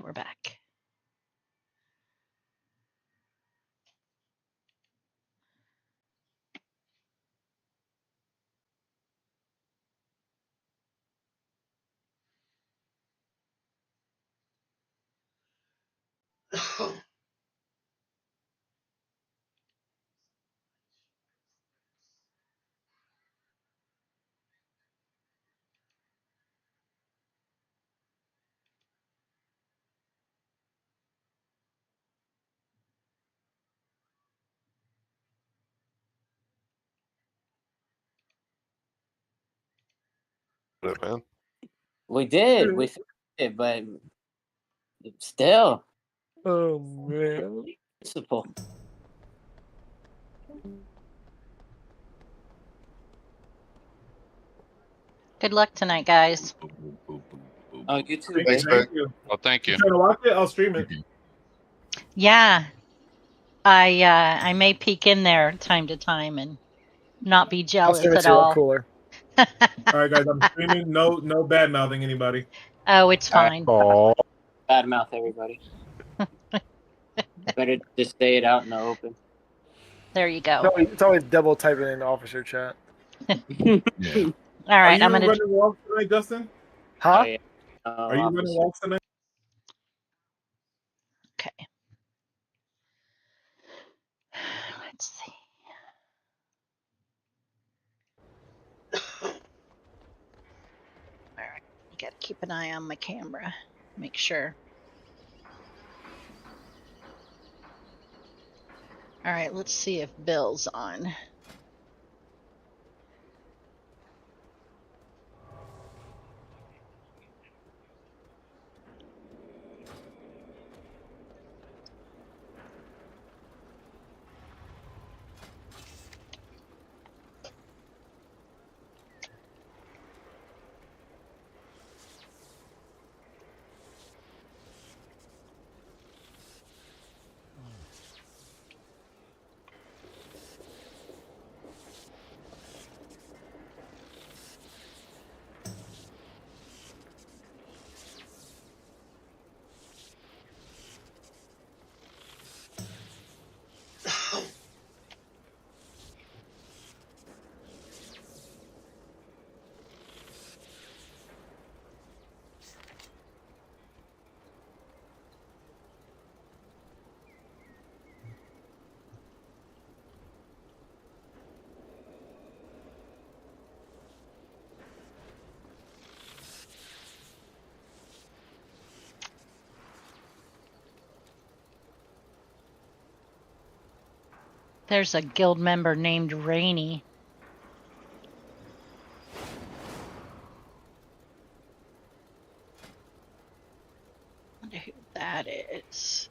And we're back. Man. We did. We finished it, but still. Oh man. Principle. Good luck tonight, guys. Oh, you too, Thanks, babe. Thank you. Well, thank you. You trying to watch it? I'll stream it. Yeah. I may peek in there time to time and not be I'll jealous stream it at to you. I'm all. cooler. All right, guys, I'm streaming. No bad mouthing anybody. Oh, it's fine. Oh. Bad mouth, everybody. Better just stay it out in the open. There you go. No, it's always double typing in the officer chat. Yeah. All Are right, you I'm gonna. running walks tonight, Justin? Huh? Oh, yeah. Are you running walks tonight? Okay. Let's see. All right, you gotta keep an eye on my camera. Make sure. All right, let's see if Bill's on. There's a guild member named Rainy. Wonder who that is.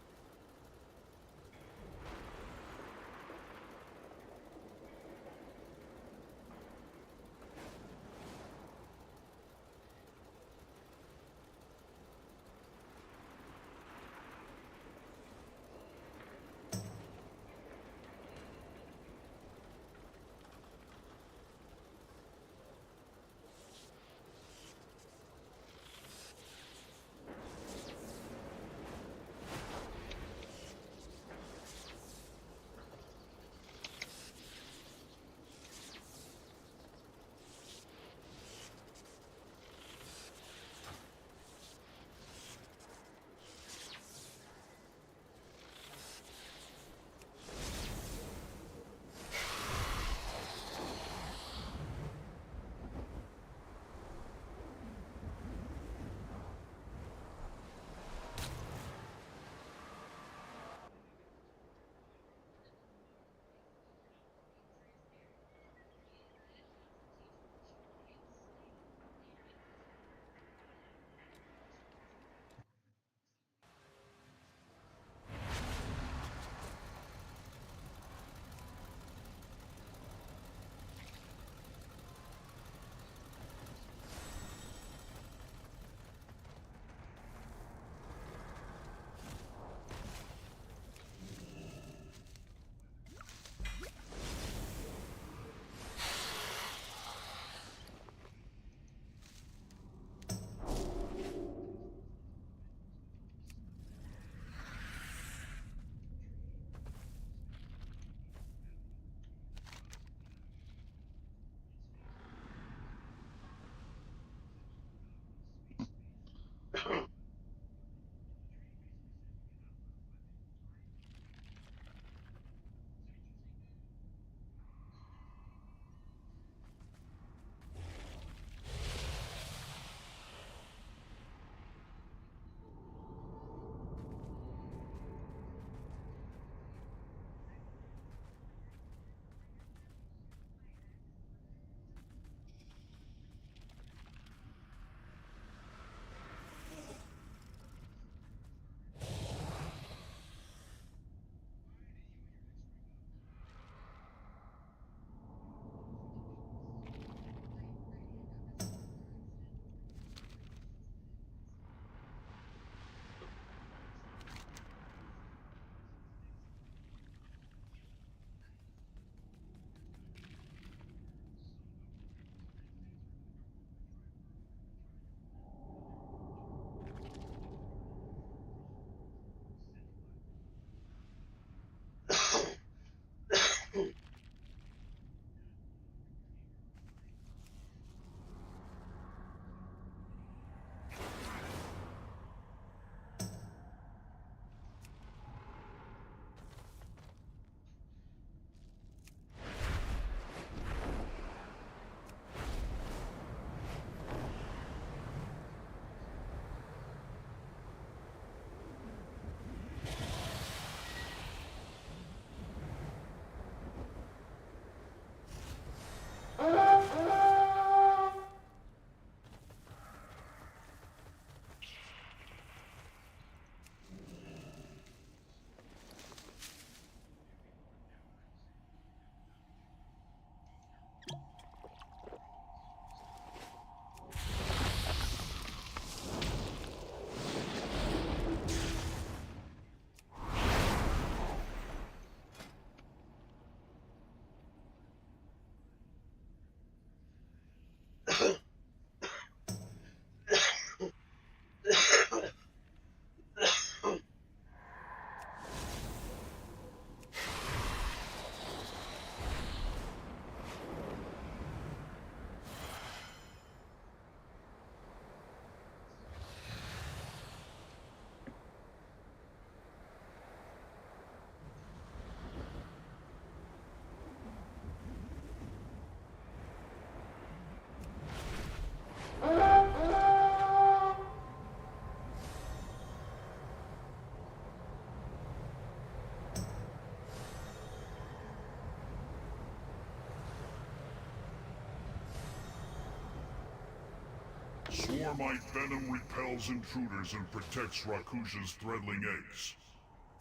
Warmite venom repels intruders and protects Rakusha's threadling eggs.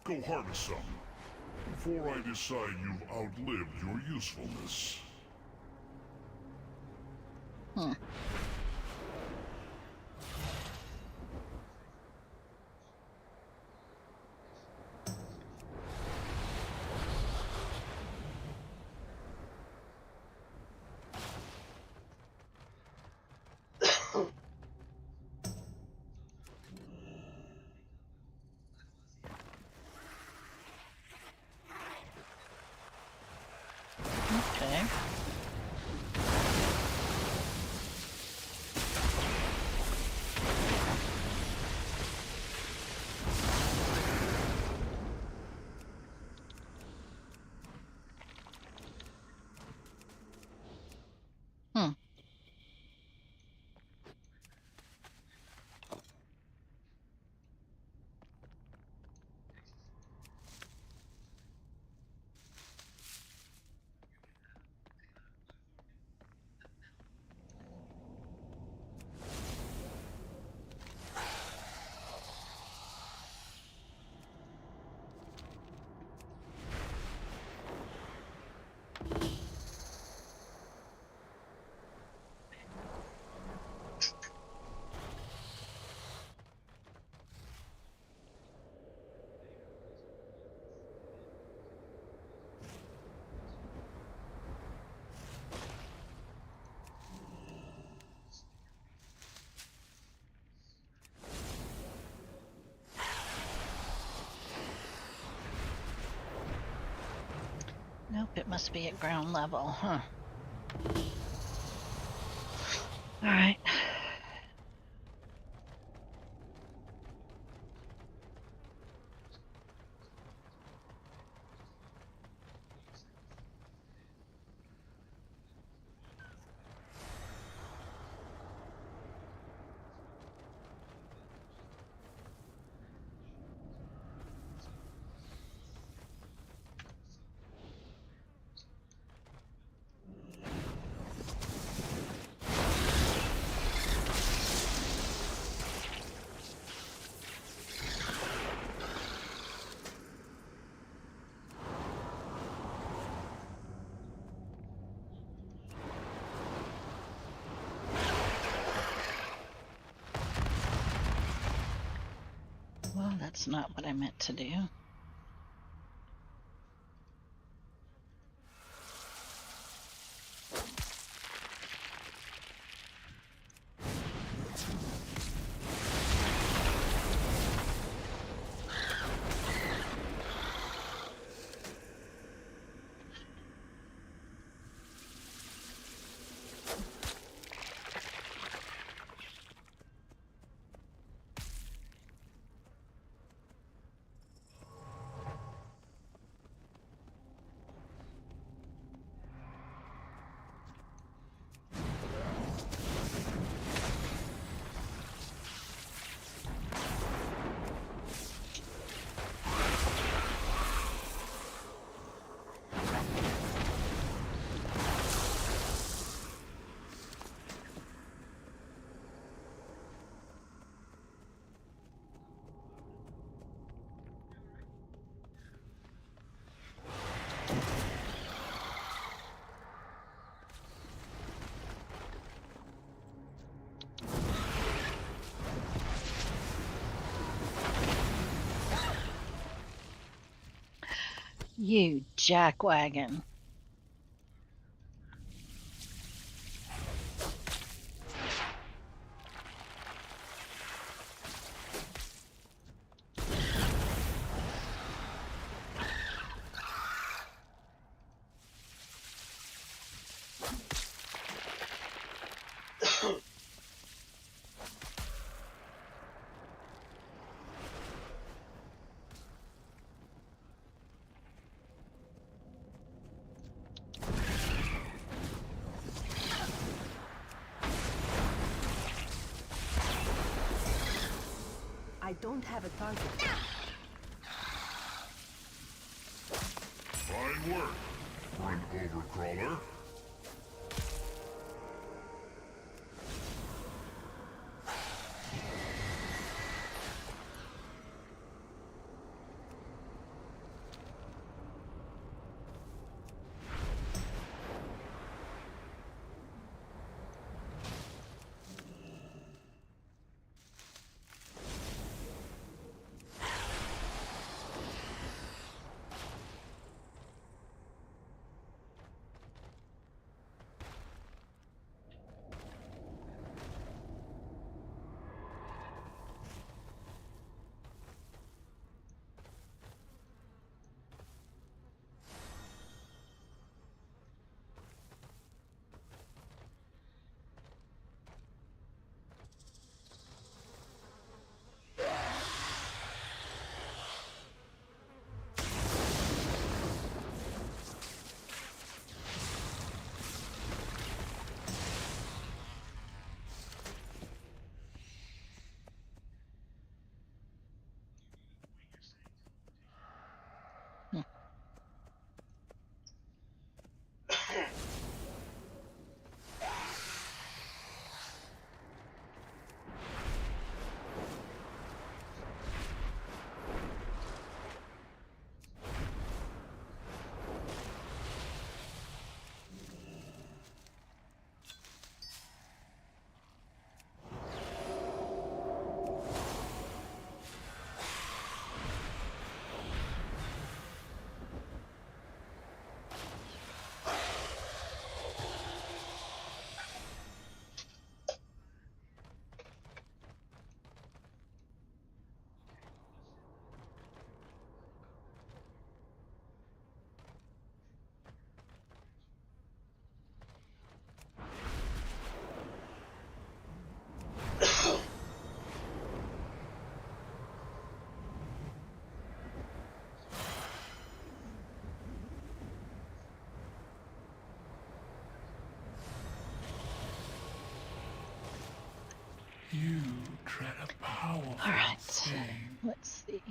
Go harvest some, before I decide you've outlived your usefulness. Hmm. Okay. Hmm. Nope, it must be at ground level, huh? All right. Well, that's not what I meant to do. You jackwagon. I don't have a target. Fine work for an overcrawler. let's see.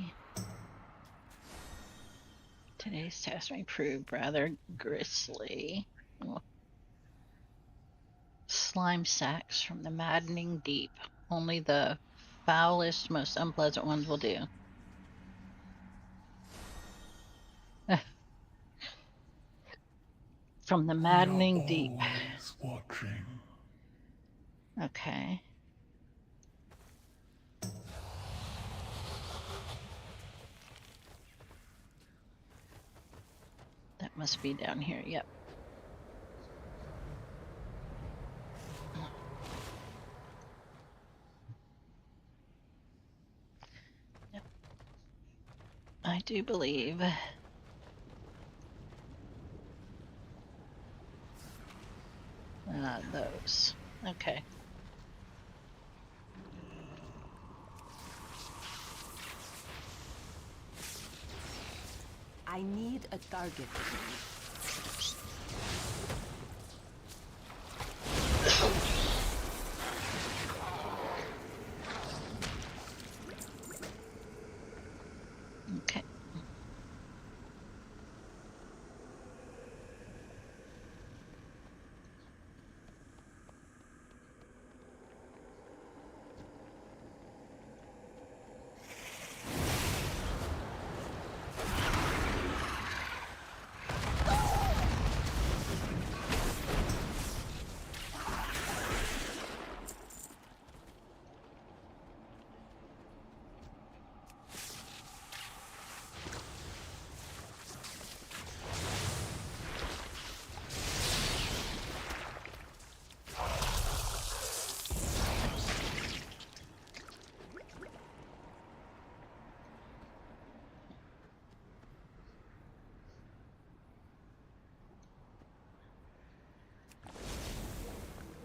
Today's task may prove rather grisly. Oh. Slime sacks from the maddening deep. Only the foulest, most unpleasant ones will do. From the maddening deep. Always watching. Okay. That must be down here. Yep. Yep. I do believe. Those. Okay. I need a target. Okay.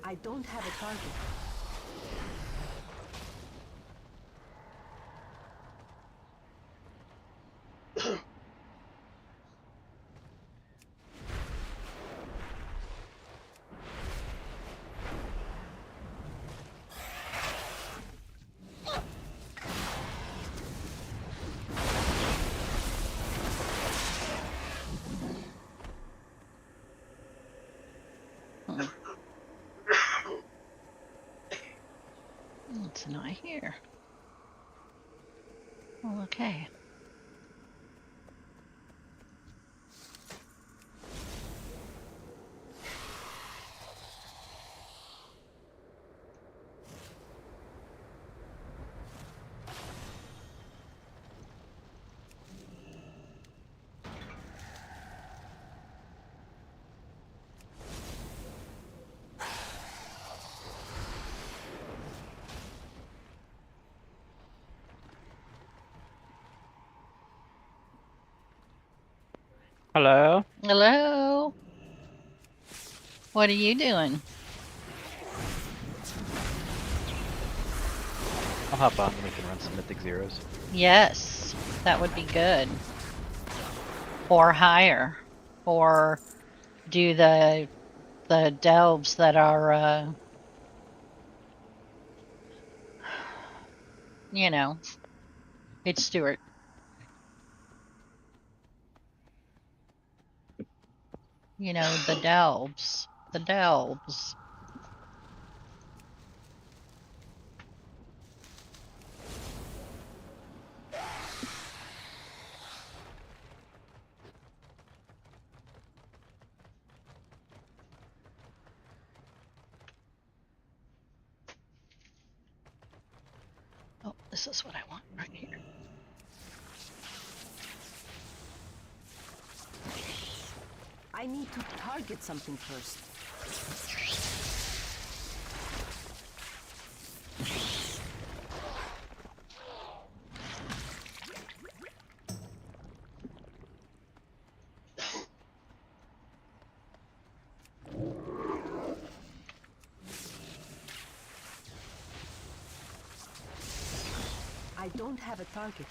I don't have a target. Hmm. It's not here. Oh, okay. Hello? Hello? What are you doing? I'll hop on and we can run some Mythic Zeros. Yes, that would be good. Or higher. Or do the delves that are you know, it's Stuart. You know, the delves. The delves. Oh, this is what I want right here. I need to target something first. I don't have a target.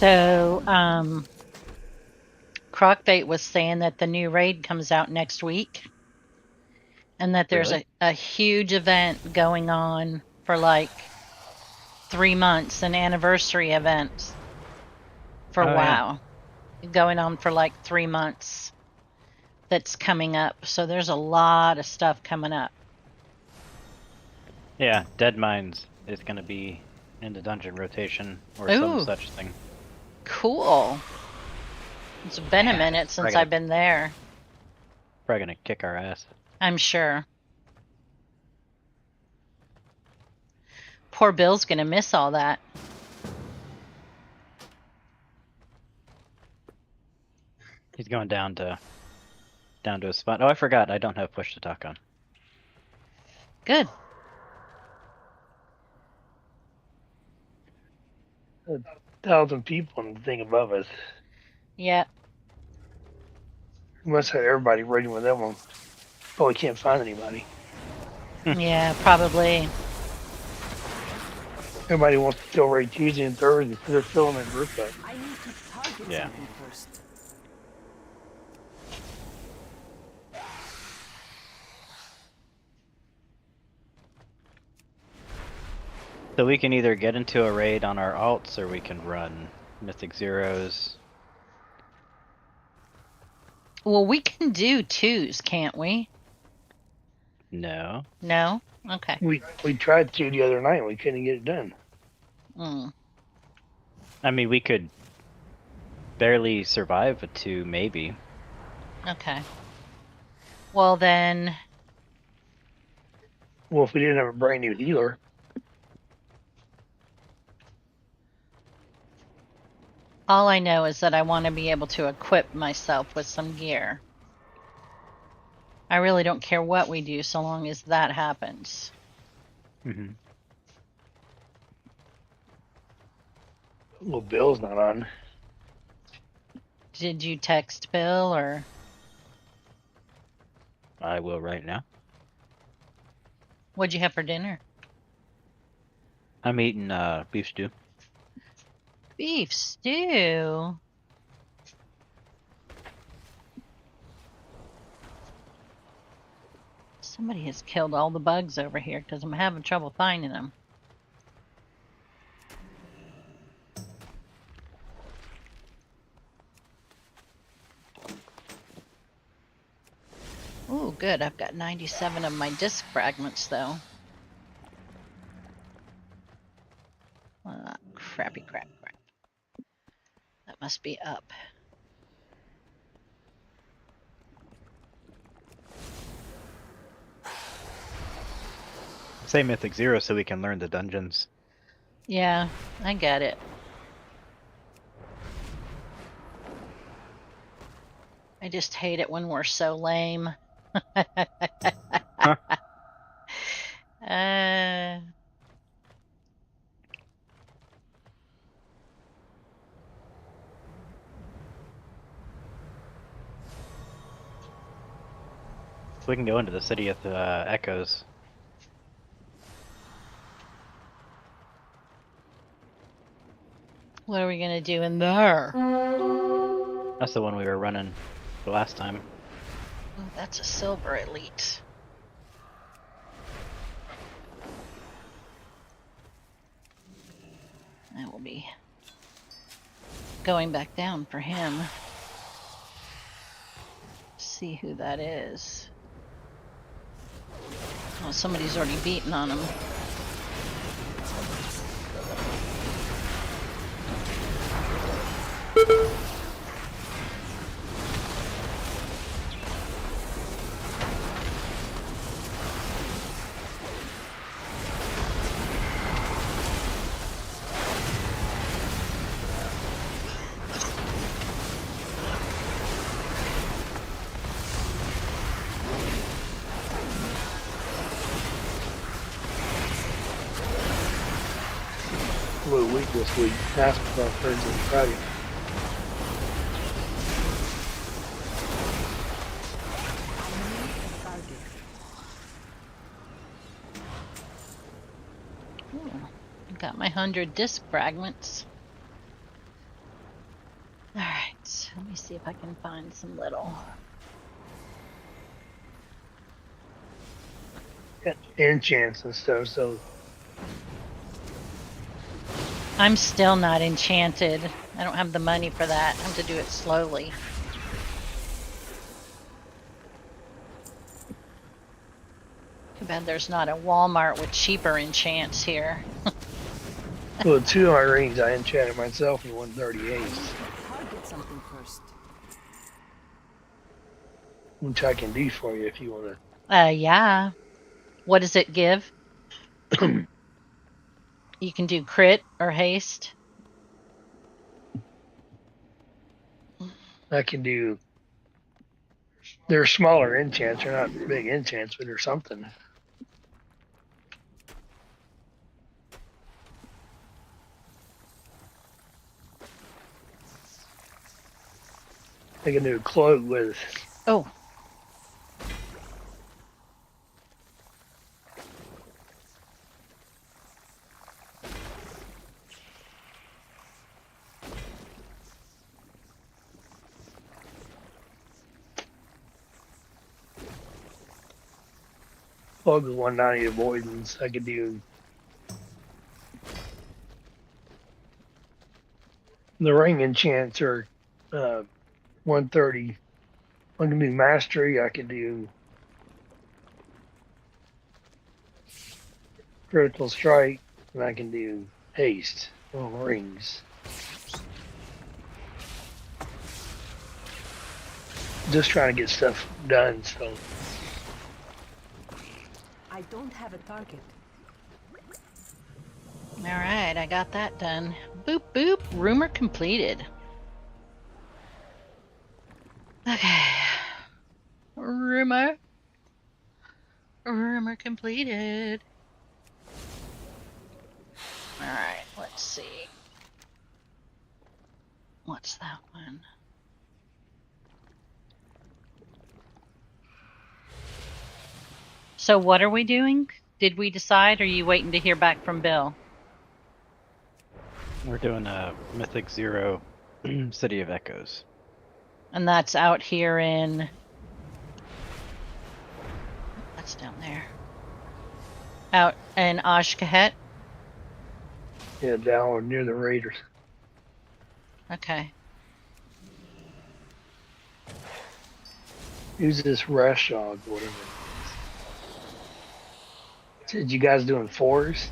So, Crockbait was saying that the new raid comes out next week and that there's Really? a huge event going on for like 3 months, an anniversary event for Oh, yeah. WoW going on for like 3 months that's coming up. So there's a lot of stuff coming up. Yeah, Dead Mines is going to be in the dungeon rotation or some Ooh, such thing. cool. It's been a Yeah, minute since probably I've been there. going to kick our ass. I'm sure. Poor Bill's gonna miss all that. He's going down to a spot. Oh, I forgot. I don't have push to talk on. Good. 1,000 people in the thing above us. Yeah. We must have everybody raiding with that one. But we can't find anybody. Yeah, probably. Everybody wants to still raid Tuesday and Thursday because they're filling their group up. I need to target Yeah. something first. So we can either get into a raid on our alts or we can run Mythic Zeros. Well, we can do twos, can't we? No. No? Okay. We tried to the other night and we couldn't get it done. Mm. I mean, we could barely survive a 2, maybe. Okay. Well, then, Well, if we didn't have a brand new healer, all I know is that I want to be able to equip myself with some gear. I really don't care what we do so long as that happens. Mm-hmm. well, Bill's not on. Did you text Bill or? I will right now. What'd you have for dinner? I'm eating beef stew. Beef stew. Somebody has killed all the bugs over here because I'm having trouble finding them. Oh, good. I've got 97 of my disc fragments, though. Crappy crap. That must be up. Say Mythic Zero so we can learn the dungeons. Yeah, I get it. I just hate it when we're so lame. Huh? We can go into the city of the Echoes. What are we gonna do in there? That's the one we were running the last time. Oh, that's a silver elite. I will be going back down for him. See who that is. Oh, somebody's already beaten on him. A little weak this week. Basketball Thursday and Friday. Ooh, got my 100 disc fragments. me see if I can find some little. Enchants and stuff, so I'm still not enchanted. I don't have the money for that. I have to do it slowly. Too bad there's not a Walmart with cheaper enchants here. well, 2 of my rings I enchanted myself in 138, Target something first. which I can do for you if you want Yeah. What does it give? to. You can do crit or haste. I can do. They're smaller enchants. They're not big enchants, but they're something. I can do a cloak with. Oh, Plug with 190 avoidance. I could do the ring enchants are 130. I can do mastery. I can do critical strike, and I can do haste on rings. Just trying to get stuff done. So I don't have a target. all right. I got that done. Boop, boop. Rumor completed. Okay. Rumor completed. All right. Let's see. What's that one? So what are we doing? Did we decide? Or are you waiting to hear back from Bill? We're doing a Mythic Zero City of Echoes. And that's out here in. That's down there. Out in Ashkahet. yeah, down near the Raiders. Okay. Who's this Rashog, whatever? Said you guys doing 4s?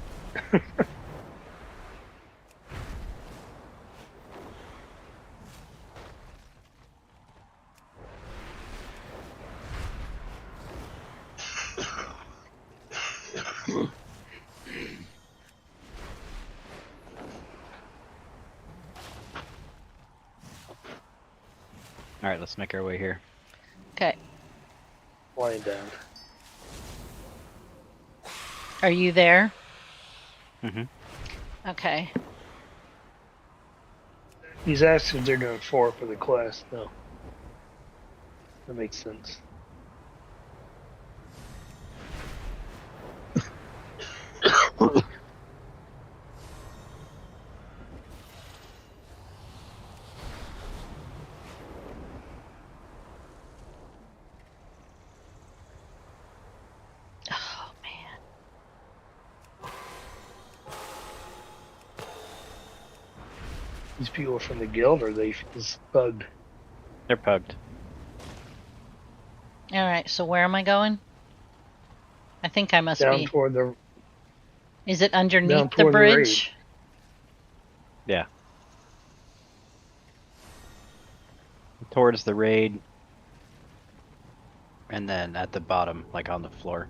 All right, let's make our way here. Okay. Lying down. Are you there? Mm-hmm. Okay. He's asking if they're doing 4 for the class. No. That makes sense. Oh man. These people are from the guild, or they just bugged? They're pugged. All right. So where am I going? I think I must Down be. toward the. Is it underneath down the toward the raid. bridge? Yeah. Towards the raid. And then at the bottom, like on the floor.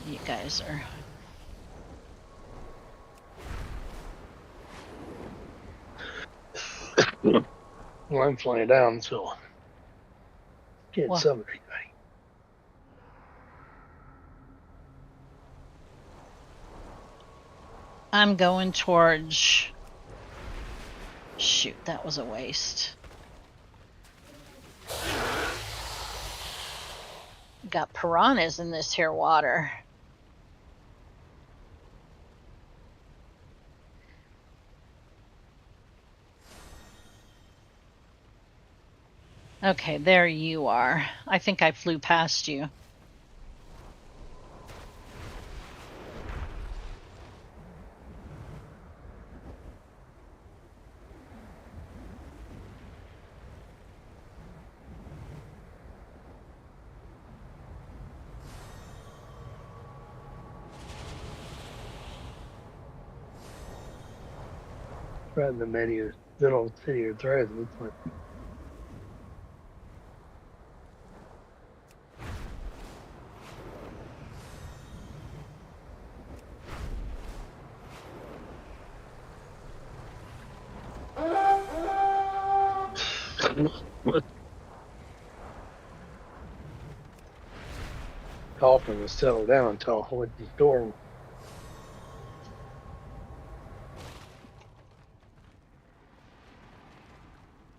You guys are. Well, I'm flying down, so can't Well- summon anybody. I'm going towards. Shoot, that was a waste. Got piranhas in this here water. Okay, there you are. I think I flew past you. Right in the menu, little city or thread. Looks like. Dolphin was settled down until I went to the door.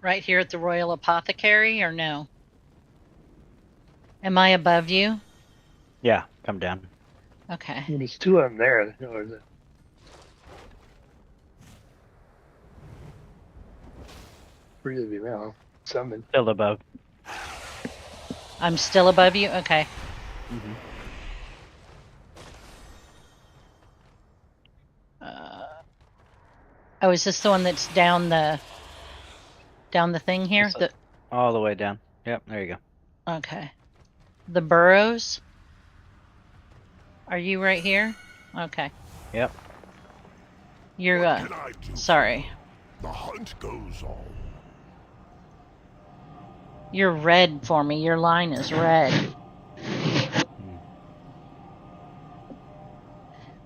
Right here at the Royal Apothecary, or no? Am I above you? Yeah, come down. Okay. There's two of them there. You know, there's a three of you now. Summon. Still above. I'm still above you? Okay. Mm-hmm. Oh, is this the one that's down the thing here? Just all the way down. Yep, there you go. Okay. The burrows? Are you right here? Okay. Yep. You're What can I do? sorry. The hunt goes on. You're red for me. Your line is red.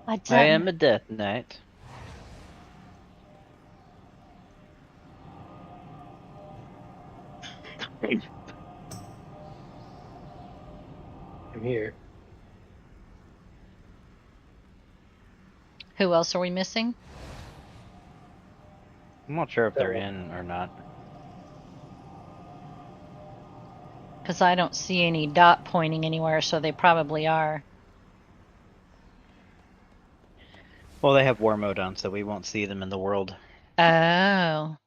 I I am a death knight. I'm here. Who else are we missing? I'm not sure if they're That in or not. Because I don't see any dot pointing anywhere, so they probably are. Well, they have war mode on, so we won't see them in the world. Oh.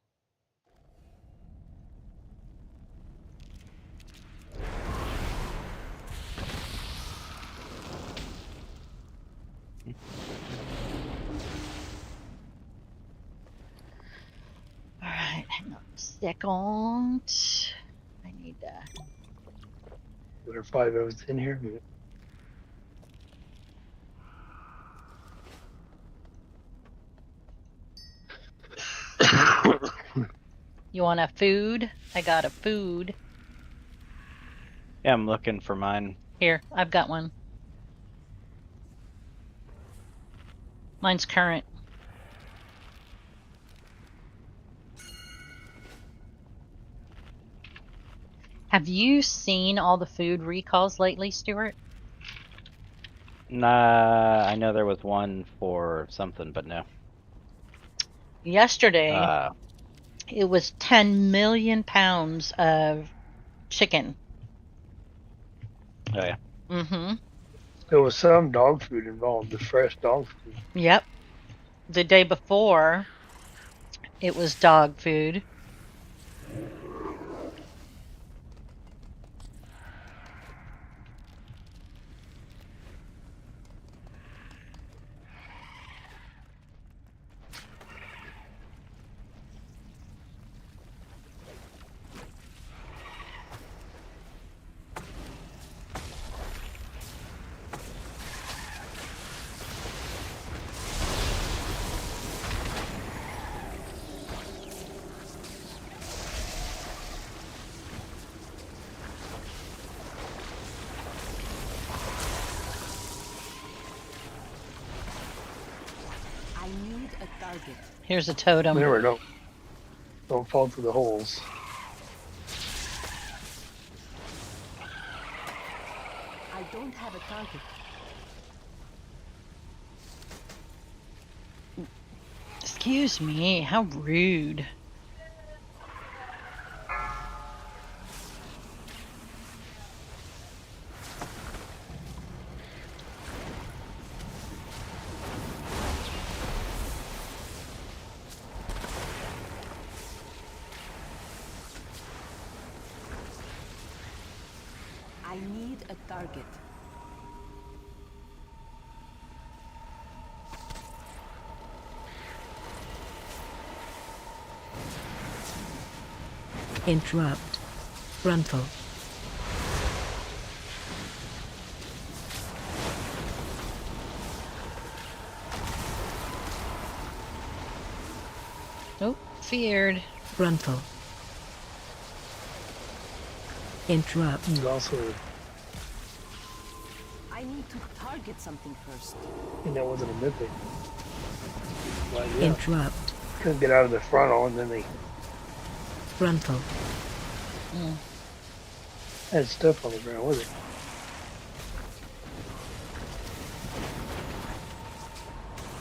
All right, hang on a second. I need to. there are five of us in here. You want a food? I got a food. Yeah, I'm looking for mine. Here, I've got one. Mine's current. Have you seen all the food recalls lately, Stuart? Nah, I know there was one for something, but no. Yesterday, it was 10 million pounds of chicken. Oh yeah. Mm-hmm. There was some dog food involved, the fresh dog food. Yep. The day before, it was dog food. I need a target. Here's a totem. There we go. Don't fall through the holes. I don't have a target. Excuse me, how rude. I need a target. Interrupt. Frontal. Oh, feared. Frontal. Interrupt. He's also, I need to target something first. and that wasn't a mythic. Well, yeah. Interrupt. Couldn't get out of the frontal, and then they Frontal. had stuff on the ground with it.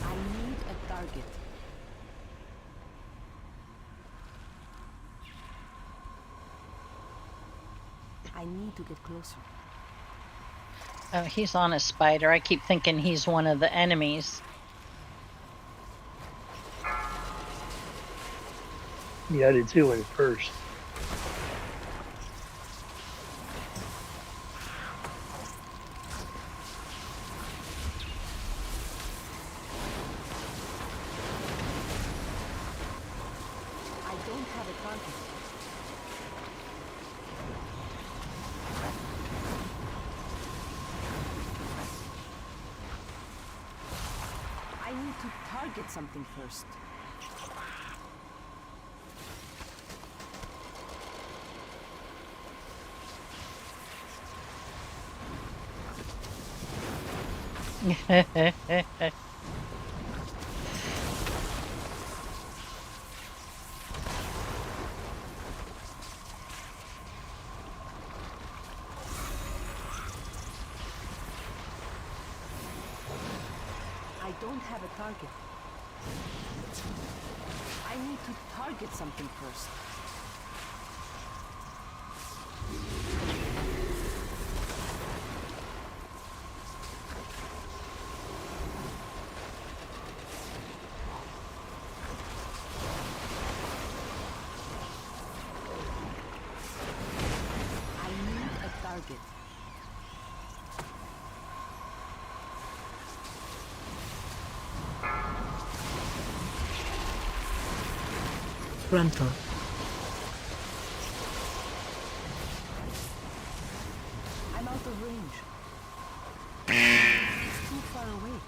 I need a target. I need to get closer. Oh, he's on a spider. I keep thinking he's one of the enemies. Yeah, I did too at first. I don't have a target. I need to target something first. I don't have a target. I need to target something first. I need a target. Frontal. I'm out of range. It's too far away.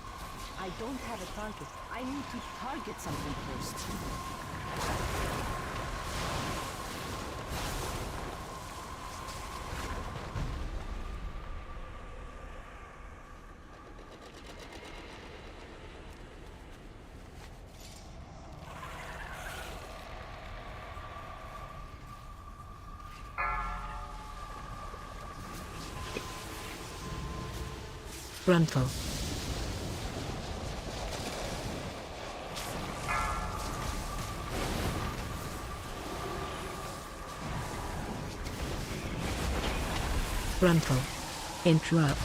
I don't have a target. I need to target something first. Frontal. Frontal. Interrupt.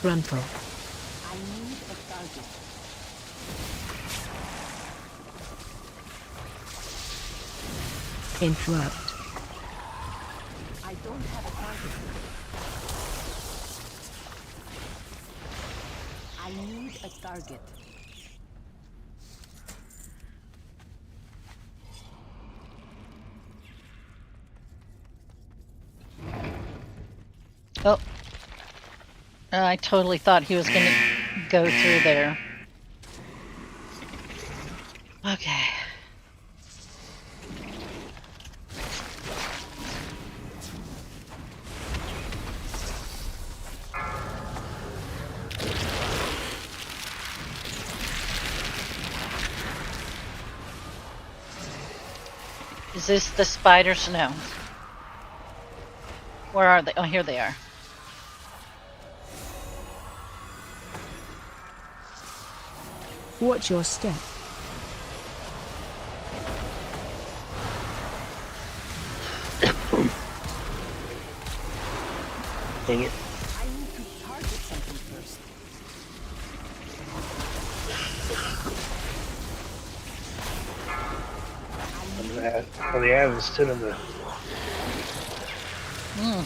Frontal. I need a target. Interrupt. I don't have a target. I need a target. Oh. I totally thought he was going to go through there. Okay. Is this the spiders? No. Where are they? Oh, here they are. Watch your step. Dang it. I need to target something first. Well, the ad was still in the. Mm.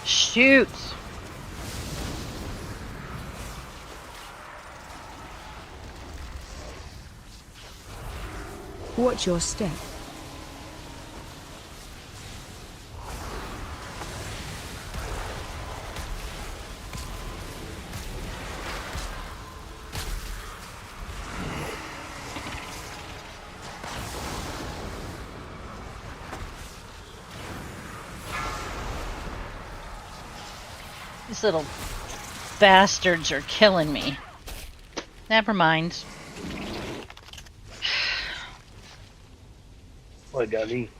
Shoot! Watch your step. These little bastards are killing me. Never mind. What got me?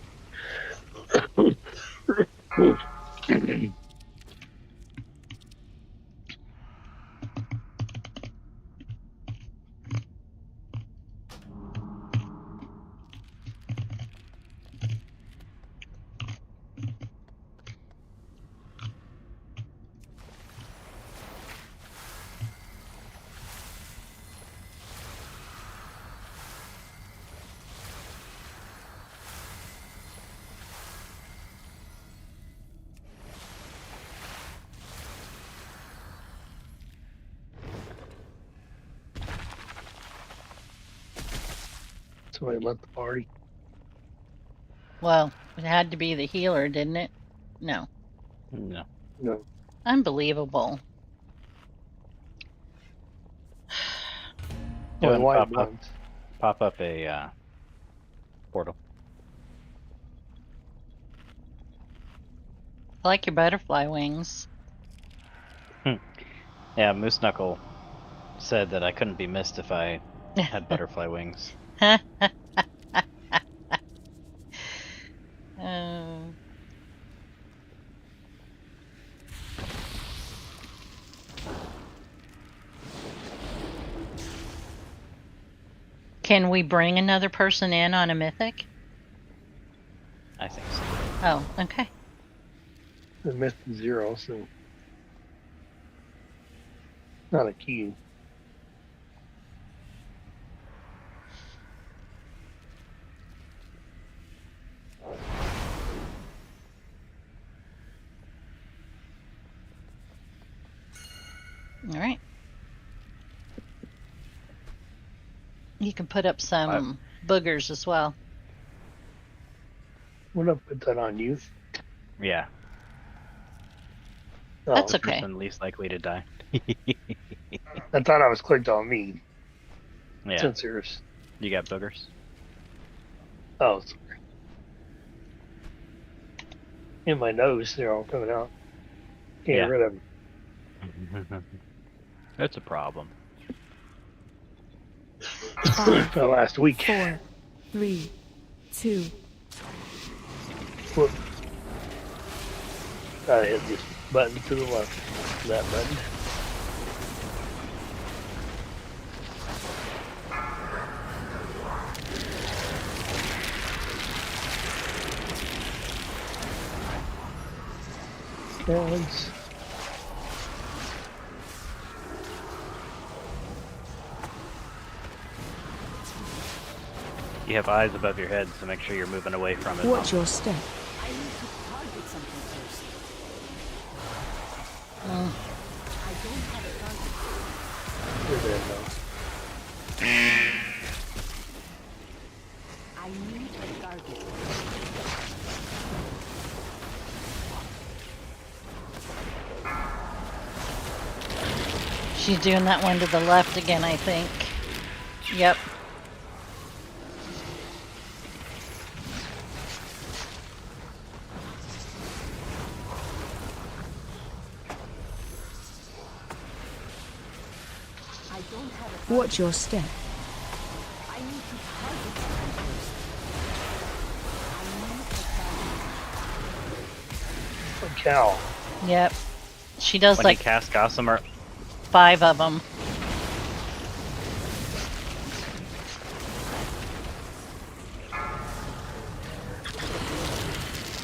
Somebody left the party. Well, it had to be the healer, didn't it? No. No. No. Unbelievable. Go Only and white pop up, ones. pop up a portal. I like your butterfly wings. Yeah, Moose Knuckle said that I couldn't be missed if I had butterfly wings. Um, can we bring another person in on a mythic? I think so. Oh, okay. They missed the 0, so not a key. All right. You can put up some boogers as well. We're gonna put that on you. Yeah. Oh, That's okay. Person least likely to die. I thought I was clicked on me. Yeah. Sensors. You got boogers? Oh, sorry. In my nose, they're all coming out. Can't Yeah. get rid of them. That's a problem. 5, Fell last week. 4, 3, 2. Whoop. I hit this button to the left. That button. Balance. You have eyes above your head, so make sure you're moving away from it. Watch your step. I need to target something first. Mm. I don't have a target. You're dead now. I need a target. She's doing that one to the left again, I think. Yep. I don't have a target. Watch your step. I need to target something first. I need a target. A cow. Yep. She does When like you cast Gossamer, 5 of them.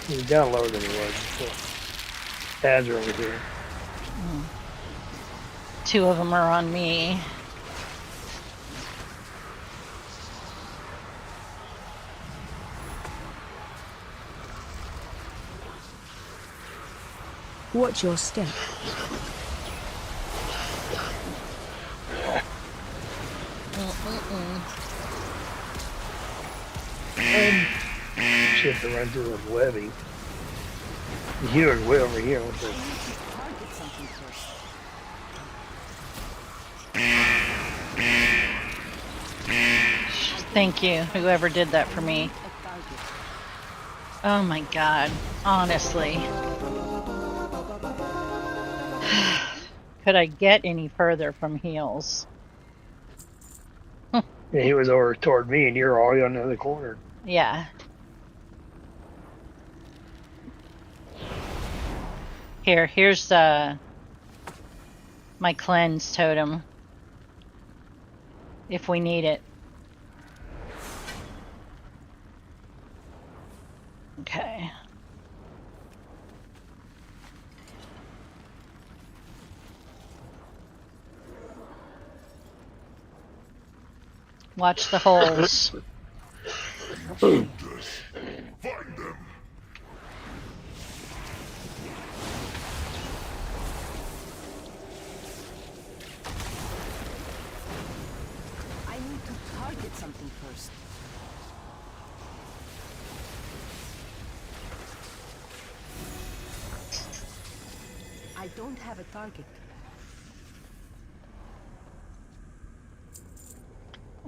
He's down lower than he was before. Ads are over here. 2 of them are on me. Watch your step. Shit to run through the webbing. You're way over here with I this. need to target something first. Thank you, whoever did that for me. A target. Oh my god, honestly. Could I get any further from heals? Yeah, he was over toward me, and you're all on the other corner. Yeah. Here's my cleanse totem. If we need it. Okay. Watch the holes. Find them. I need to target something first. I don't have a target.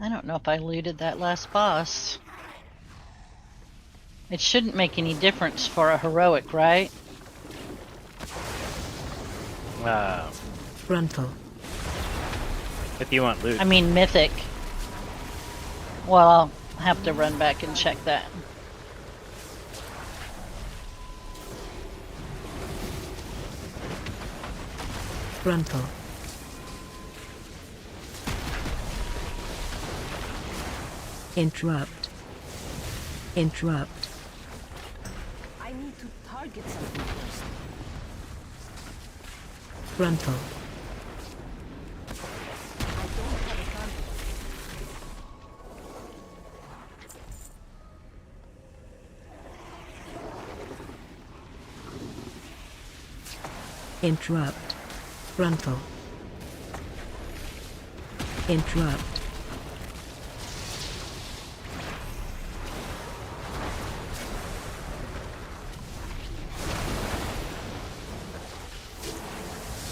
I don't know if I looted that last boss. It shouldn't make any difference for a heroic, right? Frontal. If you want loot. I mean mythic. Well, I'll have to run back and check that. Frontal. Interrupt. Interrupt. I need to target something first. Frontal. I don't have a target. Interrupt. Frontal. Interrupt.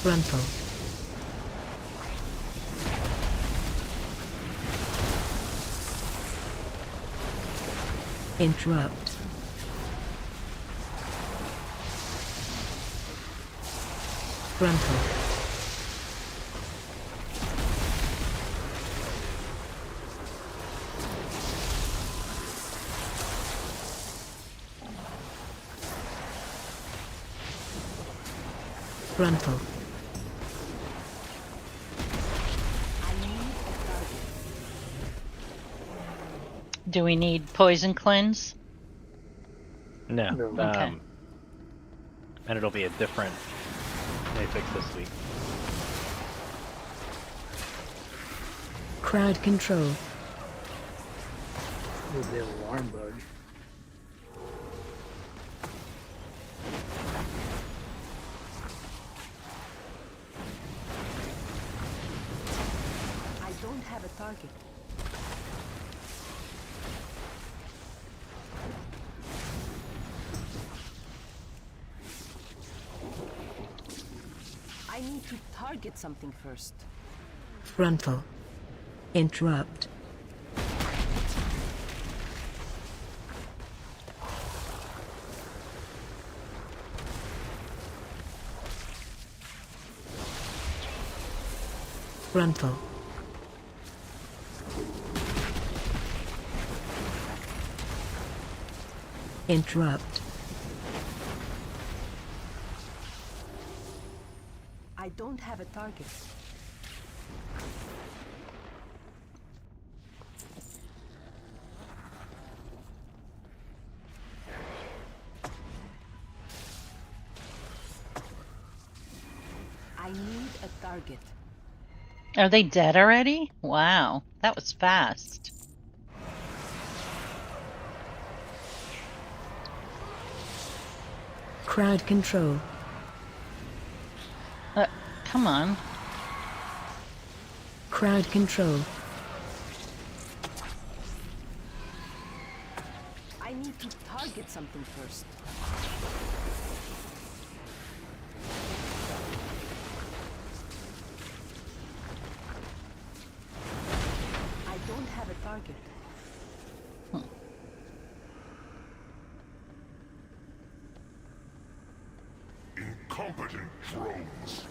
Frontal. Interrupt. Frontal. Frontal. I need a target. Do we need poison cleanse? No. No. Okay. And it'll be a different fix this week. Crowd control. With the alarm bug. I don't have a target. I need to target something first. Frontal. Interrupt. Frontal. Interrupt. I don't have a target. I need a target. Are they dead already? Wow, that was fast. Crowd control. Come on. Crowd control. I need to target something first. I don't have a target. Incompetent drones.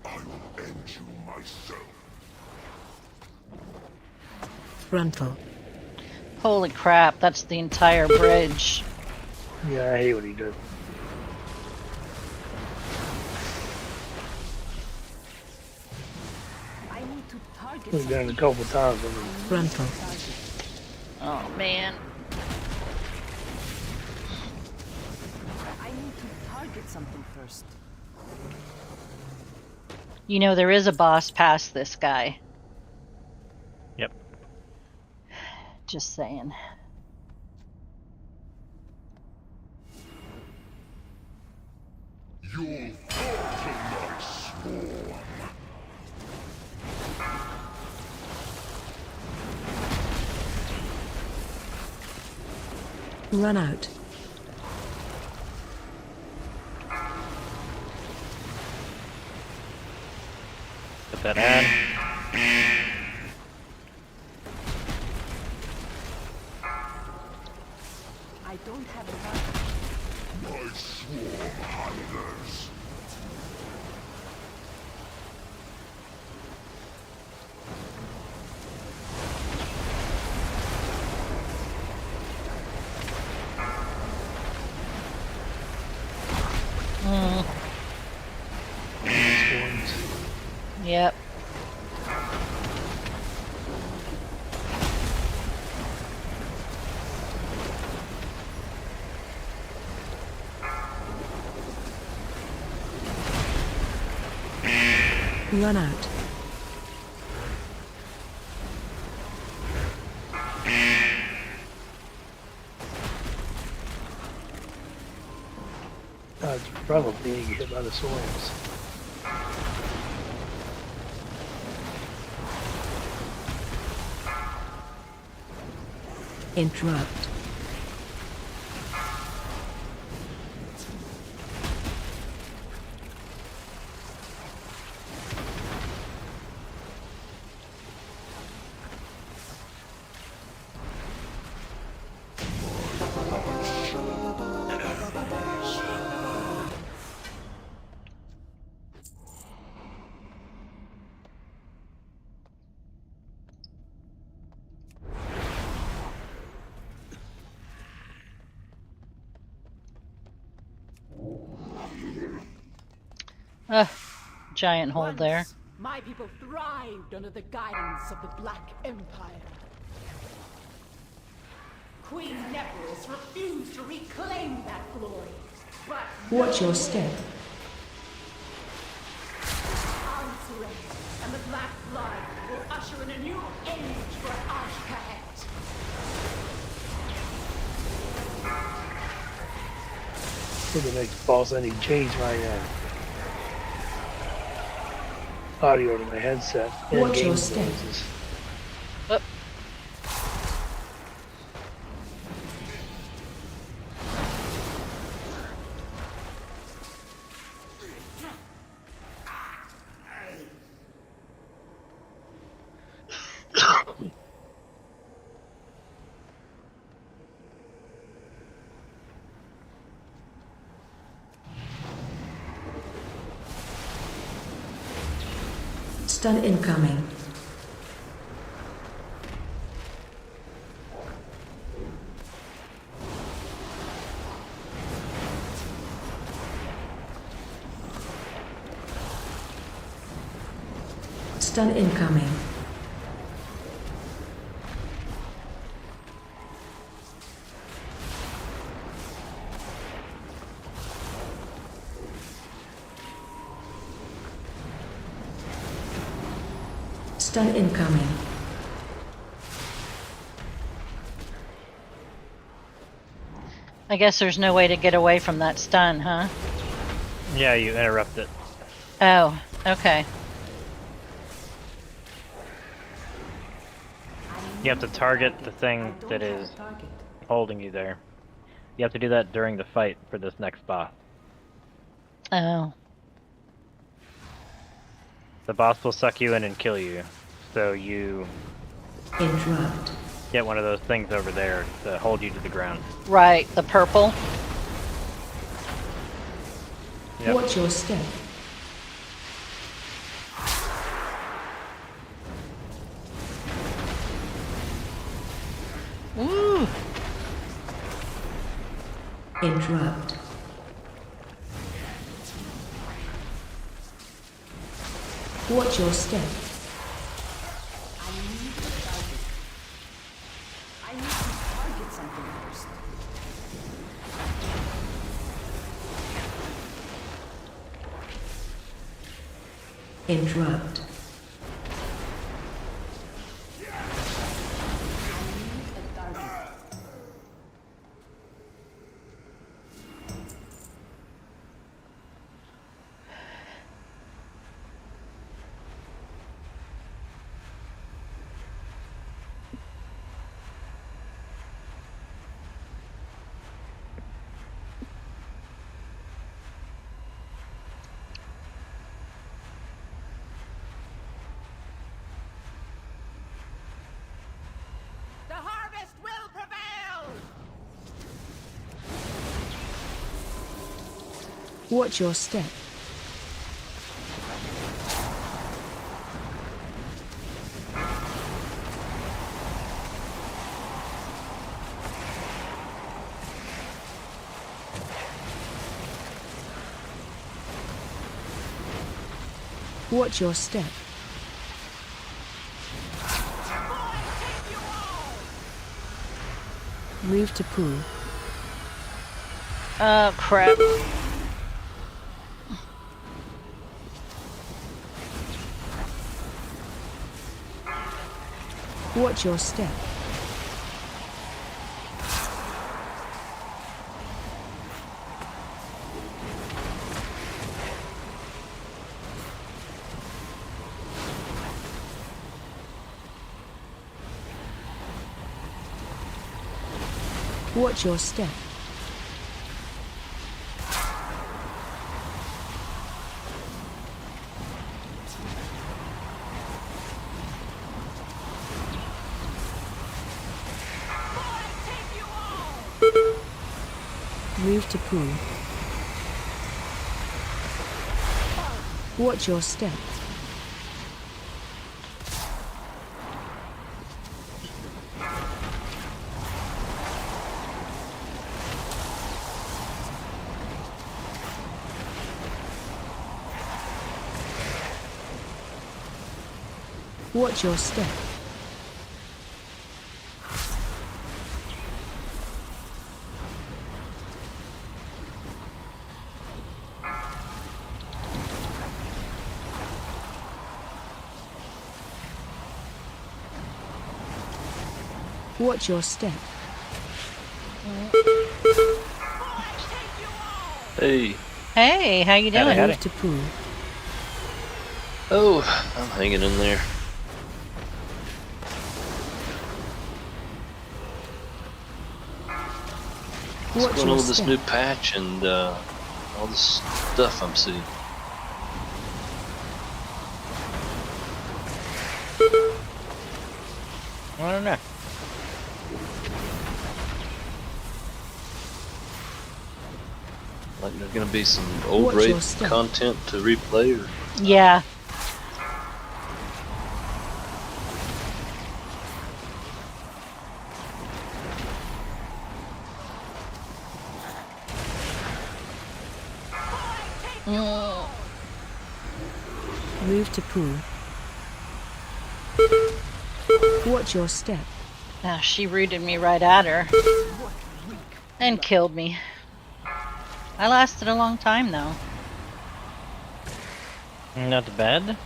I will end you myself. Frontal. Holy crap, that's the entire bridge. Yeah, I hate what he does. I need to target We've done it a something. couple times. Frontal. Oh man. I need to target something first. You know, there is a boss past this guy. Yep. Just saying. You'll fall to my swarm. Run out. Put that in. I don't have a target. My swarm hungers. Yep. Run out. It's probably being hit by the swarms. Interrupt. Giant hole there. Once, my people thrived under the guidance of the Black Empire. Queen Nephros refused to reclaim that glory. But Watch your step. Answer and the Black Blood will usher in a new age for Ashkahet. For the next boss, I need to change my audio to my headset. and Watch your game step. noises. Whoop. Stun incoming. Stun incoming. Stun incoming. I guess there's no way to get away from that stun, huh? Yeah, you interrupt it. Oh, okay. You have to target the thing that is holding you there. You have to do that during the fight for this next boss. Oh. The boss will suck you in and kill you. So you Interrupt. get one of those things over there to hold you to the ground. Right, the purple. Yep. Watch your step. Ooh. Interrupt. Watch your step. I need to target something first. Interrupt. The harvest will prevail! Watch your step. Watch your step. Move to pool. Oh, crap. Watch your step. Watch your step. Move to pool. Watch your step. Watch your step. Watch your step. Hey. Hey, how you doing? Move to pool. Oh, I'm hanging in there. What's going on with this new patch and all this stuff I'm seeing? I don't know. Like there's gonna be some old raid content to replay, or? Yeah. Move to pool. Watch your step. Ah, she rooted me right at her. And killed me. I lasted a long time though. Not bad.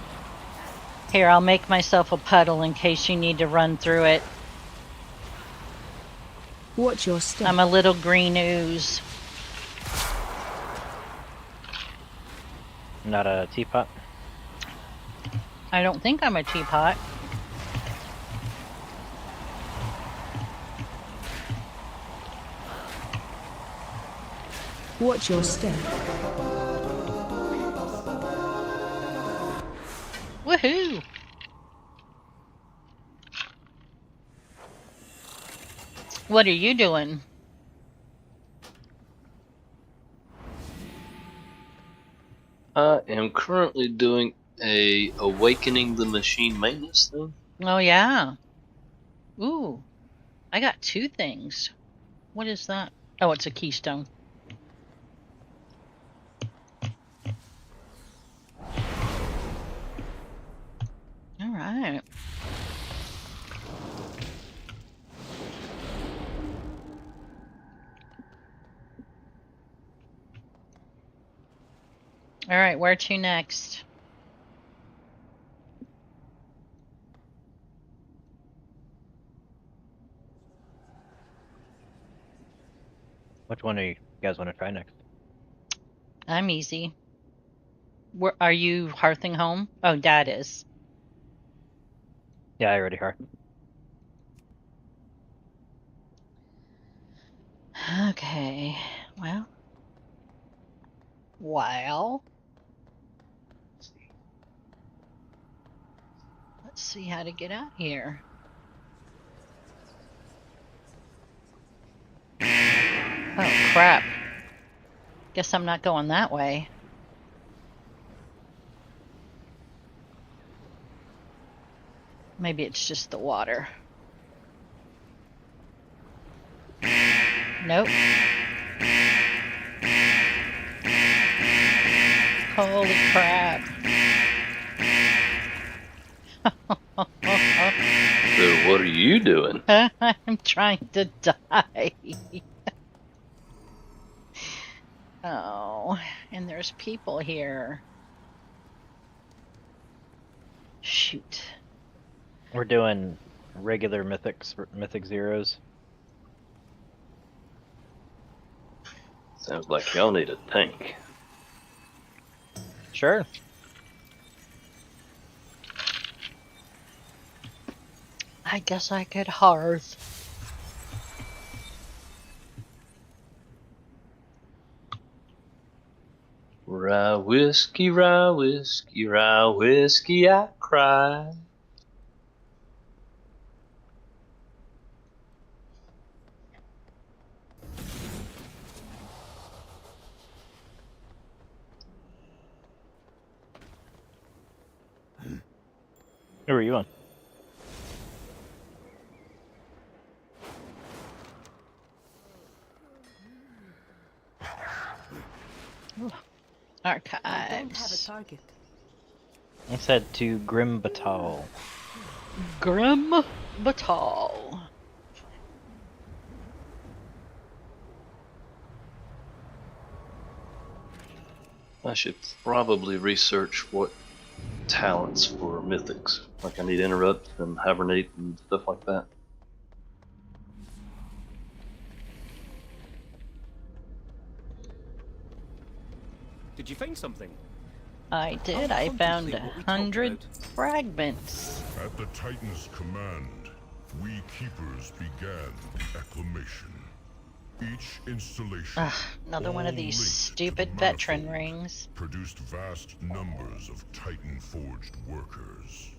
Here, I'll make myself a puddle in case you need to run through it. Watch your step. I'm a little green ooze. Not a teapot. I don't think I'm a teapot. Watch your step. Woohoo! What are you doing? I am currently doing a awakening the machine maintenance thing. Oh, yeah. Ooh. I got 2 things. What is that? Oh, it's a keystone. All right. All right, where to next? Which one do you guys want to try next? I'm easy. Where are you hearthing home? Oh, Dad is. Yeah, I already heard. Okay. Well. Let's see how to get out here. Oh, crap. Guess I'm not going that way. Maybe it's just the water. Nope. Holy crap. So what are you doing? I'm trying to die. Oh, and there's people here. Shoot. We're doing regular mythic zeros. Sounds like y'all need a tank. Sure. I guess I could hearth. Rye whiskey, rye whiskey, rye whiskey, I cry. Who are you on? I don't have a Archives. target. I said to Grim Batal. Grim Batal. I should probably research what talents for mythics. Like I need interrupt and hibernate and stuff like that. Did you find something? I did. I found 100 fragments. At the Titan's command, we keepers began the acclamation. Each installation, Ugh, another one of all these linked to stupid the veteran manifold, rings. produced vast numbers of Titan-forged workers.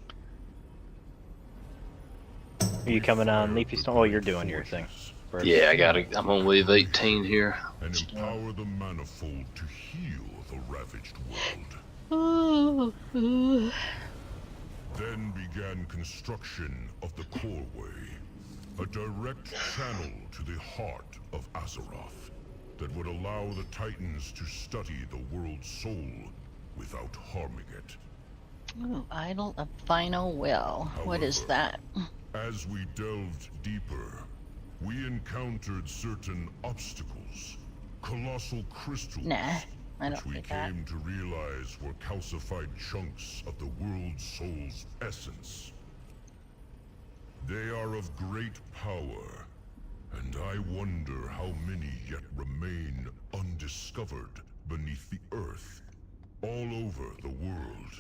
Are you coming on Leafy Stone? Oh, you're doing your thing. First. Yeah, I got it. I'm on wave 18 here. And empower the manifold to heal the ravaged world. Then began construction of the Coreway, a direct channel to the heart of Azeroth that would allow the Titans to study the world's soul without harming it. Ooh, Idol of Final Will. What is that? As we delved deeper, we encountered certain obstacles. Colossal crystals, Nah. I which don't we need that. came to realize were calcified chunks of the world soul's essence. They are of great power, and I wonder how many yet remain undiscovered beneath the earth, all over the world.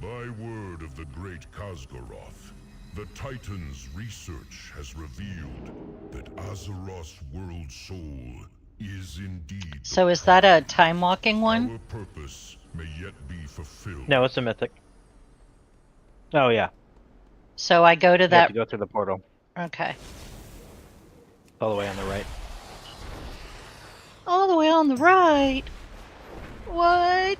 By word of the great Khazgaroth, the Titan's research has revealed that Azeroth's world soul is indeed. So is that a time walking one? Our purpose may yet be fulfilled. No, it's a mythic. Oh yeah, So I go to you have that. to go through the portal Okay. all the way on the right. All the way on the right. What?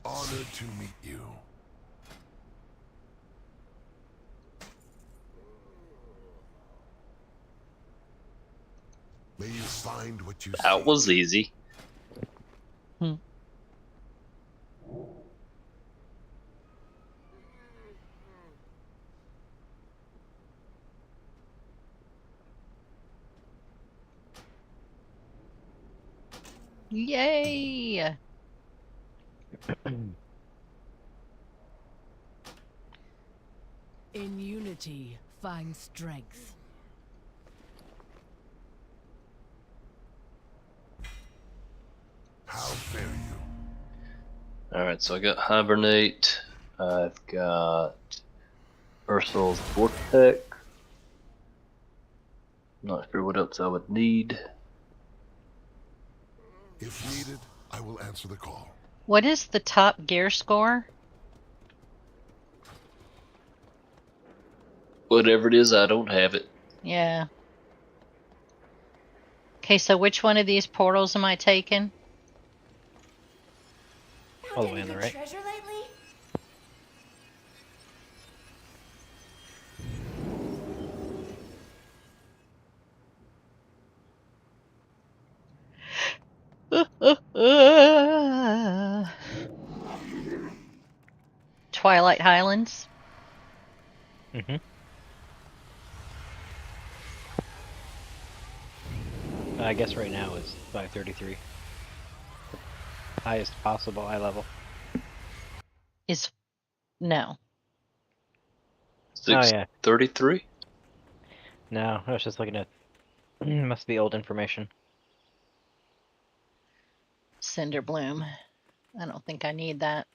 Honored to meet you. May you find what you That was easy. Hmm. Yay! In unity, find strength. How fare you? Alright, so I got Hibernate. I've got Ursul's Vortex. Not sure what else I would need. If needed, I will answer the call. What is the top gear score? Whatever it is, I don't have it. Yeah. Okay, so which one of these portals am I taking? All the way on the right. Treasure lately? Twilight Highlands. Mm-hmm. I guess right now it's 533. Highest possible eye level. Is no. 633? No, I was just looking at. Must be old information. Cinder Bloom. I don't think I need that.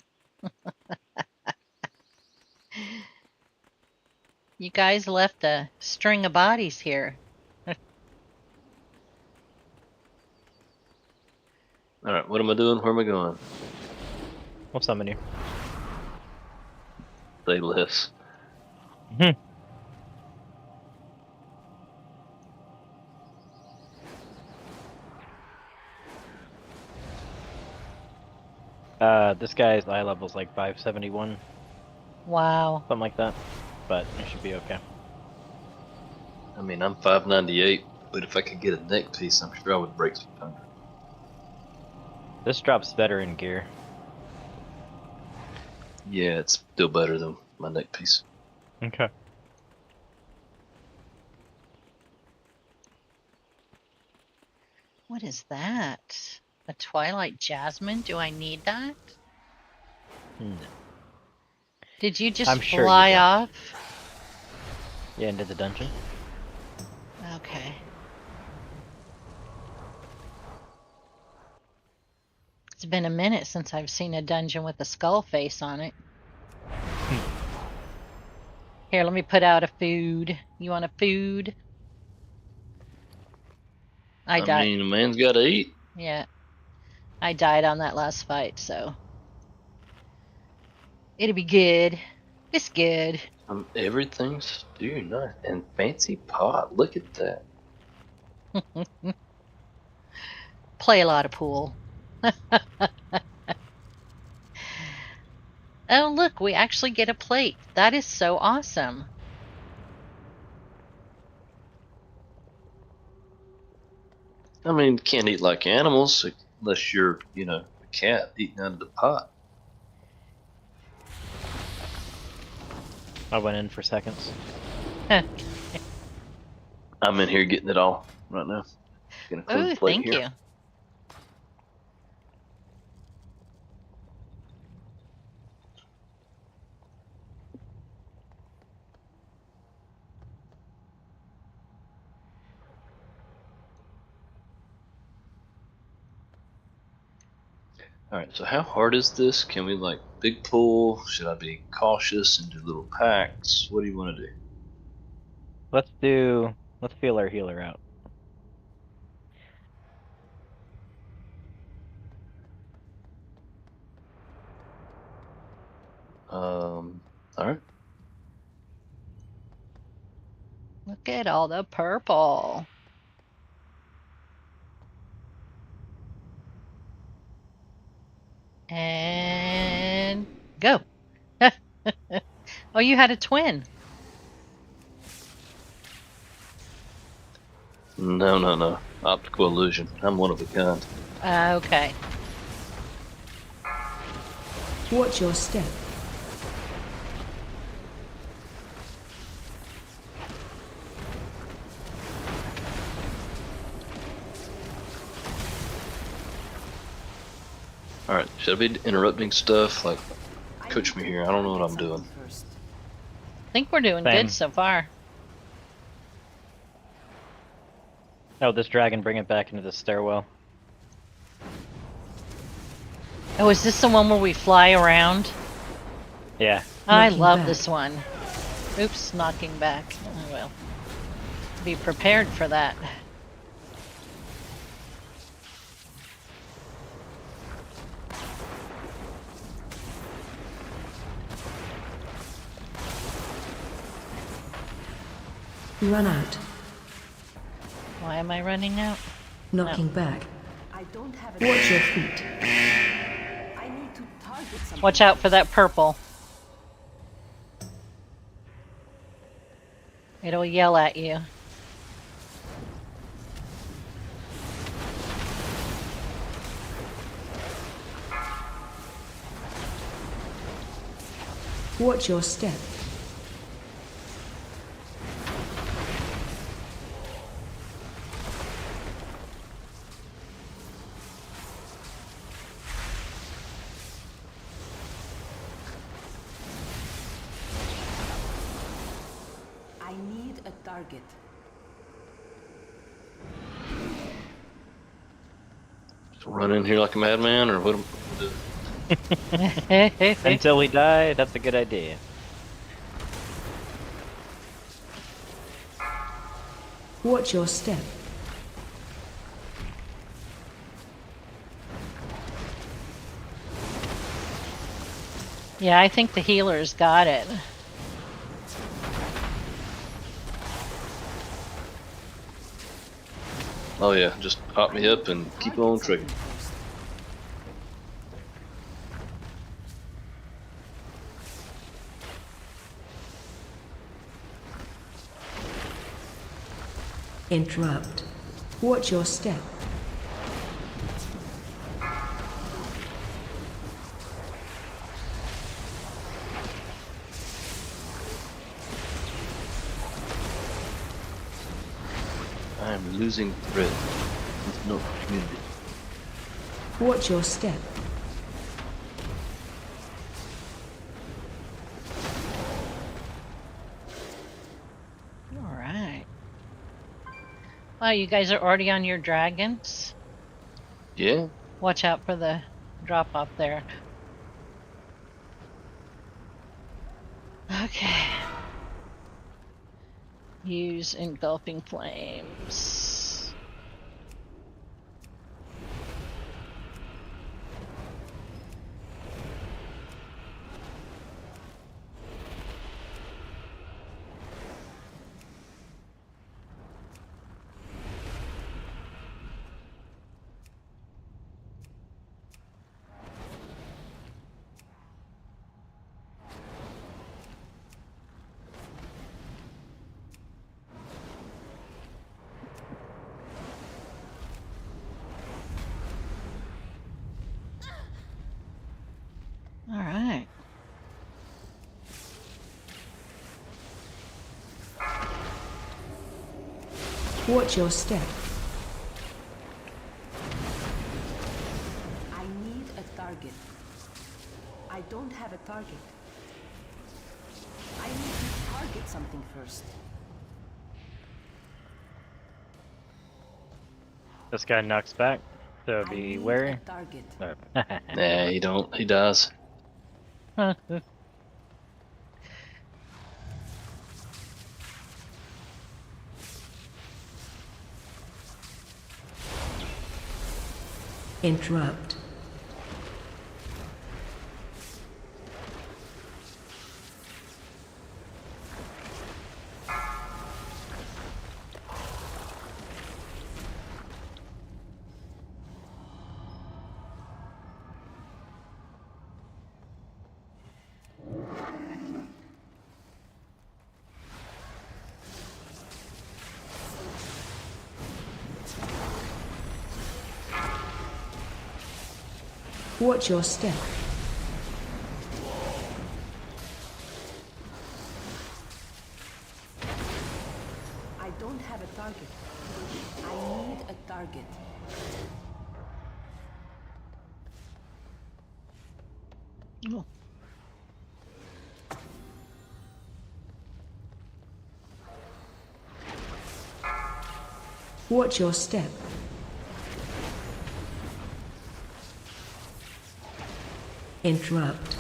You guys left a string of bodies here. Alright, what am I doing? Where am I going? We'll summon you. Say less. This guy's eye level's like 571, Wow. something like that. But it should be okay. I mean, I'm 598, but if I could get a neck piece, I'm sure I would break 600. This drops better in gear. Yeah, it's still better than my neck piece. Okay. What is that? A Twilight Jasmine? Do I need that? No. Did you just I'm sure you fly don't. off? Yeah, into the dungeon. Okay. It's been a minute since I've seen a dungeon with a skull face on it. Here, let me put out a food. You want a food? I died. mean, a man's got to eat. Yeah. I died on that last fight, so. It'll be good. It's good. Everything's doing nice. And fancy pot. Look at that. Play a lot of pool. Oh, look, we actually get a plate. That is so awesome. I mean, can't eat like animals unless you're, a cat eating out of the pot. I went in for seconds. I'm in here getting it all right now. Gonna clean Oh, the plate thank here. you. All right. So how hard is this? Can we like big pull? Should I be cautious and do little packs? What do you want to do? Let's feel our healer out. All right. Look at all the purple. And go. Oh, you had a twin. No. Optical illusion. I'm one of a kind. Okay. Watch your step. All right. Should I be interrupting stuff? Like, coach me here. I don't know what I'm doing. I think we're doing Same. good so far. Oh, this dragon, bring it back into the stairwell. Oh, is this the one where we fly around? Yeah. I Knocking love back. this one. Oops, knocking back. Oh, well. Be prepared for that. Run out. Why am I running out? Knocking back. I don't have a Watch your feet. I need to target something. Watch out for that purple. It'll yell at you. Watch your step. I need a target. Just run in here like a madman, or what am I doing? Until we die, that's a good idea. Watch your step. Yeah, I think the healer's got it. Oh yeah, just pop me up and keep on trucking. Interrupt. Watch your step. I'm losing thread with no community. Watch your step. All right. Wow, you guys are already on your dragons? Yeah. Watch out for the drop off there. Okay. Use engulfing flames. Watch your step. I need a target. I don't have a target. I need to target something first. This guy knocks back, so I be need wary. a target. Nah, he don't. He dies. Interrupt. Watch your step. I don't have a target. I need a target. Oh. Watch your step. Interrupt.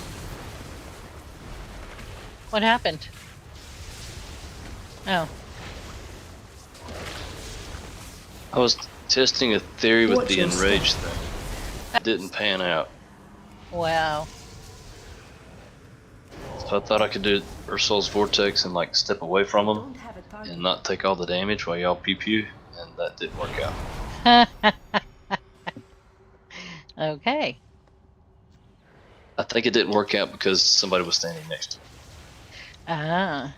What happened? Oh. I was testing a theory with Watch the your enrage thing. It didn't pan out. Wow. So I thought I could do Ursul's Vortex and like step away from him Don't have a target. and not take all the damage while y'all pew pew, and that didn't work out. Okay. I think it didn't work out because somebody was standing next to me. Ah.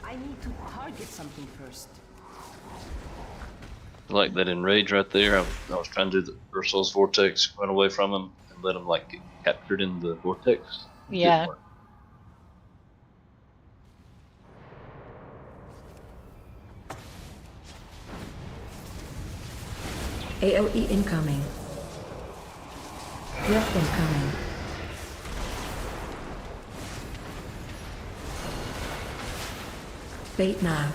I need to target something first. Like that enrage right there, I was trying to do the Ursul's Vortex, run away from him, and let him like get captured in the vortex. It Yeah. didn't work. AOE incoming. Breath incoming. Bait now.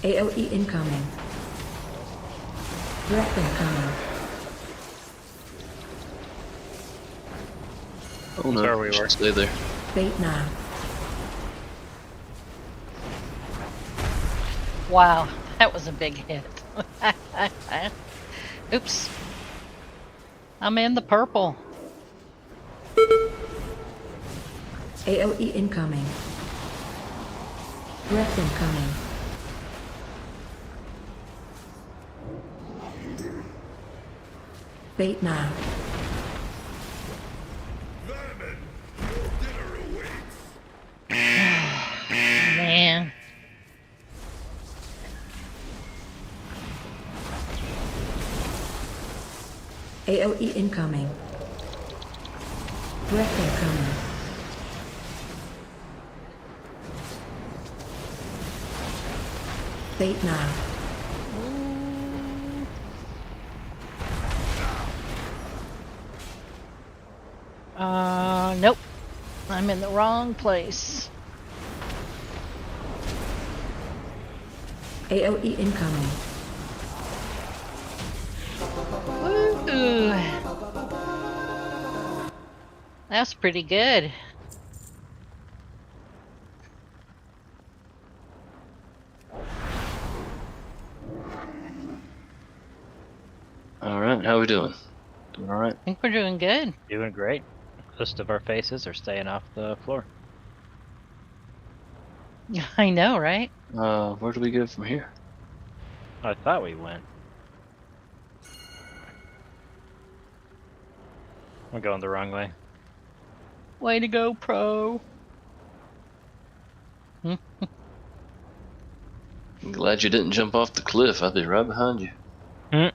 AOE incoming. Breath incoming. Oh no, Sorry, we you should were. stay there. Bait now. Wow. That was a big hit. Oops. I'm in the purple. AOE incoming. Breath incoming. Bait now. Man. AOE incoming. Breath incoming. Bait now. Nope. I'm in the wrong place. AOE incoming. Woo! That's pretty good. Alright, how we doing? Doing alright? I think we're doing good. Doing great. Most of our faces are staying off the floor. I know, right? Where do we go from here? I thought we went. I'm going the wrong way. Way to go, pro. I'm glad you didn't jump off the cliff. I'd be right behind you. Hmm.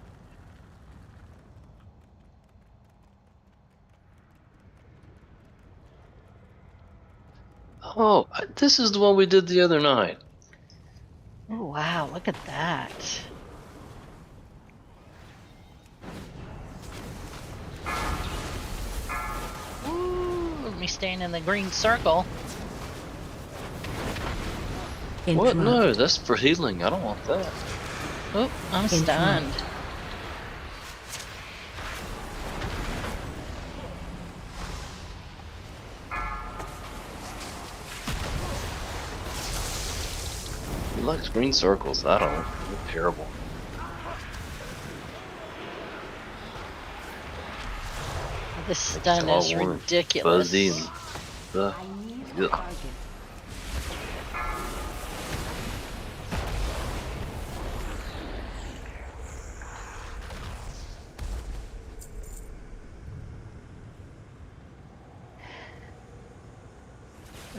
Oh, this is the one we did the other night. Oh, wow, look at that. Ooh, me staying in the green circle. What? No, Interrupt. that's for healing. I don't want that. Oh, I'm Interrupt. stunned. He likes green circles. I don't. They're terrible. This stun all is orange, ridiculous. Fuzzy and stuff. I need a Ugh. target.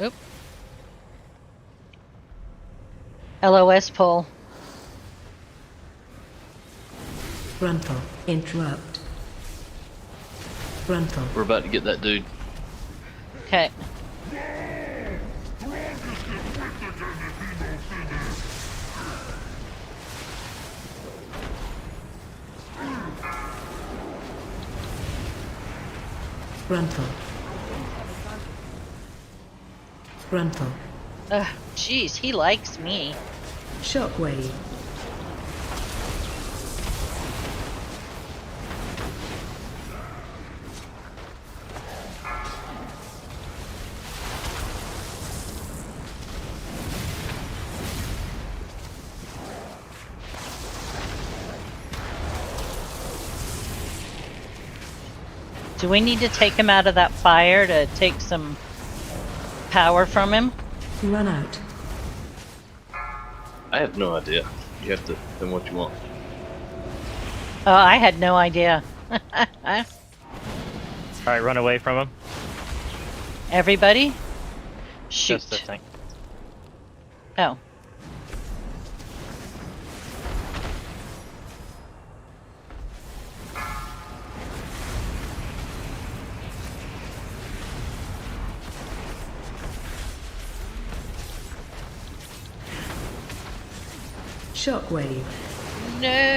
Oop. LOS pull. Frontal. Interrupt. Frontal. We're about to get that dude. Okay. Frontal. Frontal. Ugh, jeez, he likes me. Shockwave. Do we need to take him out of that fire to take some power from him? Run out. I have no idea. You have to tell me what you want. Oh, I had no idea. Alright, run away from him. Everybody? Shoot. Just this thing. Oh. Shockwave. No.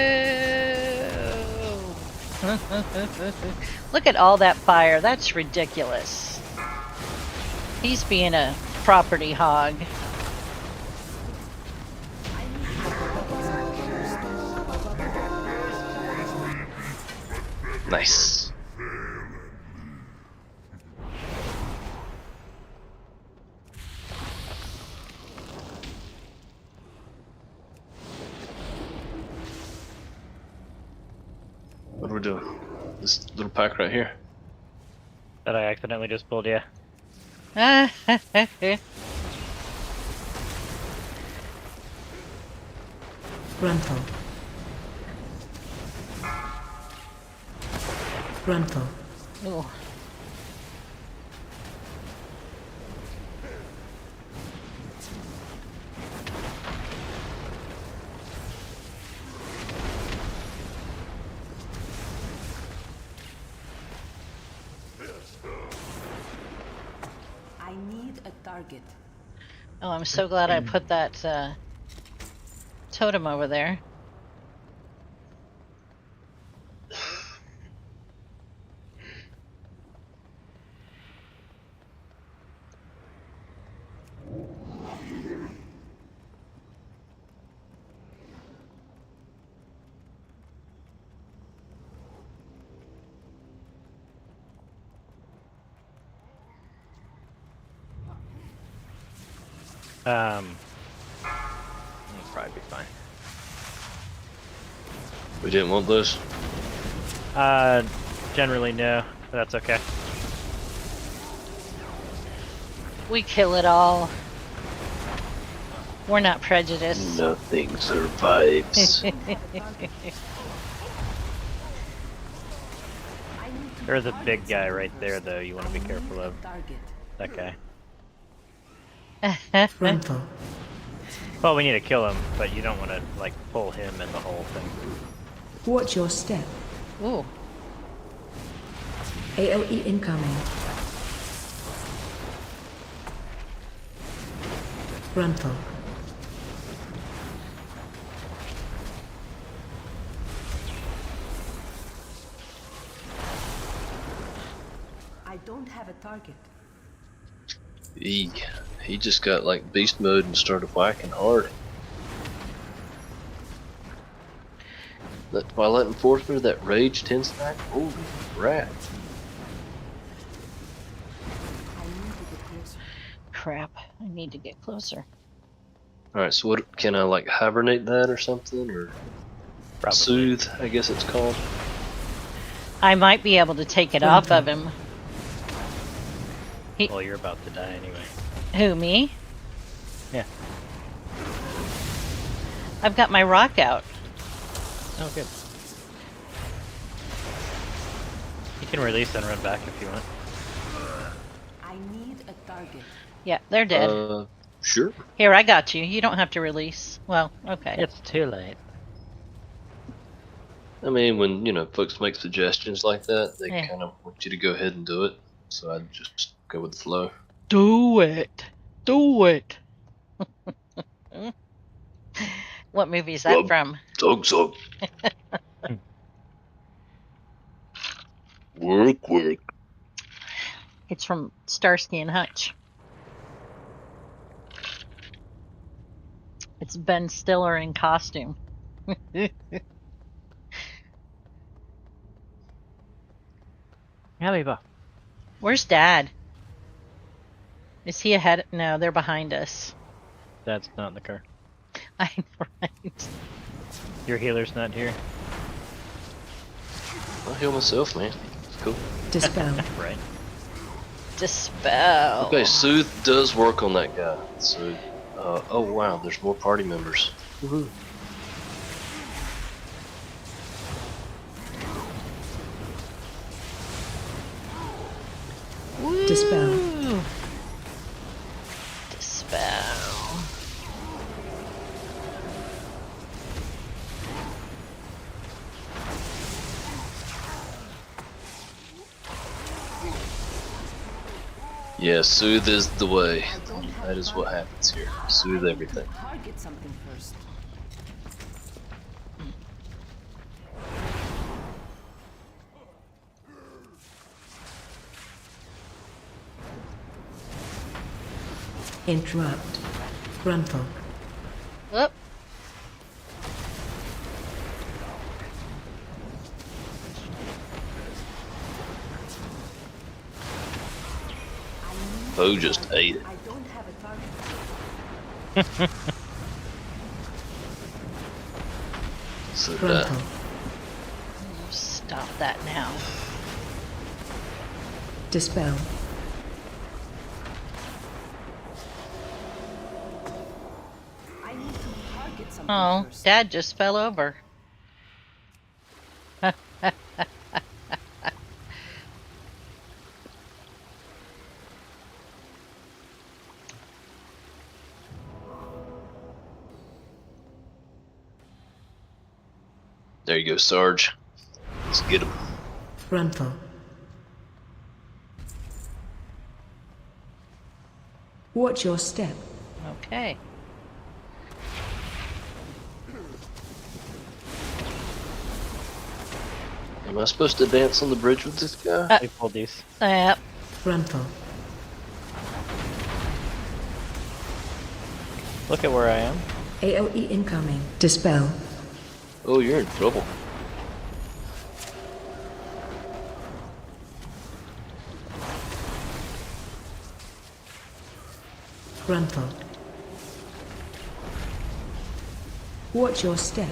Look at all that fire. That's ridiculous. He's being a property hog. Nice. What are we doing? This little pack right here. That I accidentally just pulled, yeah. Frontal. Frontal. Ooh. I need a target. Oh, I'm so glad I put that totem over there. It'll probably be fine. We didn't want this. Generally no, but that's okay. We kill it all. We're not prejudiced. Nothing survives. I need to There's a big guy right there, though. You want to be careful of Target. that guy. Frontal. Well, we need to kill him, but you don't want to like pull him in the whole thing. Watch your step. Ooh. AOE incoming. Frontal. I don't have a target. He just got like beast mode and started whacking hard. That Twilight Enforcer, that rage 10 stack, holy crap. I need to get closer. Crap. I need to get closer. Alright, so what, can I like hibernate that or something? Or Probably. soothe, I guess it's called. I might be able to take it off of him. Well, you're about to die anyway. Who, me? Yeah. I've got my rock out. Oh, good. You can release and run back if you want. I need a target. Yeah, they're dead. Sure. Here, I got you. You don't have to release. Well, okay. It's too late. I mean, when, you know, folks make suggestions like that, they Yeah. kind of want you to go ahead and do it. So I'd just go with the flow. Do it. Do it. What movie is that Rub. from? Dogs up. Work, work. It's from Starsky and Hutch. It's Ben Stiller in costume. Yeah, Where's Dad? Is he ahead? No, they're behind us. That's not in the car. I know, right? Your healer's not here. I'll heal myself, man. It's cool. Dispel. Right. Dispel. Okay, soothe does work on that guy. So, oh wow, there's more party members. Woohoo. Dispel. Ooh. Dispel. Yeah, soothe is the way. I don't have That a is what target. happens here. Soothe everything. Target something first. Interrupt. Frontal. Oop. Bo just ate it. I don't have a target. So Frontal. Stop that now. Dispel. I need to target something Oh, first. Dad just fell over. there you go, Sarge. Let's get him. Frontal. Watch your step. Okay. Am I supposed to dance on the bridge with this guy? We pulled these. Yep. Frontal. Look at where I am. AOE incoming. Dispel. Oh, you're in trouble. Frontal. Watch your step.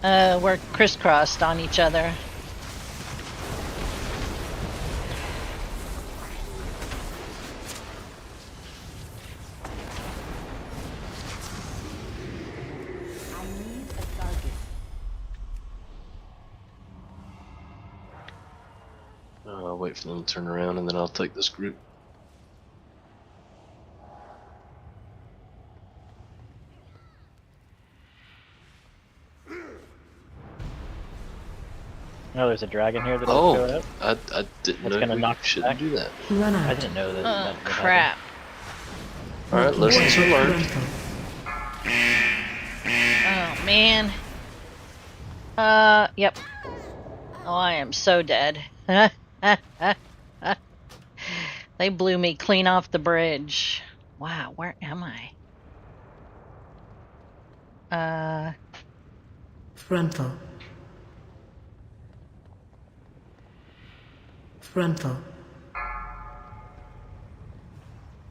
We're crisscrossed on each other. I need a target. wait for them to turn around and then I'll take this group. No, there's a dragon here that just Oh, showed up. I didn't That's know gonna we knock us shouldn't back. do that. Run I out. didn't know that. Oh, that would crap. Alright, lessons are learned. Gruntle. Oh, man. Yep. Oh, I am so dead. They blew me clean off the bridge. Wow, where am I? Gruntle. Gruntle.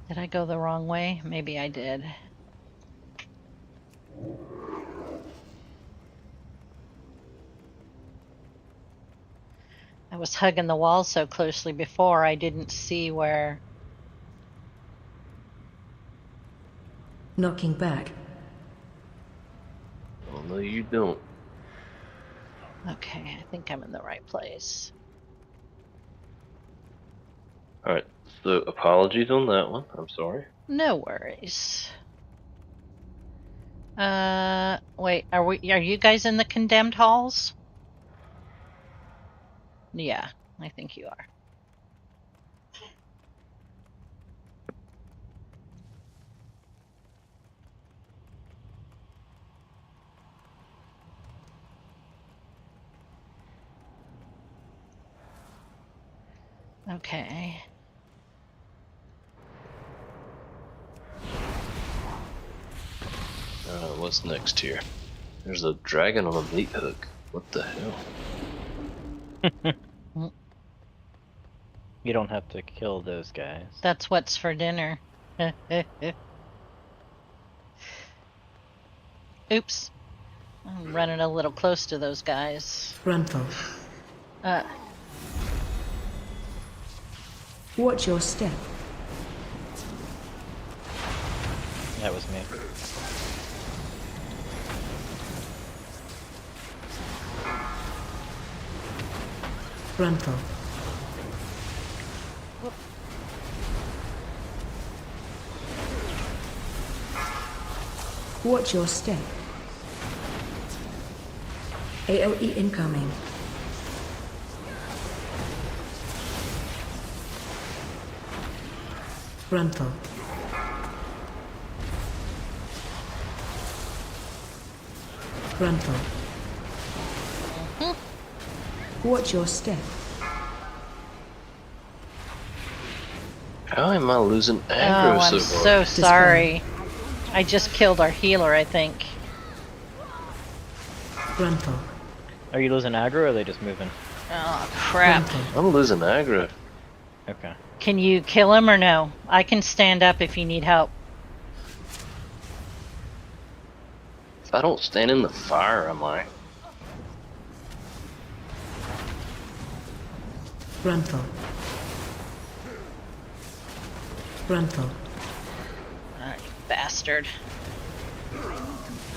Did I go the wrong way? Maybe I did. I was hugging the wall so closely before I didn't see where. Knocking back. Well, no, you don't. Okay, I think I'm in the right place. Alright, so apologies on that one. I'm sorry. No worries. Wait, are you guys in the condemned halls? Yeah, I think you are. Okay. What's next here? There's a dragon on a meat hook. What the hell? You don't have to kill those guys. That's what's for dinner. Oops. I'm running a little close to those guys. Gruntle. Watch your step. That was me. Gruntle. Watch your step. AOE incoming. Gruntle. Gruntle. Watch your step. How am I losing Oh, aggro I'm so far? so sorry. I just killed our healer, I think. Gruntle. Are you losing aggro or are they just moving? Oh, crap. I'm losing aggro. Okay. Can you kill him or no? I can stand up if you need help. If I don't stand in the fire, am I? Gruntle. Gruntle. Ah, you bastard. I need to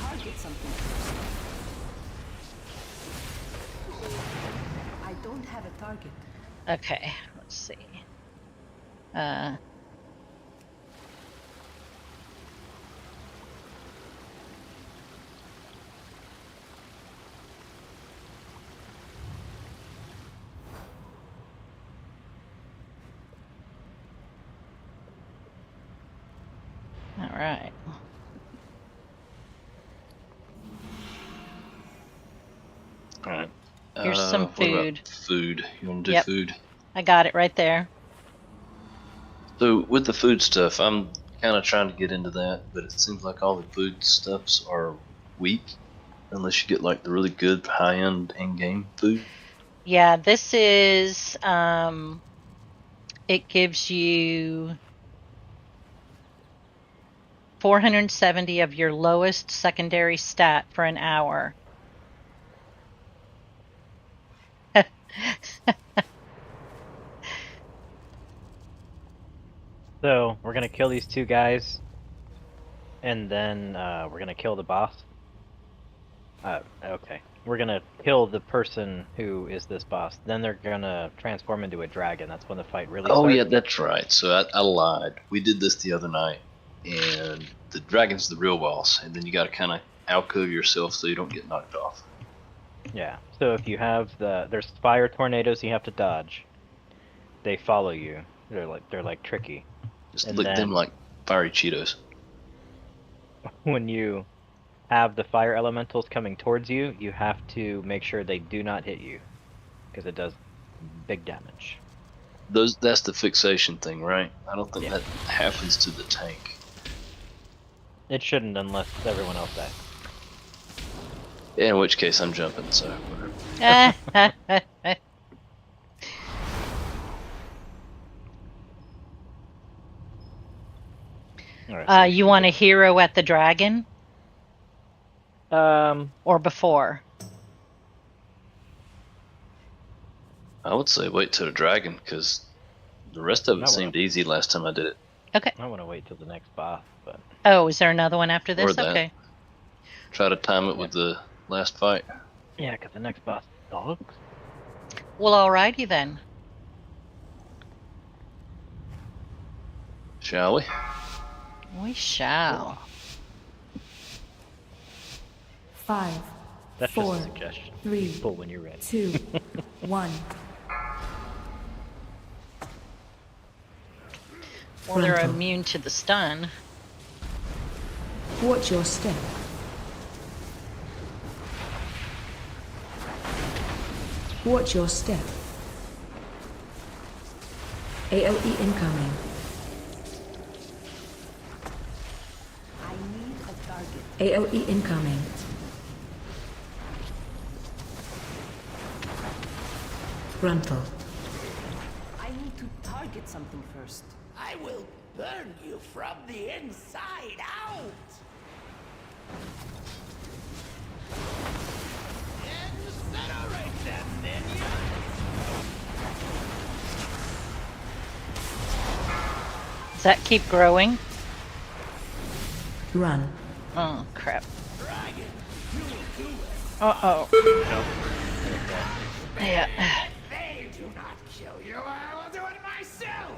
target something first. I don't have a target. Okay, let's see. All right. Alright. Here's some What about food. food? You want to do Yep. food? I got it right there. So with the food stuff, I'm kind of trying to get into that, but it seems like all the food stuffs are weak unless you get like the really good high-end in-game food. Yeah, this is, it gives you 470 of your lowest secondary stat for an hour. So we're gonna kill these two guys, and then we're gonna kill the boss. Okay. We're gonna kill the person who is this boss. Then they're gonna transform into a dragon. That's when the fight really Oh starts. yeah, that's right. So I lied. We did this the other night, and the dragon's the real boss, and then you got to kind of alcove yourself so you don't get knocked off. Yeah. So if you have there's fire tornadoes you have to dodge. They follow you. They're like tricky. Just And lick them then like fiery Cheetos. when you have the fire elementals coming towards you, you have to make sure they do not hit you, because it does big damage. That's the fixation thing, right? I don't think Yeah. that happens to the tank. It shouldn't unless everyone else dies. Yeah, in which case I'm jumping, so whatever. All right, so You want a hero at the dragon or before? I would say wait till the dragon, because the rest of it seemed easy last time I did it. Okay. I want to wait till the next boss, but Oh, is there another one after Or this? that. Okay. Try to time it with the last fight. yeah, because the next boss dogs. Well, alrighty then. Shall we? We shall. 5, That's 4, just a suggestion. 3, Pull when you're ready. 2, 1. Well, they're Frontal. immune to the stun. Watch your step. Watch your step. AOE incoming. I need a target. AOE incoming. Frontal. I need to target something first. I will burn you from the inside out. Incinerate them, minions! Does that keep growing? Run. Oh, crap. Dragon, you will do it. Uh-oh. Yeah. They do not kill you. I will do it myself.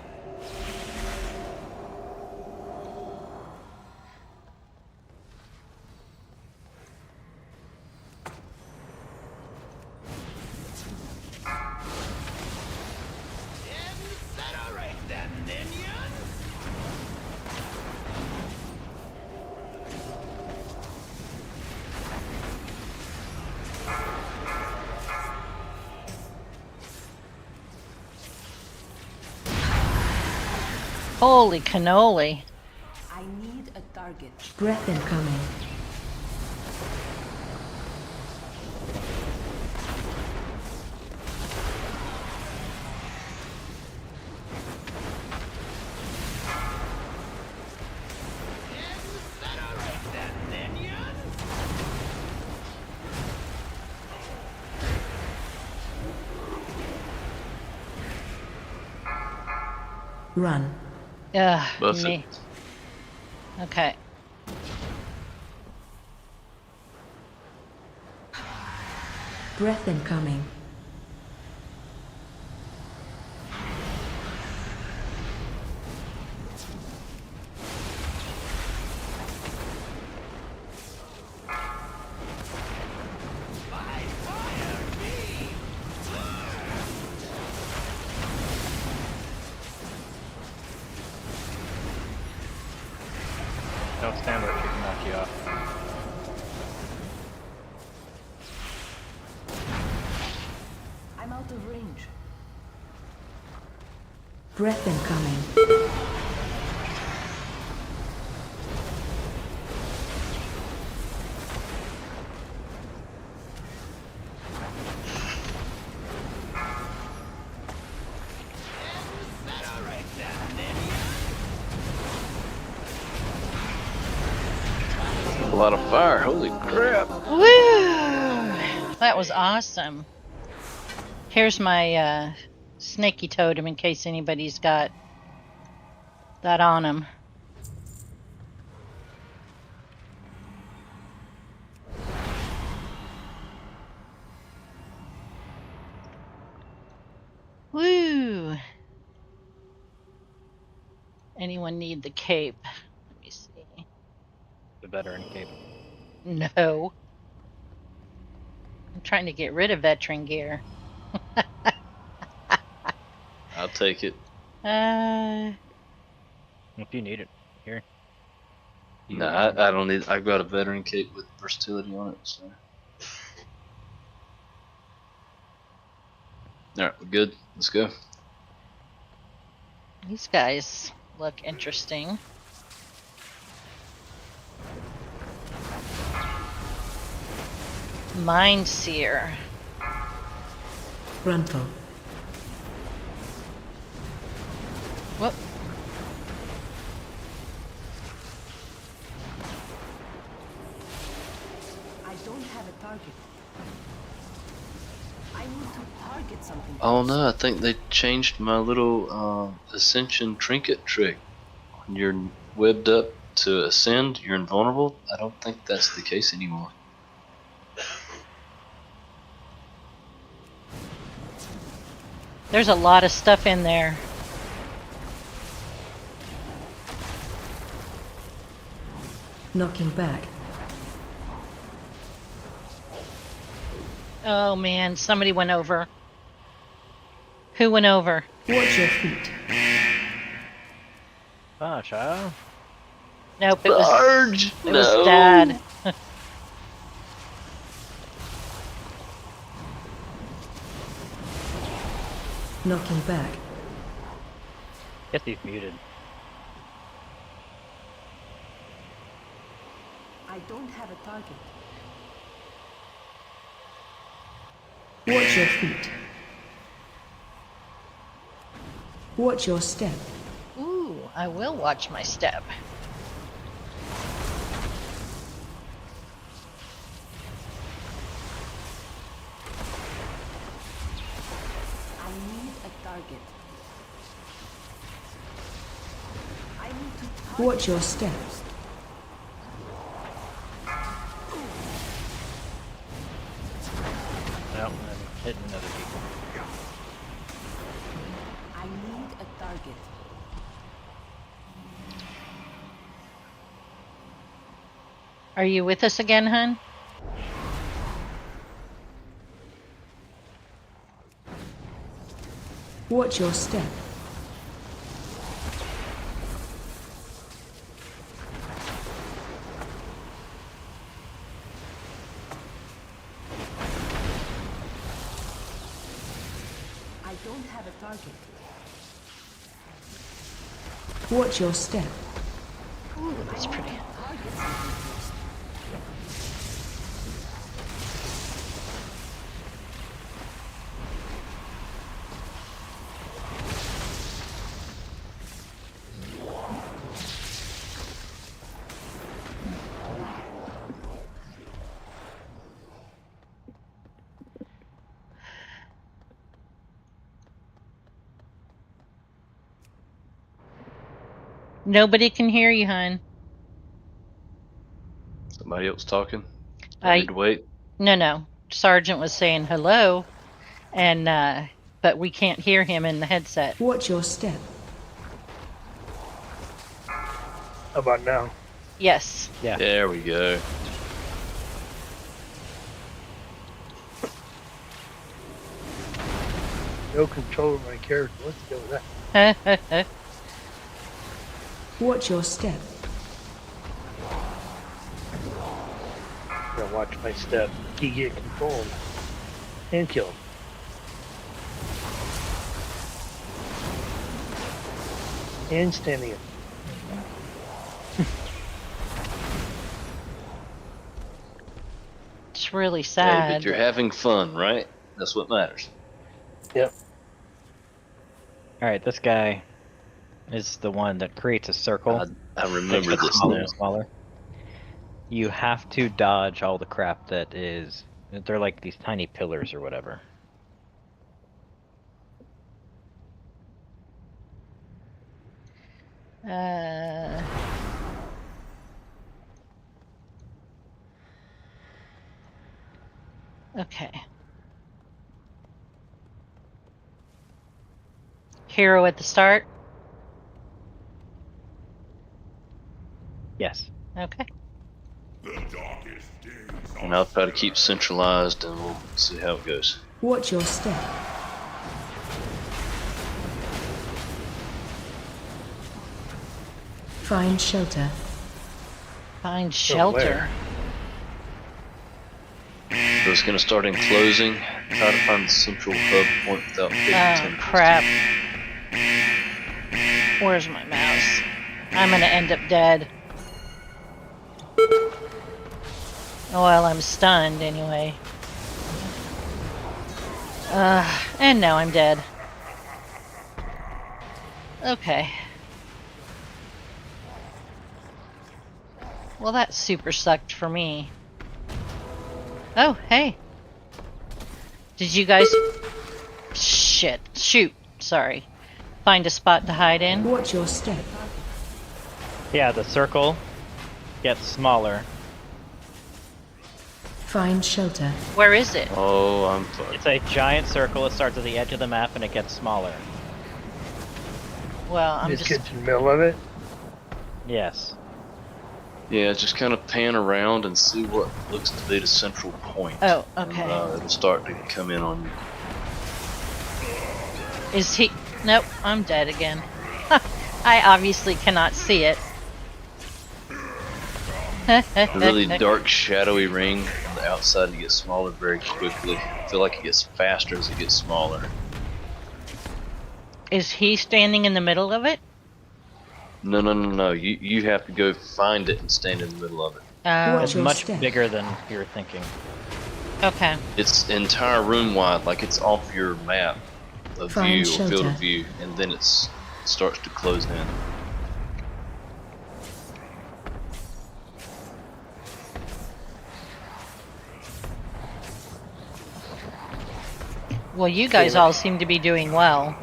Incinerate them, minions! Holy cannoli. I need a target. Breath incoming. Incinerate them, minions! Run. Ugh, Buff it. me. Okay. Breath incoming. By fire beam! Don't stand where she can knock you off. I'm out of range. Breath incoming. Incinerate them, minions! A lot of fire. Holy crap! Woo! That was awesome. Here's my snaky totem in case anybody's got that on them. Woo! Anyone need the cape? Let me see. The veteran cape. No. I'm trying to get rid of veteran gear. I'll take it. If you need it, here. No, I don't need. I've got a veteran cape with versatility on it. So. All right, we're good. Let's go. These guys look interesting. Mind Seer. Gruntle. Whoop. I don't have a target. I need to target something. Oh no, I think they changed my little ascension trinket trick. When you're webbed up to ascend, you're invulnerable. I don't think that's the case anymore. There's a lot of stuff in there. Knocking back. Oh man, somebody went over. Who went over? Watch your feet. Ah, child. Nope, it Large. was Dad. Knocking back. Guess he's muted. I don't have a target. Watch your feet. Watch your step. Ooh, I will watch my step. I need a target. I need to target. Watch your steps. No, I'm hitting other people. I need a target. Are you with us again, hun? Watch your step. I don't have a target. Watch your step. Ooh, that's pretty. Target something first. Nobody can hear you, hun. Somebody else talking. I need to wait. No. Sergeant was saying hello, and but we can't hear him in the headset. Watch your step. How about now? Yes. Yeah. There we go. No control of my character. Let's go with that. Watch your step. I'm gonna watch my step. He get controlled and killed. And standing up. It's really Hey, sad. but you're having fun, right? That's what matters. Yep. Alright, this guy is the one that creates a circle. I Makes remember it this smaller now. and smaller. You have to dodge all the crap that is. They're like these tiny pillars or whatever. Okay. Hero at the start? Yes. Okay. And I'll try to keep centralized, and we'll see how it goes. Watch your step. Find shelter. Find shelter. So it's going to start enclosing. Try to find the central hub point without getting Oh, tentacles. crap. Where's my mouse? I'm gonna end up dead. Oh, well, I'm stunned anyway. And now I'm dead. Okay. Well, that super sucked for me. Oh, hey. Did you guys... Shit. Shoot. Sorry. Find a spot to hide in? Watch your step. Yeah, the circle gets smaller. Find shelter. Where is it? Oh, I'm fucked. It's a giant circle. It starts at the edge of the map and it gets smaller. Well, I'm Just just... get to the middle of it. Yes. Yeah, just kind of pan around and see what looks to be the central point. Oh, okay. And, it'll start to come in on you. Is he... Nope, I'm dead again. I obviously cannot see it. A really dark, shadowy ring on the outside, and it gets smaller very quickly. I feel like it gets faster as it gets smaller. Is he standing in the middle of it? No. You have to go find it and stand in the middle of it. It's much bigger than you were thinking. Okay. It's entire room wide, like it's off your map of view or field of view, and then it starts to close in. Well, you guys all seem to be doing well.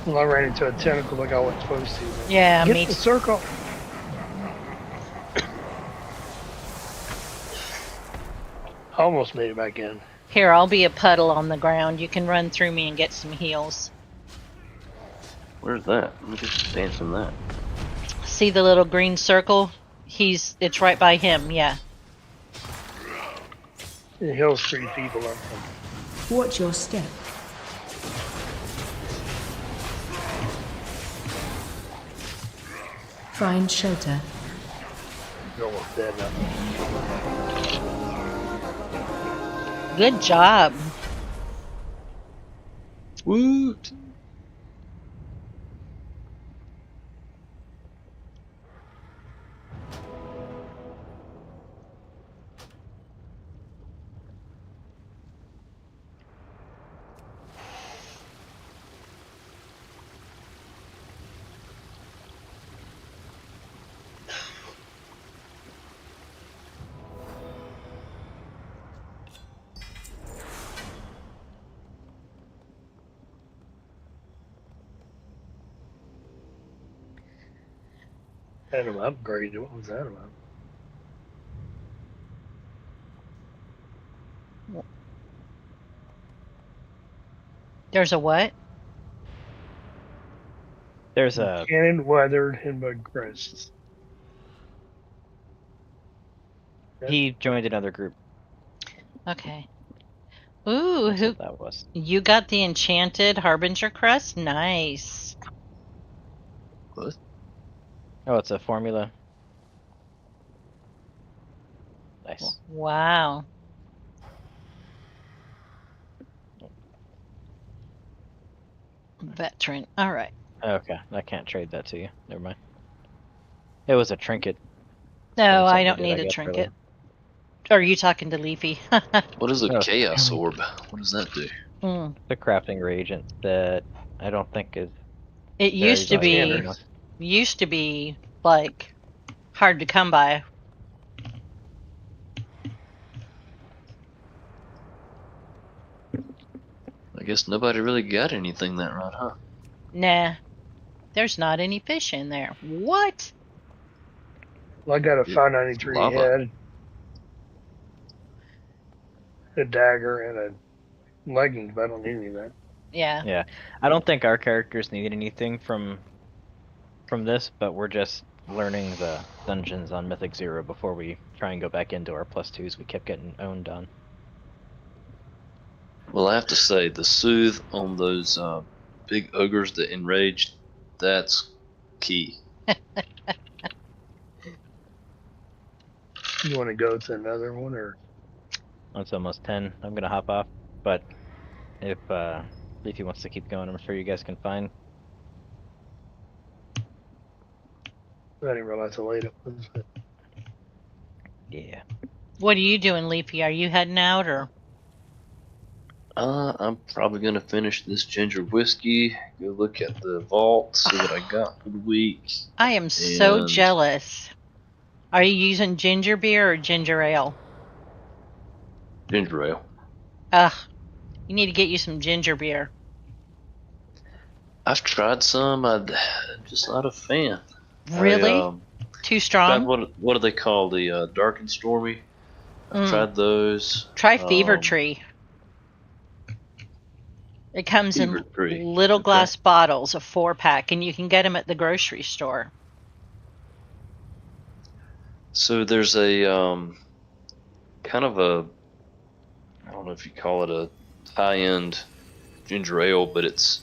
Well, I ran into a tentacle like I wasn't supposed to. Yeah, Get me the too. circle. Almost made it back in. Here, I'll be a puddle on the ground. You can run through me and get some heals. Where's that? Let me just dance on that. See the little green circle? It's right by him, yeah. The hill's pretty feeble. Watch your step. Find shelter. You're almost dead now. Good job. Woot! Had him upgraded. What was that about? There's a what? There's a Cannon weathered and bug crests. he joined another group. Okay. Ooh, That's who? what that was. You got the enchanted Harbinger crest? Nice. What? Oh, it's a formula. Nice. Wow. Veteran. All right. Okay, I can't trade that to you. Never mind. It was a trinket. No, Something I don't did, need a guess, trinket. earlier. Are you talking to Leafy? What is a Oh. chaos orb? What does that do? The crafting reagent that I don't think is. It used to very be, valuable. used to be like hard to come by. I guess nobody really got anything that right, huh? Nah, there's not any fish in there. What? Well, I got a Yeah, 593 lava. head, a dagger, and a leggings, but I don't need any of that. Yeah. Yeah, I don't think our characters need anything from this, but we're just learning the dungeons on Mythic Zero before we try and go back into our +2s we kept getting owned on. Well, I have to say, the soothe on those big ogres that enrage, that's key. You want to go to another one, or It's almost 10. I'm gonna hop off, but if Leafy wants to keep going, I'm sure you guys can find. I didn't realize how late it was. Yeah. What are you doing, Leafy? Are you heading out or? I'm probably gonna finish this ginger whiskey, go look at the vault, see what I got for the week, I am so and jealous. Are you using ginger beer or ginger ale? ginger ale. Ugh, you need to get you some ginger beer. I've tried some. I'm just not a fan. I Really? Too tried strong? what do they call the dark and stormy? I've Mm. tried those. Try Fever Tree. It comes Fever in Tree. little Okay. glass bottles, a 4-pack, and you can get them at the grocery store. So there's a kind of a, I don't know if you call it a high-end ginger ale, but it's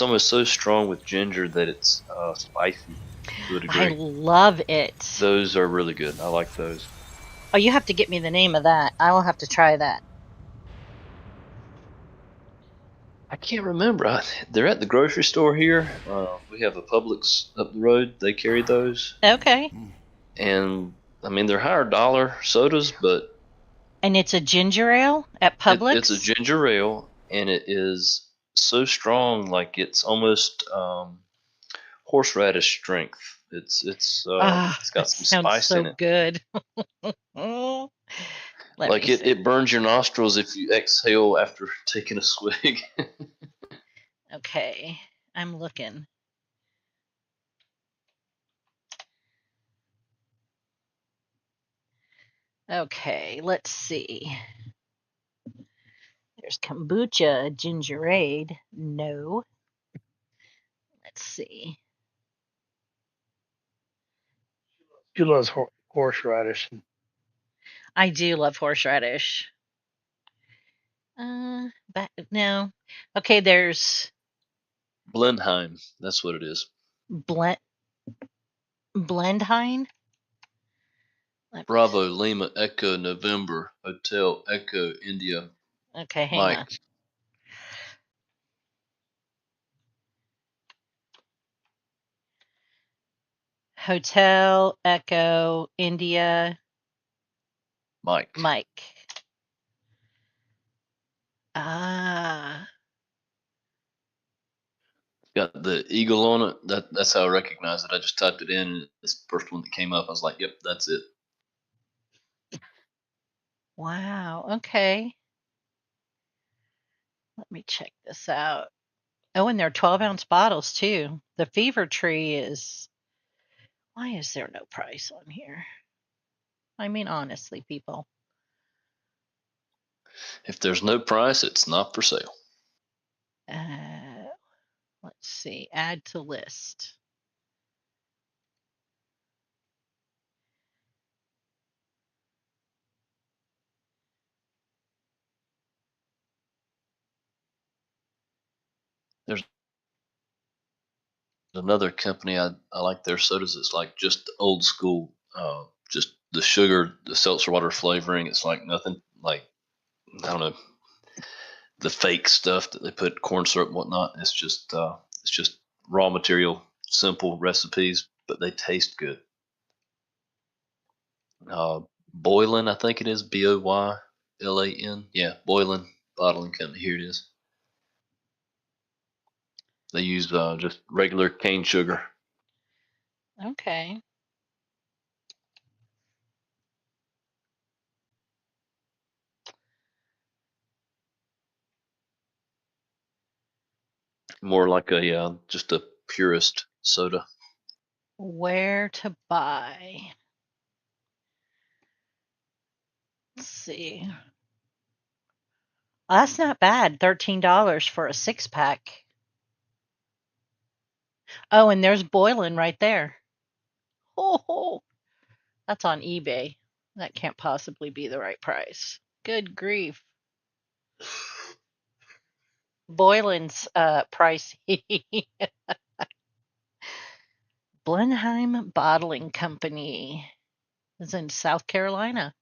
almost so strong with ginger that it's spicy to a I degree. love it. Those are really good. I like those. Oh, you have to get me the name of that. I will have to try that. I can't remember. They're at the grocery store here. We have a Publix up the road. They carry those, Okay. and I mean they're higher dollar sodas, but And it's a ginger ale at it's a Publix? ginger ale, and it is so strong, like it's almost horseradish strength. Ah, It's got that some sounds spice so in it. good. Oh, let me Like see. it burns your nostrils if you exhale after taking a swig. Okay, I'm looking. Okay, let's see. There's kombucha, gingerade. No. Let's see. She loves horseradish. I do love horseradish. But no. Okay, there's Blenheim, that's what it is. blend Blendhine. Bravo Lima Echo November Hotel Echo India Okay, hang on. Mike. Hotel Echo India Mike. Mike. Ah. Got the eagle on it. That's how I recognize it. I just typed it in, and it's the first one that came up. I was like, "Yep, that's it." Wow. Okay. Let me check this out. Oh, and they're 12-ounce bottles too. The Fever Tree is. Why is there no price on here? I mean, honestly, people. If there's no price, it's not for sale. Let's see. Add to list. There's another company I like their sodas. It's like just old school, just the sugar, the seltzer water flavoring. It's like nothing like, I don't know, the fake stuff that they put corn syrup and whatnot. It's just raw material, simple recipes, but they taste good. Boylan, I think it is Boylan. Yeah, Boylan Bottling Company. Here it is. They use just regular cane sugar. Okay. More like a just a purist soda. Where to buy? Let's see. That's not bad. $13 for a 6-pack. Oh, and there's boiling right there. Oh, that's on eBay. That can't possibly be the right price. Good grief. Boylan's pricey. Blenheim Bottling Company is in South Carolina.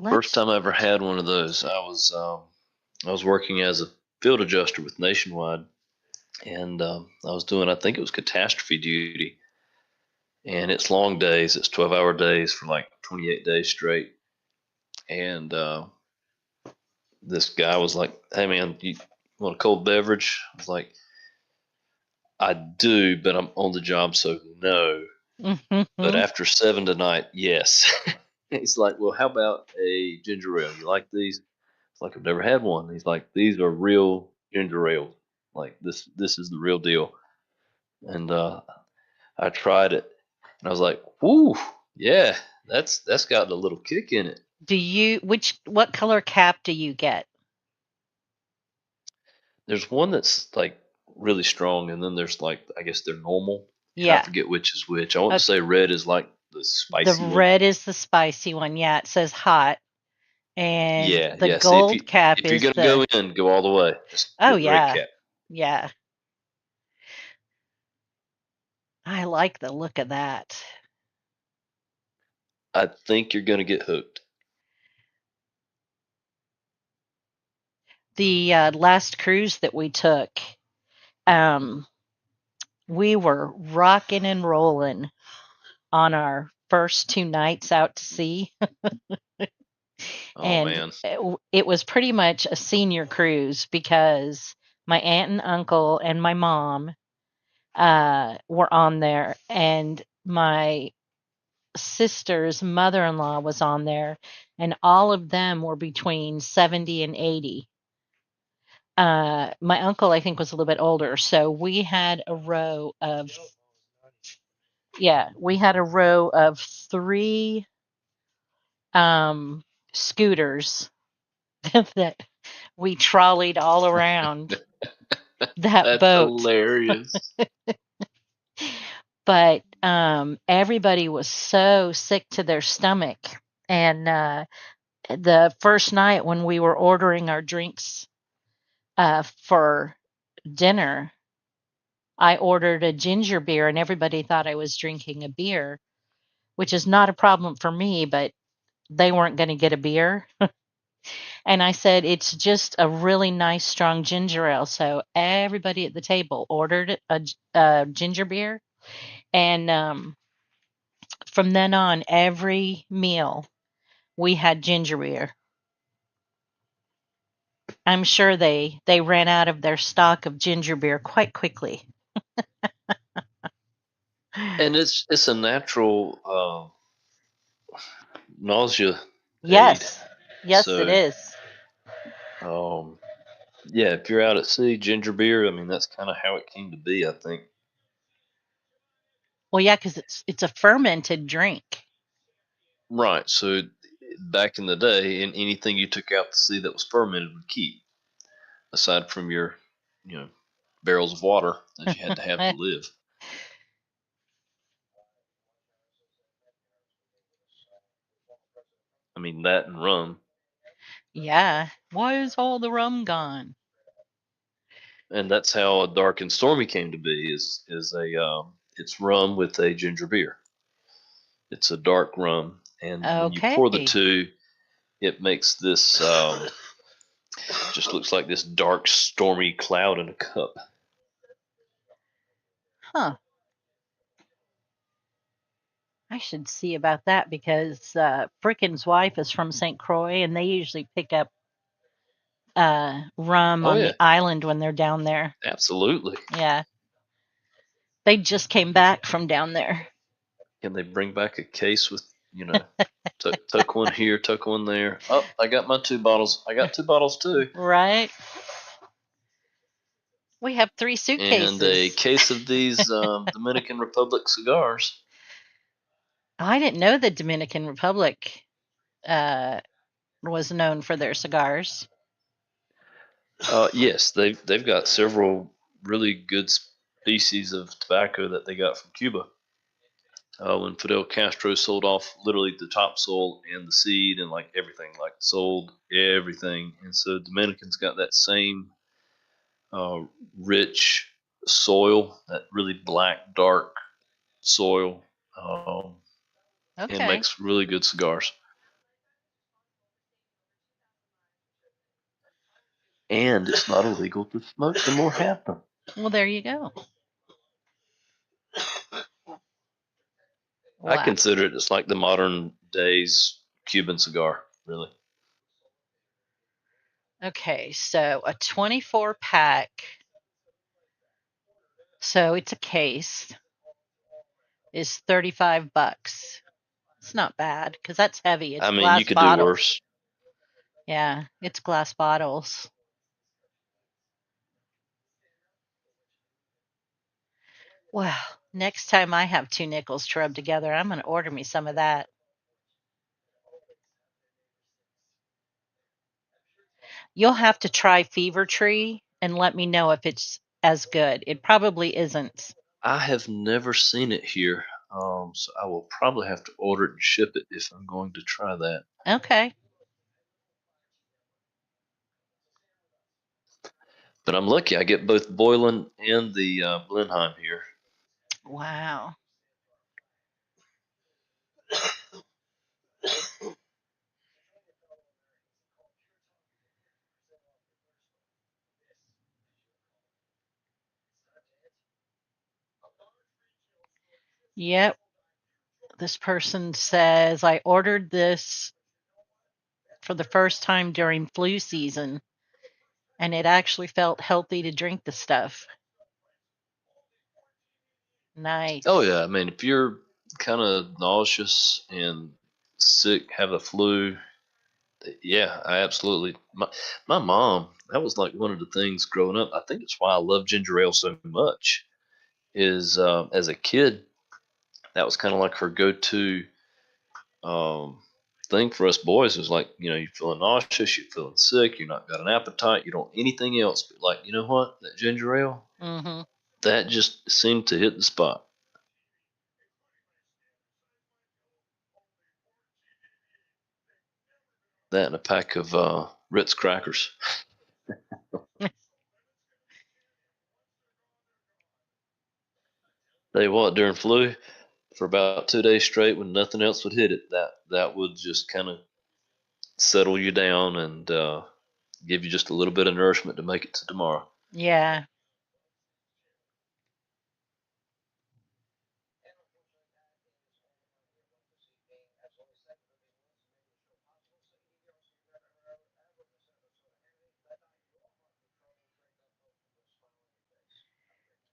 First time I ever had one of those, I was working as a field adjuster with Nationwide, and I was doing, I think it was catastrophe duty, and it's long days. It's 12-hour days for like 28 days straight, and this guy was like, "Hey man, you want a cold beverage?" I was like, "I do, but I'm on the job, so no." But after 7 tonight, yes. He's like, "Well, how about a ginger ale? You like these?" It's like, "I've never had one." He's like, "These are real ginger ale. Like this is the real deal." And I tried it, and I was like, "Whoo, yeah, that's got a little kick in it." What color cap do you get? There's one that's like really strong, and then there's like, I guess they're normal, and I Yeah. forget which is which. I want to say red is like the The spicy one. red is the spicy one. Yeah, it says hot. And Yeah, the yeah. See, gold cap if you're is gonna the. go in, go all the way. Just Oh, get the red yeah. cap. Yeah. I like the look of that. I think you're gonna get hooked. The last cruise that we took, we were rocking and rolling on our first 2 nights out to sea. Oh And man. it was pretty much a senior cruise because my aunt and uncle and my mom were on there, and my sister's mother-in-law was on there, and all of them were between 70 and 80. My uncle, I think, was a little bit older, so we had a row of three scooters that we trolleyed all around that That's boat. hilarious. But everybody was so sick to their stomach. And the first night when we were ordering our drinks for dinner, I ordered a ginger beer, and everybody thought I was drinking a beer, which is not a problem for me, but they weren't going to get a beer. And I said, it's just a really nice, strong ginger ale. So everybody at the table ordered a ginger beer. And from then on, every meal we had ginger beer. I'm sure they ran out of their stock of ginger beer quite quickly. And it's a natural nausea aid. Yes. Yes, it So is. yeah, if you're out at sea, ginger beer, I mean that's kind of how it came to be, I think. Well, yeah, because it's a fermented drink. Right. So back in the day, and anything you took out to sea that was fermented would keep, aside from your, barrels of water that you had to have to live. I mean that and rum, Yeah. Why is all the rum gone? and that's how a dark and stormy came to be. Is a it's rum with a ginger beer. It's a dark rum, and when you pour the Okay. two, it makes this just looks like this dark, stormy cloud in a cup. Huh. I should see about that because Frickin's wife is from St. Croix, and they usually pick up rum Oh on yeah, the island when they're down there. absolutely. Yeah. They just came back from down there. Can they bring back a case with, tuck one here, tuck one there? Oh, I got my 2 bottles. I got 2 bottles too. Right? We have 3 And a suitcases. case of these Dominican Republic cigars. I didn't know the Dominican Republic was known for their cigars. Yes, they've got several really good species of tobacco that they got from Cuba. When Fidel Castro sold off literally the topsoil and the seed and like everything, like sold everything, and so Dominicans got that same uh, rich soil, that really black, dark soil, and Okay. makes really good cigars. And it's not illegal to smoke them or have them. Well, there you go. I Wow. consider it it's like the modern days Cuban cigar, really. Okay, so a 24 pack. So it's a case is $35. It's not bad because that's heavy. It's I mean, you glass could do bottles. worse. Yeah, it's glass bottles. Well, next time I have 2 nickels to rub together, I'm going to order me some of that. You'll have to try Fever Tree and let me know if it's as good. It probably isn't. I have never seen it here, so I will probably have to order it and ship it if I'm going to try that. Okay. But I'm lucky I get both Boylan and the Blenheim here. Wow. Yep. This person says, I ordered this for the first time during flu season, and it actually felt healthy to drink the stuff. Nice. Oh yeah, I mean if you're kind of nauseous and sick, have the flu, yeah, I absolutely. My mom, that was like one of the things growing up. I think it's why I love ginger ale so much. Is as a kid, that was kind of like her go-to um, thing for us boys. Was like, you're feeling nauseous, you're feeling sick, you're not got an appetite, you don't anything else. But like, you know what? That ginger ale, Mm-hmm. that just seemed to hit the spot. That and a pack of Ritz crackers. Tell you what, during flu, for about 2 days straight, when nothing else would hit it, that would just kind of settle you down and give you just a little bit of nourishment to make it to tomorrow. Yeah.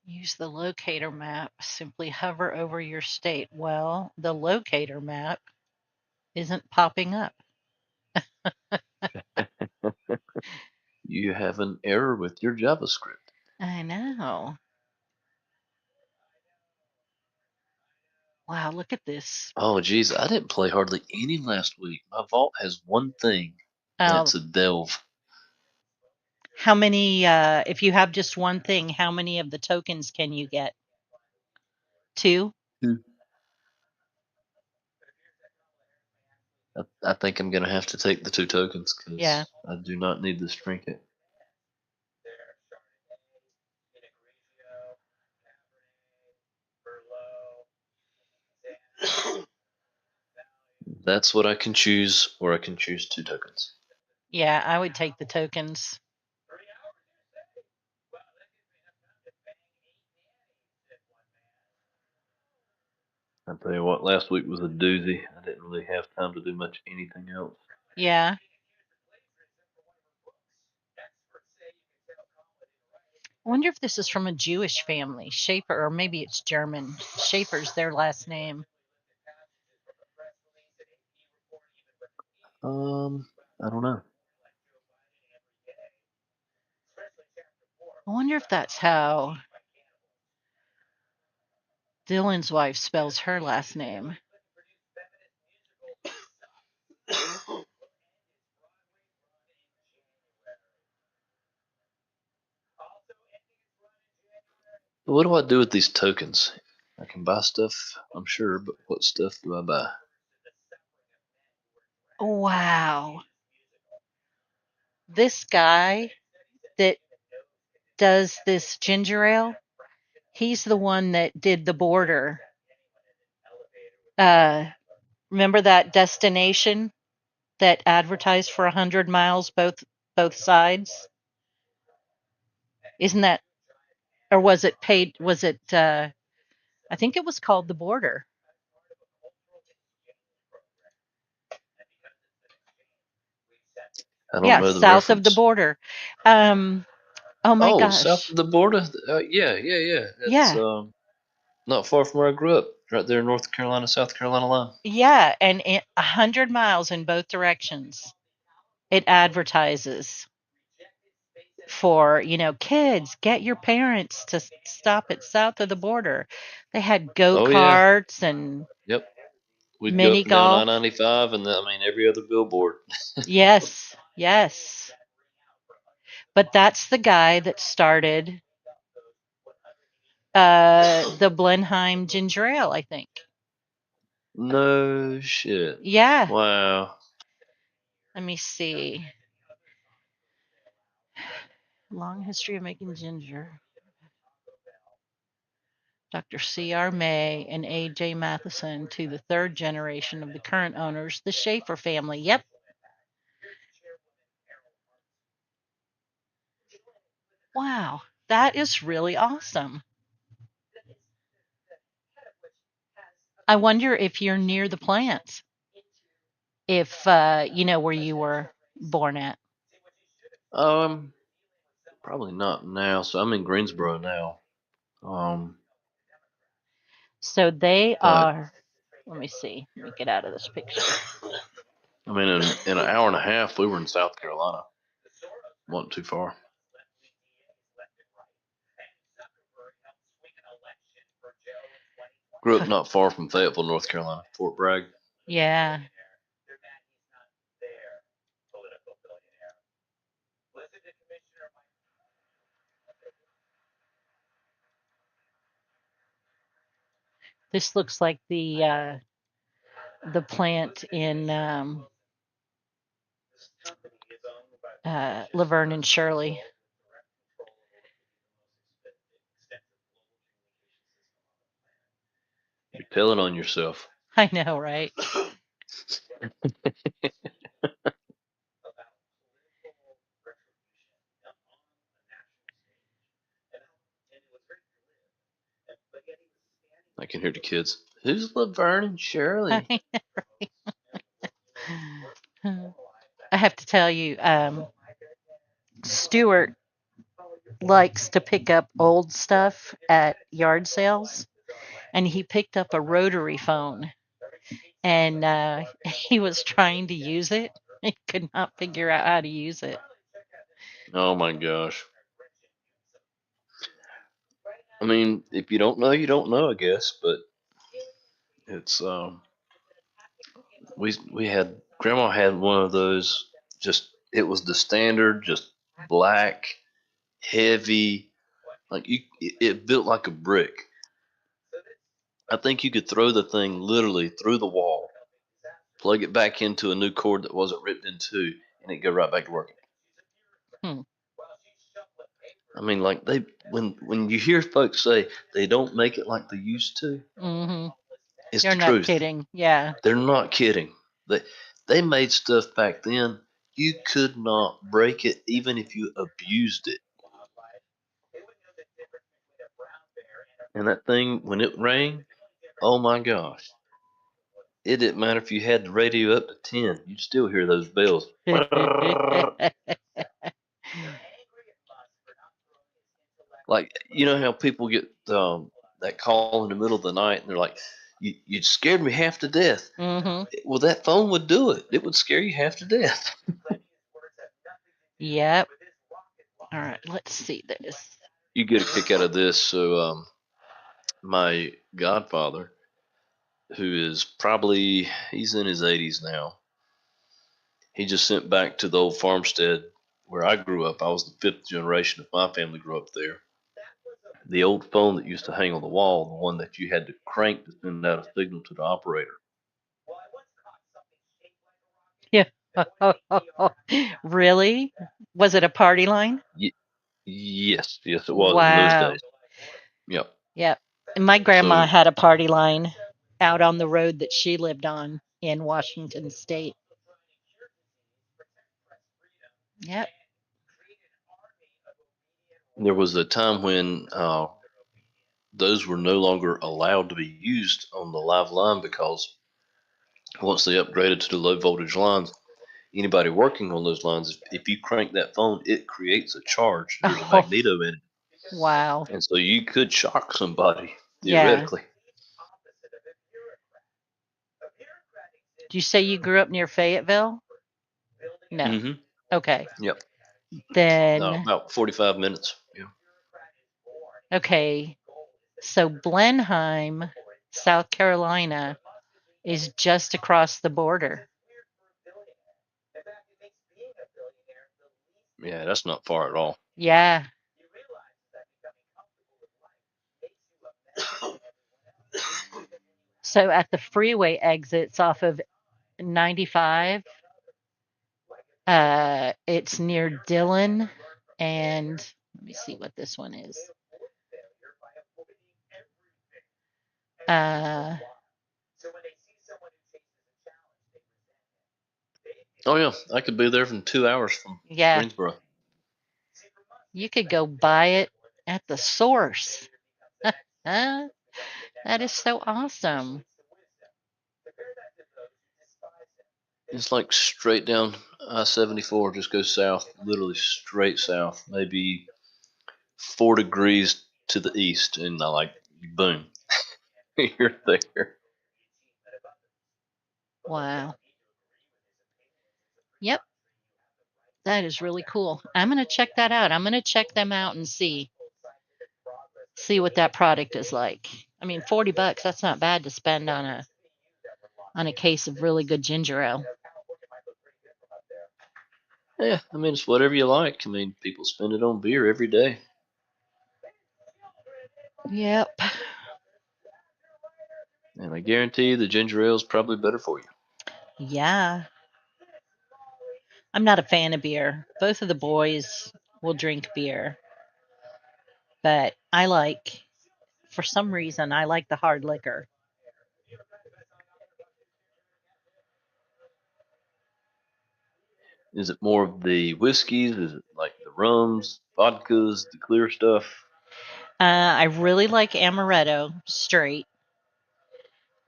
Use the locator map. Simply hover over your state. Well, the locator map isn't popping up. You have an error with your JavaScript. I know. Wow, look at this. Oh, geez, I didn't play hardly any last week. My vault has one thing, and Oh, it's a delve. how many, if you have just one thing, how many of the tokens can you get? 2? I think I'm gonna have to take the 2 tokens Yeah. because I do not need this trinket. That's what I can choose, or I can choose 2 tokens. Yeah, I would take the tokens. I'll tell you what, last week was a doozy. I didn't really have time to do much anything else. Yeah. I wonder if this is from a Jewish family, Schaefer, or maybe it's German. Schaefer's their last name. I don't know. I wonder if that's how Dylan's wife spells her last name. What do I do with these tokens? I can buy stuff, I'm sure, but what stuff do I buy? Wow. This guy that does this ginger ale, he's the one that did the border. Remember that destination that advertised for 100 miles both sides? Isn't that, or was it paid? Was it? I think it was called the border. I don't Yeah, know the south of the reference. border. Oh my Oh, south gosh. of the border? Yeah. It's Yeah. not far from where I grew up, right there, North Carolina, South Carolina line. Yeah, and 100 miles in both directions. It advertises for, kids, get your parents to stop at south of the border. They had Oh yeah, go-karts and yep. We'd go mini up and down golf. I-95, and I mean every other billboard. Yes, yes. But that's the guy that started the Blenheim ginger ale, I think. No shit. Yeah. Wow. Let me see. Long history of making ginger. Dr. C.R. May and A.J. Matheson to the third generation of the current owners, the Schaefer family. Yep. Wow. That is really awesome. I wonder if you're near the plants, if you know where you were born at. Probably not now. So I'm in Greensboro now. Um, So they but are, let me see. Let me get out of this picture. I mean, in an hour and a half, we were in South Carolina. Wasn't too far. Grew up not far from Fayetteville, North Carolina, Fort Bragg. Yeah. This looks like the plant in Laverne and Shirley. You're telling on yourself. I know, right? I can hear the kids. Who's Laverne and Shirley? I have to tell you, Stuart likes to pick up old stuff at yard sales, and he picked up a rotary phone, and he was trying to use it. He could not figure out how to use it. Oh my gosh. I mean, if you don't know, you don't know, I guess. But it's we had Grandma had one of those. Just it was the standard, just black, heavy, like it built like a brick. I think you could throw the thing literally through the wall, plug it back into a new cord that wasn't ripped in two, and it go right back to working. Hmm. I mean, like when you hear folks say they don't make it like they used to, Mm-hmm. it's You're the not truth. kidding. Yeah. They're not kidding. They made stuff back then you could not break it even if you abused it. And that thing when it rang, oh my gosh. It didn't matter if you had the radio up to 10, you'd still hear those bells. Like, you know how people get that call in the middle of the night and they're like, you scared me half to death. Mm-hmm. Well, that phone would do it. It would scare you half to death. Yep. All right. Let's see this. You get a kick out of this. So, my godfather, who is probably, he's in his 80s now, he just sent back to the old farmstead where I grew up. I was the fifth generation of my family grew up there. the old phone that used to hang on the wall, the one that you had to crank to send out a signal to the operator. Yeah. Really? Was it a party line? Yes, it was in those Wow. days. Yep. Yep. And my grandma So had a party line out on the road that she lived on in Washington State. Yep. there was a time when those were no longer allowed to be used on the live line because once they upgraded to the low voltage lines, anybody working on those lines, if you crank that phone, it creates a charge. There's a Oh, magneto in it. wow. And so you could shock somebody, Yeah. theoretically. Do you say you grew up near Fayetteville? No. Mm-hmm. Okay. Yep. Then, About 45 minutes. Yeah. okay. So Blenheim, South Carolina is just across the border. Yeah, that's not far at all. Yeah. So at the freeway exits off of 95, it's near Dillon, and let me see what this one is. Uh, Oh, yeah. I could be there from 2 hours from yeah, Greensboro. you could go buy it at the source. That is so awesome. It's like straight down I-74, just go south, literally straight south, maybe 4 degrees to the east, and I like, boom, you're there. Wow. Yep, that is really cool. I'm gonna check that out. I'm gonna check them out and see what that product is like. I mean, $40, that's not bad to spend on a case of really good ginger ale. Yeah, I mean, it's whatever you like. I mean, people spend it on beer every day. Yep. And I guarantee you the ginger ale is probably better for you. Yeah. I'm not a fan of beer. Both of the boys will drink beer. But for some reason, I like the hard liquor. Is it more of the whiskeys? Is it like the rums, vodkas, the clear stuff? I really like amaretto straight.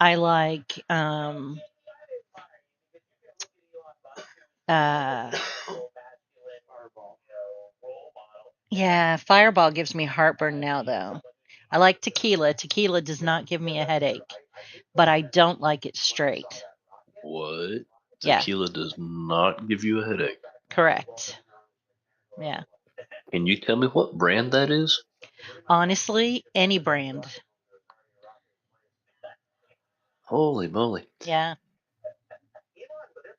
I like uh yeah, Fireball gives me heartburn now though. I like tequila. Tequila does not give me a headache, but I don't like it straight. What? Yeah, Tequila does not give you a headache. correct. Yeah. Can you tell me what brand that is? Honestly, any brand. Holy moly. Yeah.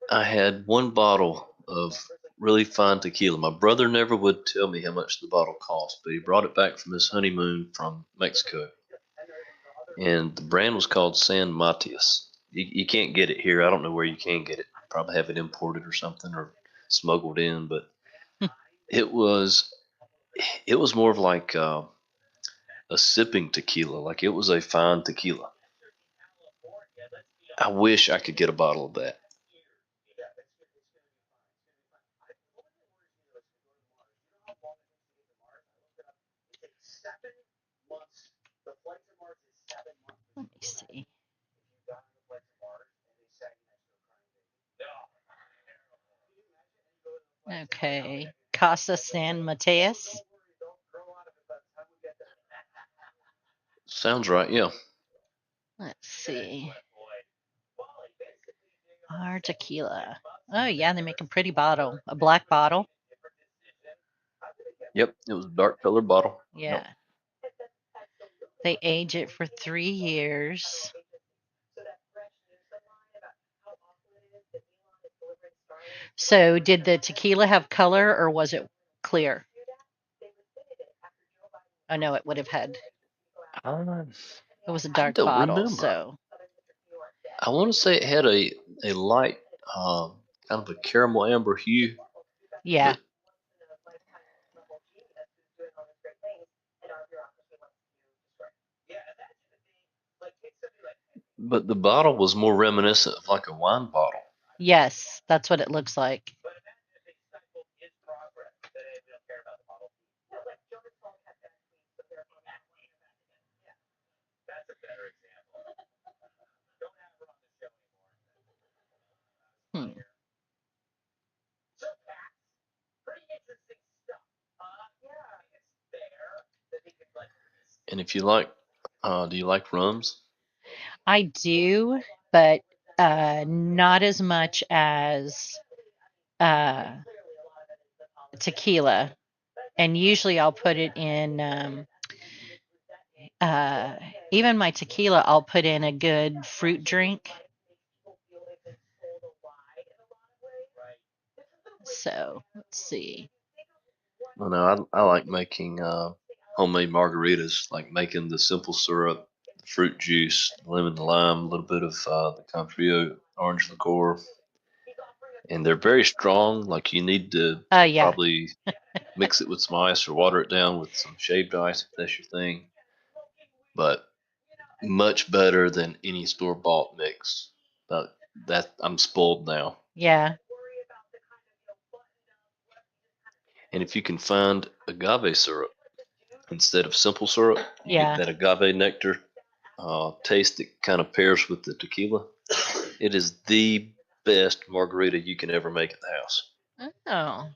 I had one bottle of really fine tequila. My brother never would tell me how much the bottle cost, but he brought it back from his honeymoon from Mexico. And the brand was called San Matias. You can't get it here. I don't know where you can get it. Probably have it imported or something or smuggled in, but it was more of like a sipping tequila. Like it was a fine tequila. I wish I could get a bottle of that. Let me see. Okay. Casa San Mateas. Sounds right, yeah. Let's see. Our tequila. Oh yeah, they make a pretty bottle. A black bottle. Yep, it was a dark colored bottle. Yeah. Yep. They age it for 3 years. So did the tequila have color or was it clear? Oh no, it would have had. Um, It was a I dark don't bottle, remember. so I want to say it had a light, kind of a caramel amber hue, yeah, but the bottle was more reminiscent of like a wine bottle. yes, that's what it looks like. Hmm. And if you like, do you like rums? I do, but not as much as uh, tequila. And usually I'll put it in, uh, even my tequila, I'll put in a good fruit drink. So let's see. Well, no, I like making homemade margaritas, like making the simple syrup, the fruit juice, lemon, lime, a little bit of the Contrio orange liqueur, and they're very strong. Like you need to Yeah, probably mix it with some ice or water it down with some shaved ice if that's your thing. But much better than any store bought mix. But that I'm spoiled now. yeah, And if you can find agave syrup instead of simple syrup, you get yeah. that agave nectar taste that kind of pairs with the tequila. It is the best margarita you can ever make at the house. Oh,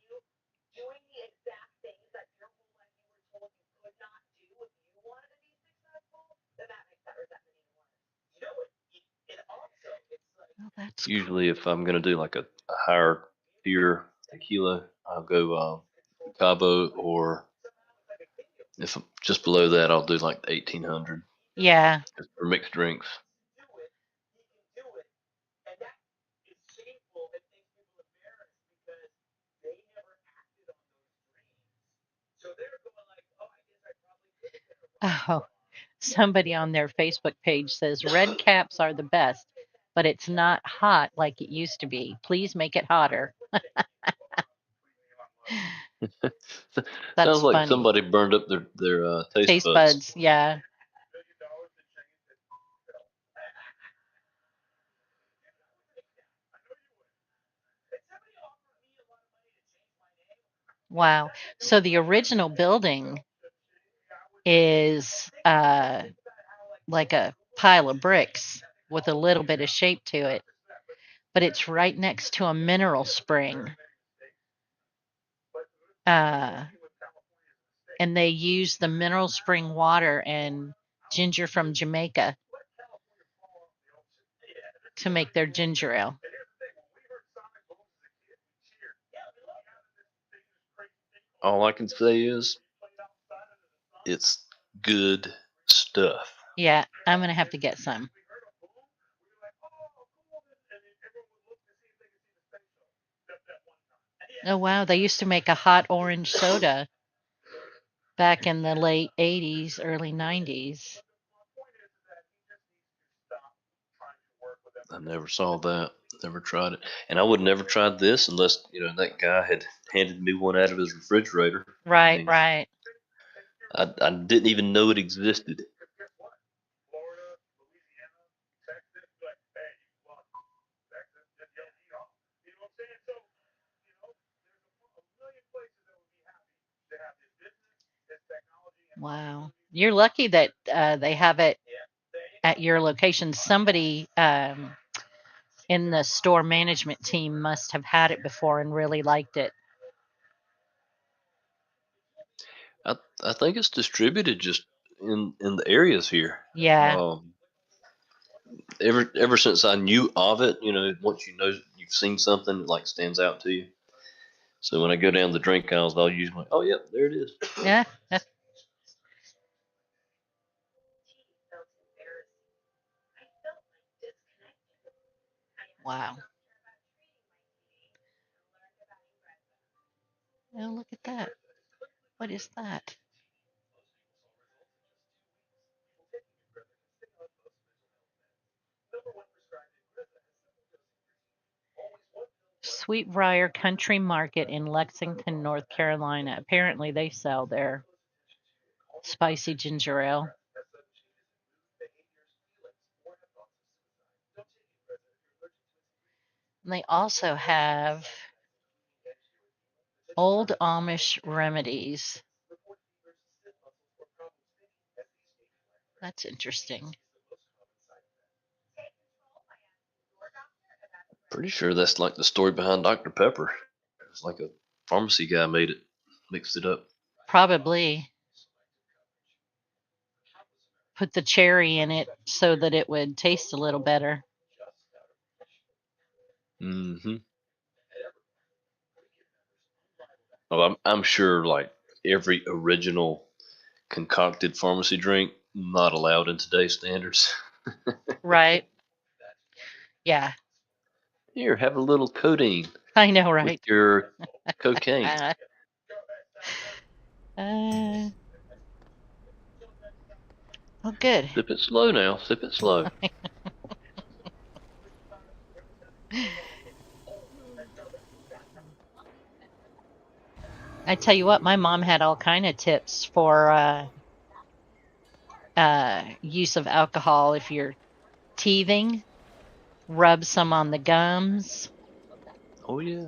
well, that's Usually, if I'm going to do like a higher tier tequila, I'll go Cabo, or if I'm just below that, I'll do like the 1800 yeah, just for mixed drinks. oh. Somebody on their Facebook page says red caps are the best, but it's not hot like it used to be. Please make it hotter. That's Sounds like funny. somebody burned up their taste Taste buds. buds, yeah. Wow. So the original building is like a pile of bricks with a little bit of shape to it, but it's right next to a mineral spring. Uh, and they use the mineral spring water and ginger from Jamaica to make their ginger ale. All I can say is it's good stuff. Yeah, I'm gonna have to get some. Oh wow, they used to make a hot orange soda back in the late 80s, early 90s. I never saw that. Never tried it, and I would never tried this unless that guy had handed me one out of his refrigerator. I Right, mean, right. I didn't even know it existed. Wow. You're lucky that they have it at your location. Somebody in the store management team must have had it before and really liked it. I think it's distributed just in the areas here. Yeah, Ever since I knew of it, once you've seen something, it like stands out to you. So when I go down the drink aisles, I'll usually, oh yep, there it is. yeah. Wow. Oh, look at that. What is that? Sweetbriar Country Market in Lexington, North Carolina. Apparently, they sell their spicy ginger ale. And they also have Old Amish Remedies. That's interesting. Pretty sure that's like the story behind Dr. Pepper. It's like a pharmacy guy made it, mixed it up. Probably put the cherry in it so that it would taste a little better. Mm-hmm. Oh, I'm sure like every original concocted pharmacy drink not allowed in today's standards. Right. Yeah. Here, have a little codeine I know, with right? your cocaine. Oh, good. Sip it slow now. Sip it slow. I tell you what, my mom had all kind of tips for use of alcohol. If you're teething, rub some on the gums. Oh yeah,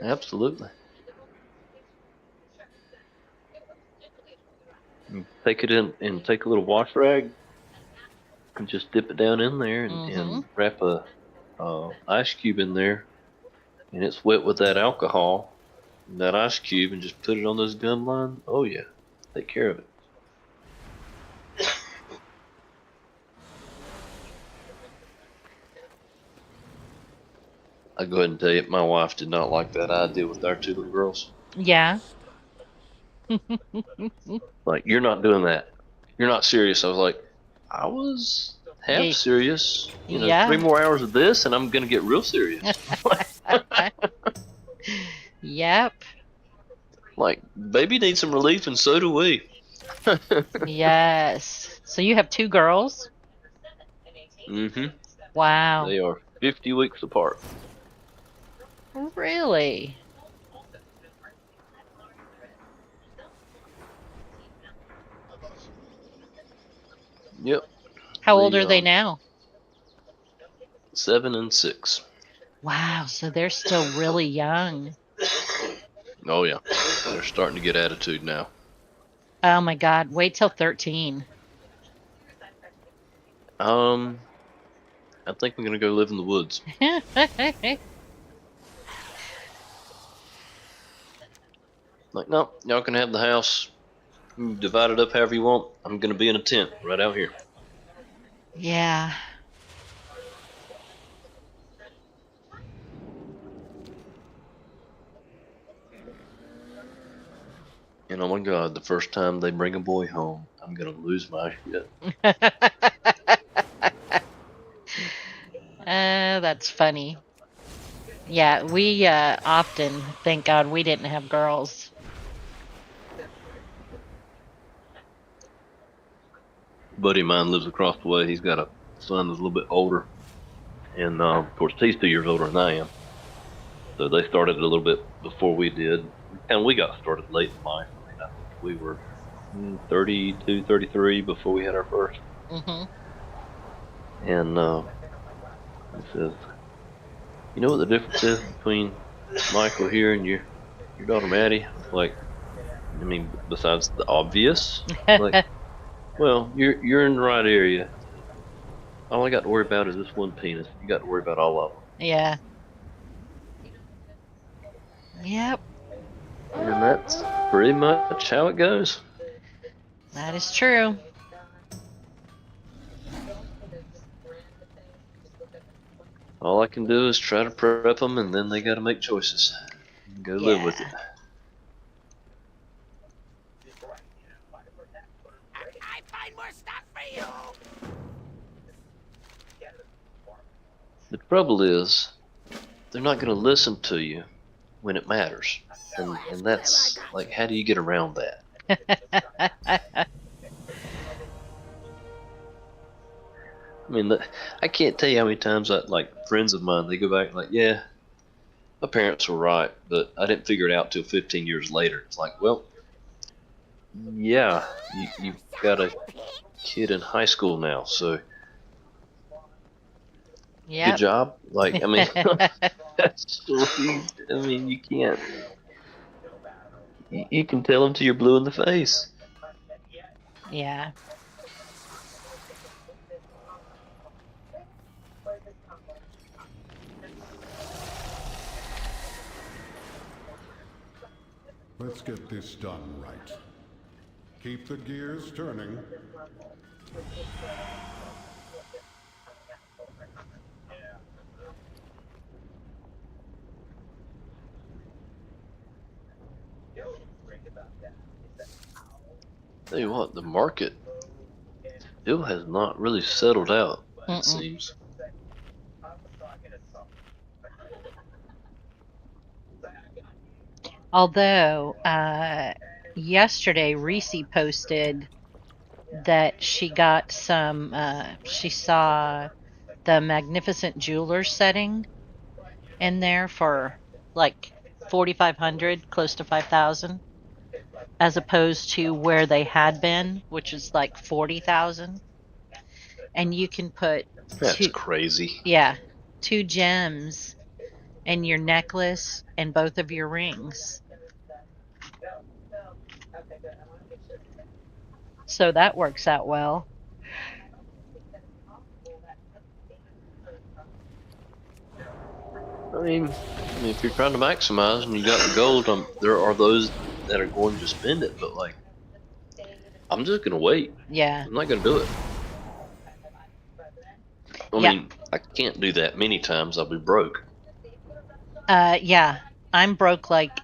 absolutely. Take it in and take a little wash rag and just dip it down in there and wrap a ice cube in there, and it's wet with that alcohol and that ice cube, and just put it on those gum line. Oh yeah, take care of it. I'll go ahead and tell you, my wife did not like that idea with our 2 little girls. Yeah. Like, you're not doing that. You're not serious. I was like, I was half serious. You know, 3 more hours of this, and I'm gonna get real serious. Yep. Like, baby needs some relief, and so do we. Yes. So you have 2 girls? Mm-hmm. Wow. They are 50 weeks apart. Really? Yep. How old are they now? 7 and 6. Wow, so they're still really young. Oh yeah, they're starting to get attitude now. Oh my God, wait till 13. I think I'm gonna go live in the woods. Like, no, y'all can have the house. Divide it up however you want. I'm gonna be in a tent right out here. Yeah. And oh my God, the first time they bring a boy home, I'm gonna lose my shit. That's funny. Yeah, we often thank God we didn't have girls. A buddy of mine lives across the way. He's got a son that's a little bit older, and of course he's 2 years older than I am. So they started a little bit before we did, and we got started late in life. I mean, I think we were 32, 33 before we had our first. And he says, "You know what the difference is between Michael here and your daughter Maddie?" Like, I mean, besides the obvious, like, well, you're in the right area. All I got to worry about is this one penis. You got to worry about all of them. Yeah. Yep. And that's pretty much how it goes. That is true. All I can do is try to prep them, and then they got to make choices. Go live with it. I find more stuff for you. The trouble is, they're not going to listen to you when it matters. And that's, like, how do you get around that? I mean, I can't tell you how many times, like, friends of mine, they go back like, yeah, My parents were right, but I didn't figure it out till 15 years later. It's like, well, yeah, you've got a kid in high school now, so good Yep. job. Like, I mean, that's, I mean, you can't. You can tell them till you're blue in the face. Yeah. Let's get this done right. Keep the gears turning. Tell you what, the market still has not really settled out, it Mm-mm. seems. Although, yesterday Reese posted that she got some, she saw the Magnificent Jewelers setting in there for like 4,500, close to 5,000, as opposed to where they had been, which is like 40,000. And you can put That's two, crazy. yeah, 2 gems in your necklace and both of your rings. So that works out well. I mean, if you're trying to maximize and you got the gold, there are those that are going to spend it, but like, I'm just gonna wait. Yeah. I'm not gonna do it. I Yeah. mean, I can't do that many times. I'll be broke. Yeah. I'm broke like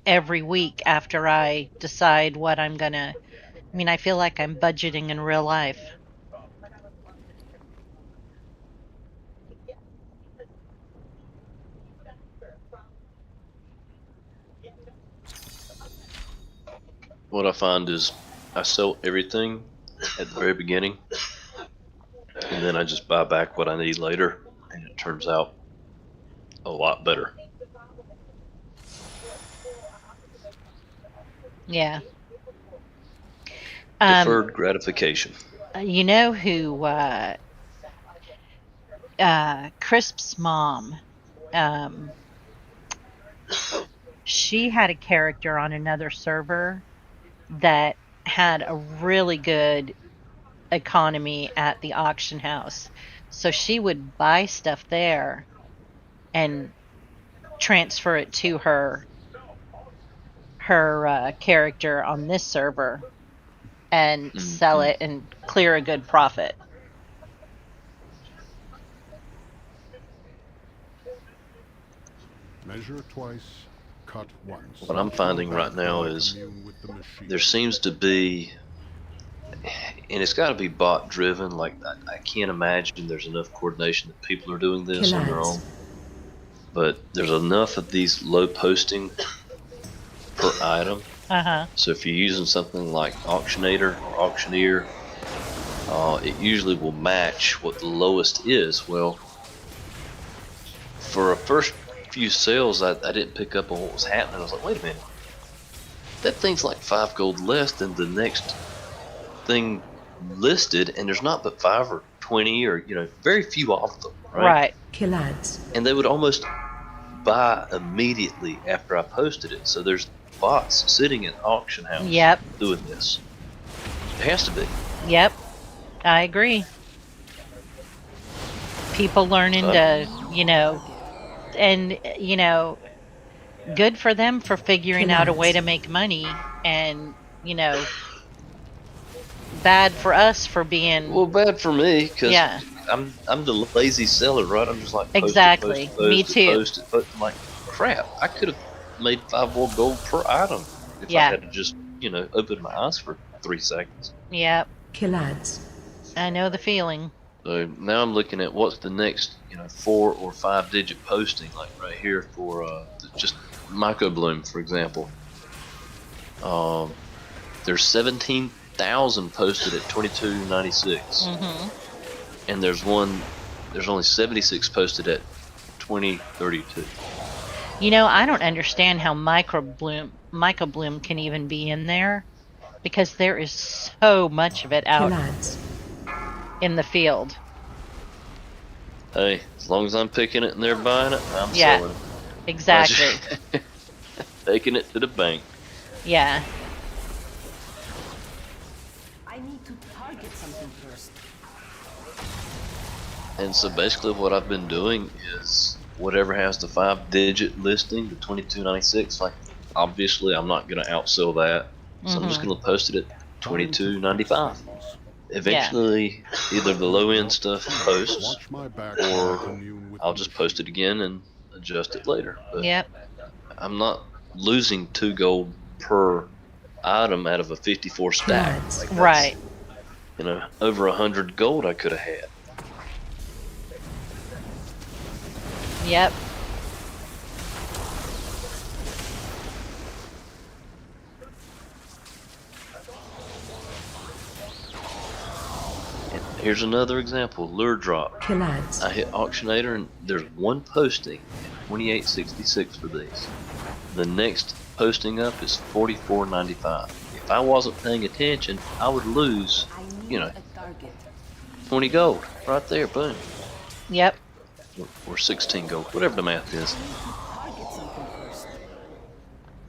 every week after I decide what I'm gonna. I mean, I feel like I'm budgeting in real life. What I find is I sell everything at the very beginning, and then I just buy back what I need later, and it turns out a lot better. Yeah. Deferred gratification. You know who Crisp's mom, she had a character on another server that had a really good economy at the auction house. So she would buy stuff there and transfer it to her character on this server and sell it and clear a good profit. Measure twice, cut once. What I'm finding right now is there seems to be, and it's got to be bot driven. Like I can't imagine there's enough coordination that people are doing this on their own. But there's enough of these low posting per item. So if you're using something like Auctionator or Auctioneer, it usually will match what the lowest is. Well, for a first few sales, I didn't pick up on what was happening. I was like, wait a minute, that thing's like 5 gold less than the next thing listed, and there's not but 5 or 20 or very few of them, right? Kill ads. And they would almost buy immediately after I posted it. So there's bots sitting in auction house doing this. It has to be. Yep, I agree. People learning to, and good for them for figuring out a way to make money, and bad for us for being bad for me because I'm the lazy seller, right? I'm just like post exactly. Post Me too. Post it. But I'm like, crap, I could have made 5 more gold per item if I had to just open my eyes for 3 seconds. Yep. Kill ads. I know the feeling. So now I'm looking at what's the next 4 or 5 digit posting, like right here for just Myco Bloom, for example. There's 17,000 posted at 22.96, and there's only 76 posted at 20.32. You know, I don't understand how microbloom can even be in there because there is so much of it out Killads. in the field. Hey, as long as I'm picking it and they're buying it, I'm Yeah, selling it. exactly. Taking it to the bank. Yeah. I need to target something first. And so basically what I've been doing is whatever has the 5-digit listing, the 22.96, like obviously I'm not gonna outsell that. So I'm just gonna post it at 22.95. Eventually either the low end stuff posts or I'll just post it again and adjust it later. But Yep. I'm not losing 2 gold per item out of a 54 stack. Killads. Like that's, Right. you know, over 100 gold I could have had. Yep. And here's another example, lure drop. Killads. I hit Auctionator and there's one posting at 28.66 for these. The next posting up is 44.95. If I wasn't paying attention, I would lose, I need you know, a target. 20 gold right there, boom. Yep. Or 16 gold, whatever the math is. Target something first.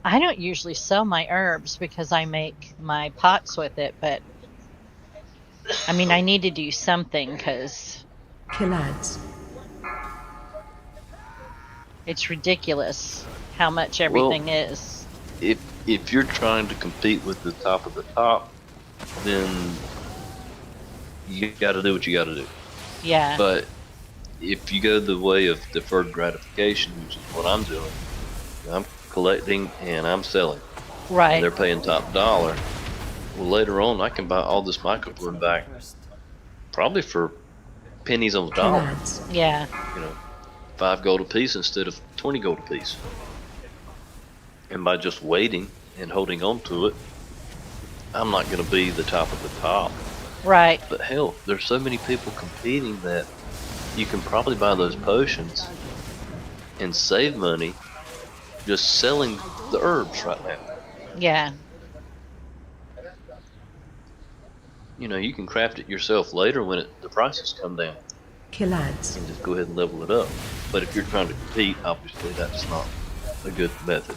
I don't usually sell my herbs because I make my pots with it, but I mean, I need to do something because Killads. it's ridiculous how much Well, everything is. if you're trying to compete with the top of the top, then you got to do what you got to do. Yeah. But if you go the way of deferred gratification, which is what I'm doing, I'm collecting and I'm selling. And Right. they're paying top dollar. Well, later on, I can buy all this microbloom back, probably for pennies on the dollar. Killads. Yeah. You know, 5 gold a piece instead of 20 gold a piece. And by just waiting and holding on to it, I'm not going to be the top of the top. Right. But hell, there's so many people competing that you can probably buy those potions and save money just selling the herbs right now. Yeah. You know, you can craft it yourself later when the prices come down Killads. and just go ahead and level it up. But if you're trying to compete, obviously that's not a good method.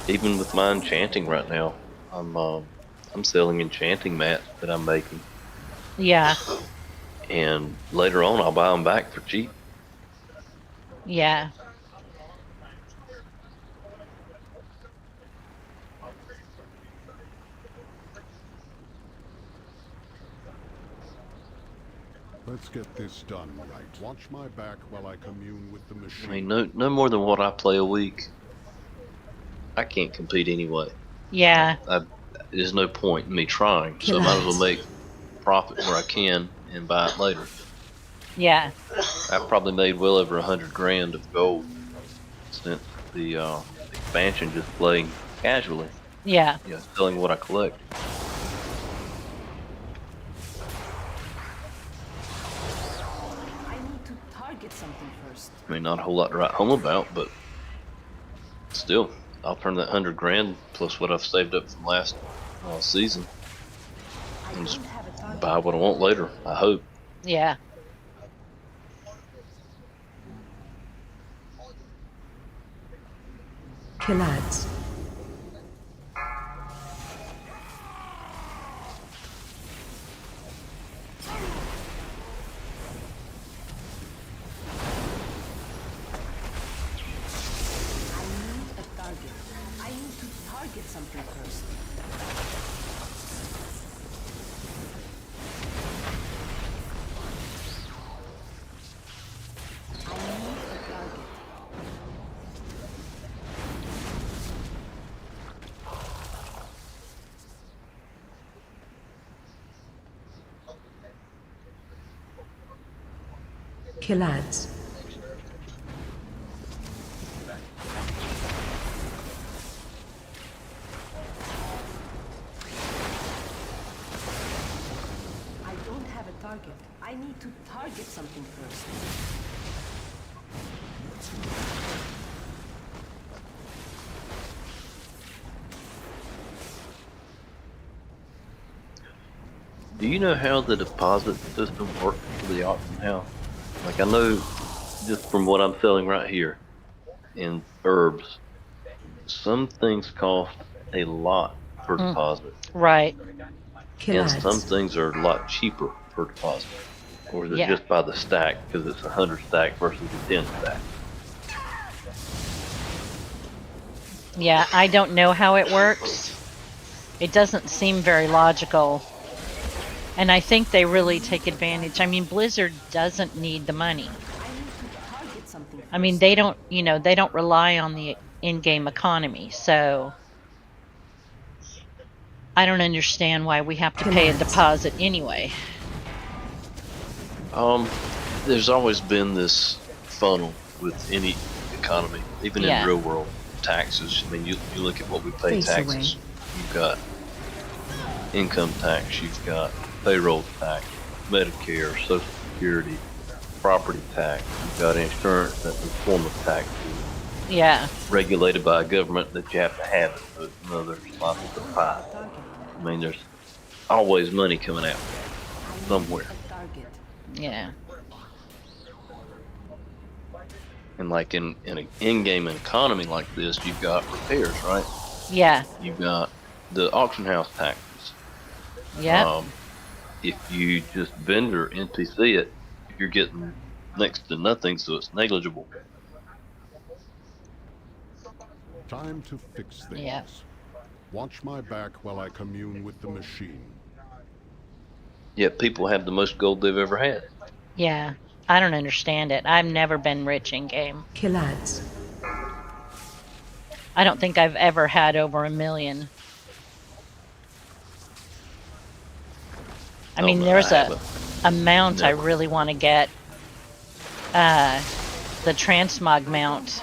Even with my enchanting right now, I'm selling enchanting mats that I'm making, Yeah. and later on I'll buy them back for cheap. Yeah. Let's get this done right. Watch my back while I commune with the I machine. mean, no more than what I play a week. I can't compete anyway. Yeah. There's no point in me trying, so I might as well make profit where I can and buy it later. Yeah. I've probably made well over 100 grand of gold since the expansion, just playing casually. Yeah. You know, selling what I collect. I need to target something first. I mean, not a whole lot to write home about, but still, I'll turn that 100 grand plus what I've saved up from last season and just buy what I want later, I hope. Yeah. Killads. I need to target something first. I need a target. Killads. target. I need to target something first. Do you know how the deposit system works for the auction house? Like I know just from what I'm selling right here in herbs, some things cost a lot per deposit, Right. and some Kilads. things are a lot cheaper per deposit. Or is it Yeah. just by the stack because it's 100 stack versus a 10 stack? Yeah, I don't know how it works. It doesn't seem very logical. And I think they really take advantage. I mean, Blizzard doesn't need the money. Target something I mean, they don't, they don't rely on the in-game economy. So I don't understand why we have to pay a Kilads. deposit anyway. There's always been this funnel with any economy, even Yeah. in real world taxes. I mean, you look at what we pay Face taxes. You've got income tax, you've got payroll tax, Medicare, Social Security, property tax, you've got insurance that's a form of tax. Yeah. Regulated by a government that you have to have it. So, there's lots of the pie. I mean, there's always money coming out somewhere. Yeah. And like in an in-game economy like this, you've got repairs, right? Yeah. You've got the auction house taxes. Yeah. If you just vendor NPC it, you're getting next to nothing, so it's negligible. Time to fix things. Yeah. Watch my back while I commune with the machine. Yet people have the most gold they've ever had. Yeah. I don't understand it. I've never been rich in game. Kilads. I don't think I've ever had over 1 million. I mean, there's a mount I really want to get. The transmog mount.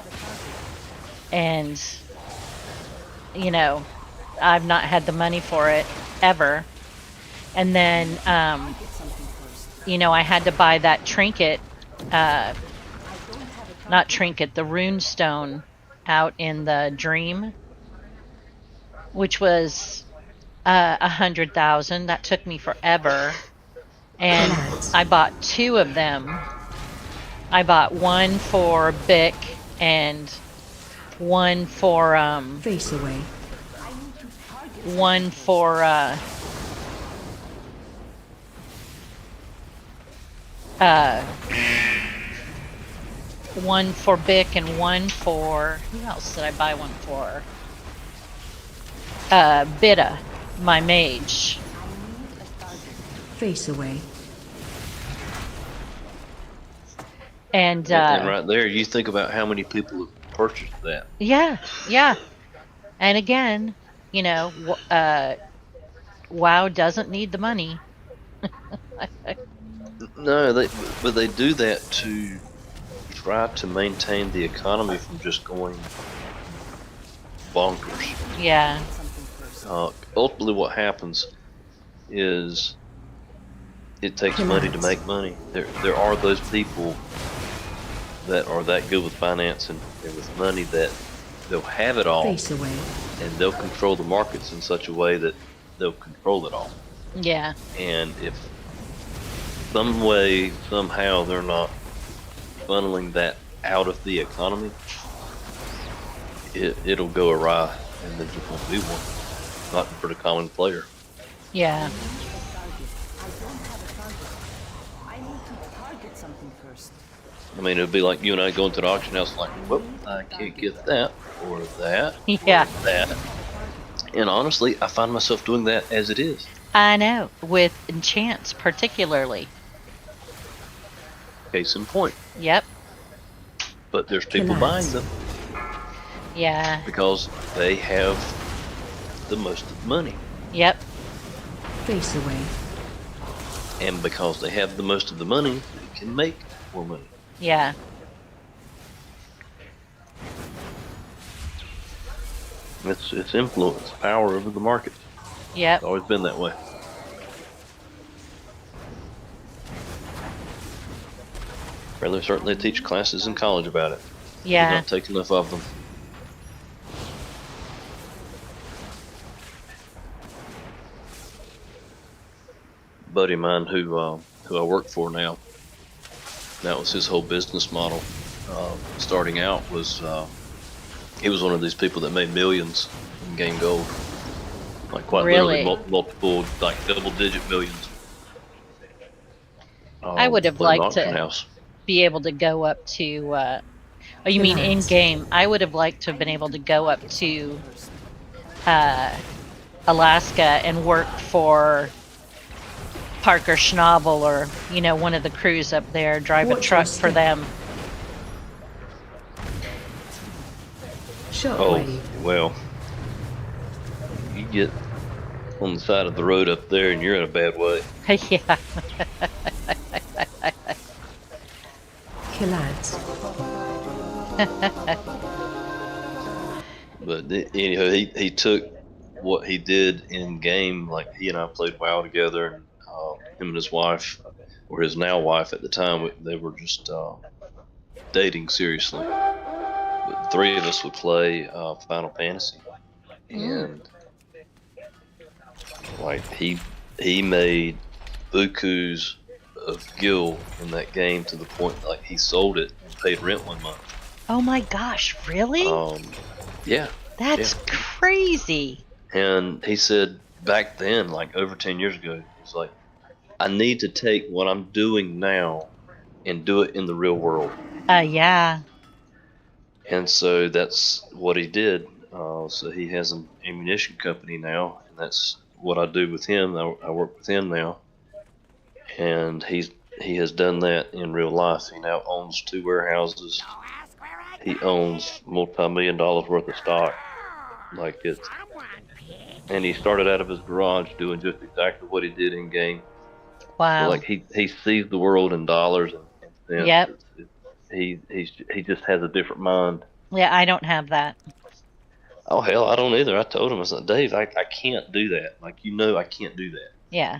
And, I've not had the money for it ever. And then, I had to buy that trinket, not trinket, the rune stone out in the dream, which was 100,000. That took me forever. And I bought 2 of them. I bought one for Bic and one for Face away. one for one for Bic and one for, who else did I buy one for? Bidda, my mage. Face away. And right there, you think about how many people have purchased that. Yeah. And again, WoW doesn't need the money. No, but they do that to try to maintain the economy from just going bonkers. Yeah. Ultimately, what happens is it takes money to make money. There are those people that are that good with finance and with money that they'll have it all, Face away. and they'll control the markets in such a way that they'll control it all. Yeah. And if some way, somehow, they're not funneling that out of the economy, it'll go awry, and there just won't be one. Not for the common player. Yeah. I need to target something first. I mean, it'd be like you and I going to the auction house, like, whoop, I can't get that, or that, Yeah. or that. And honestly, I find myself doing that as it is. I know, with enchants particularly. Case in point. Yep. But there's people buying them Yeah. because they have the most of the money. Yep. Face away. And because they have the most of the money, they can make more money. Yeah. It's influence, power over the market. Yep. It's always been that way. Well, they certainly teach classes in college about it. Do Yeah. not take enough of them. Buddy of mine who I work for now, that was his whole business model. Starting out was he was one of these people that made millions in game gold, like quite literally Really? multiple, like double-digit millions. I would have Playing liked auction to house. be able to go up to. Oh, you mean in Relax. game? I would have liked to have been able to go up to Alaska and work for Parker Schnabel or one of the crews up there, drive a Watch truck your for step. them. Shockwave. Oh, well, you get on the side of the road up there and you're in a bad way. Yeah. Killads. But anyhow, he took what he did in game, like he and I played WoW together, and him and his wife, or his now wife at the time, they were just dating seriously. But the three of us would play Final Fantasy, and like he made bukus of gil in that game to the point like he sold it and paid rent one month. Oh my gosh, really? Yeah. That's crazy. And he said back then, like over 10 years ago, he's like, I need to take what I'm doing now and do it in the real world. Yeah. And so that's what he did. So he has an ammunition company now, and that's what I do with him. I work with him now, and he has done that in real life. He now owns 2 warehouses. He owns multi-million-dollar worth of stock. Like it's, and he started out of his garage doing just exactly what he did in game. Wow. So like he sees the world in dollars and cents. Yep. He just has a different mind. Yeah, I don't have that. Oh hell, I don't either. I told him, I said, Dave, I can't do that. Like I can't do that. Yeah.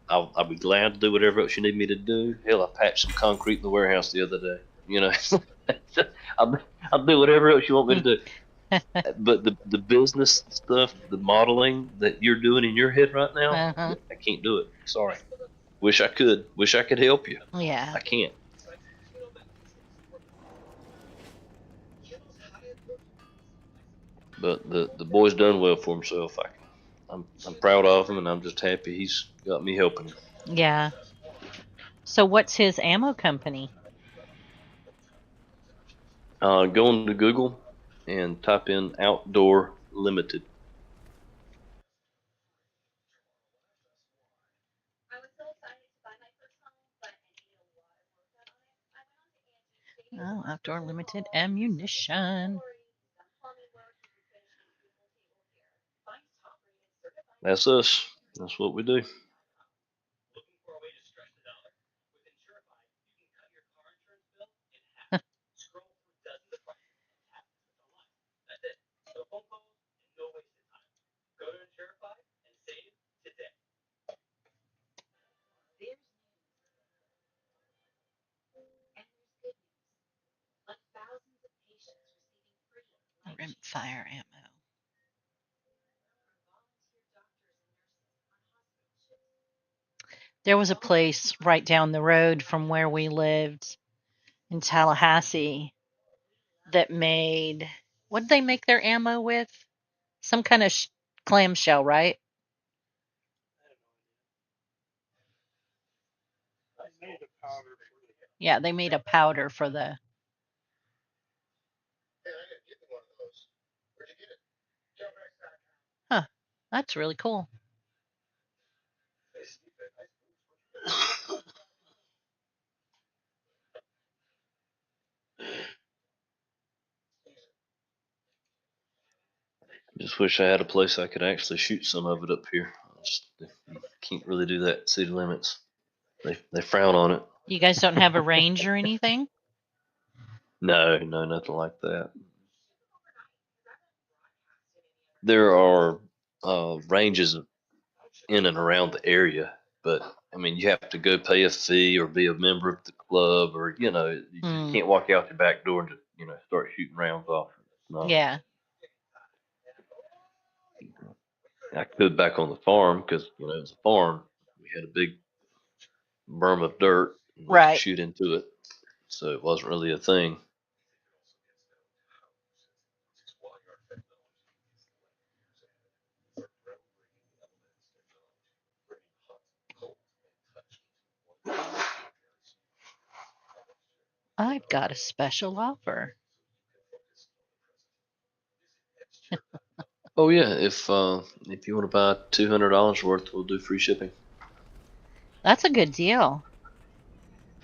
I'll be glad to do whatever else you need me to do. Hell, I patched some concrete in the warehouse the other day. I'll do whatever else you want me to do. But the business stuff, the modeling that you're doing in your head right now, I can't do it. Sorry. Wish I could. Wish I could help you. Yeah. I can't. But the boy's done well for himself. I'm proud of him, and I'm just happy he's got me helping him. Yeah. So what's his ammo company? Go into Google and type in Outdoor Limited. Oh, Outdoor Limited Ammunition. That's us. That's what we do. Rimfire ammo. There was a place right down the road from where we lived in Tallahassee that made, what did they make their ammo with? Some kind of clamshell, right? Yeah, they made a powder for the. Huh, that's really cool. Just wish I had a place I could actually shoot some of it up here. Just can't really do that. City limits. They frown on it. You guys don't have a range or anything? No, nothing like that. There are ranges in and around the area, but I mean, you have to go pay a fee or be a member of the club, or you just can't walk out the back door and just start shooting rounds off. No. Yeah. I could back on the farm because it was a farm. We had a big berm of dirt, and we could Right. shoot into it, so it wasn't really a thing. I've got a special offer. Oh yeah, if you want to buy $200 worth, we'll do free shipping. That's a good deal.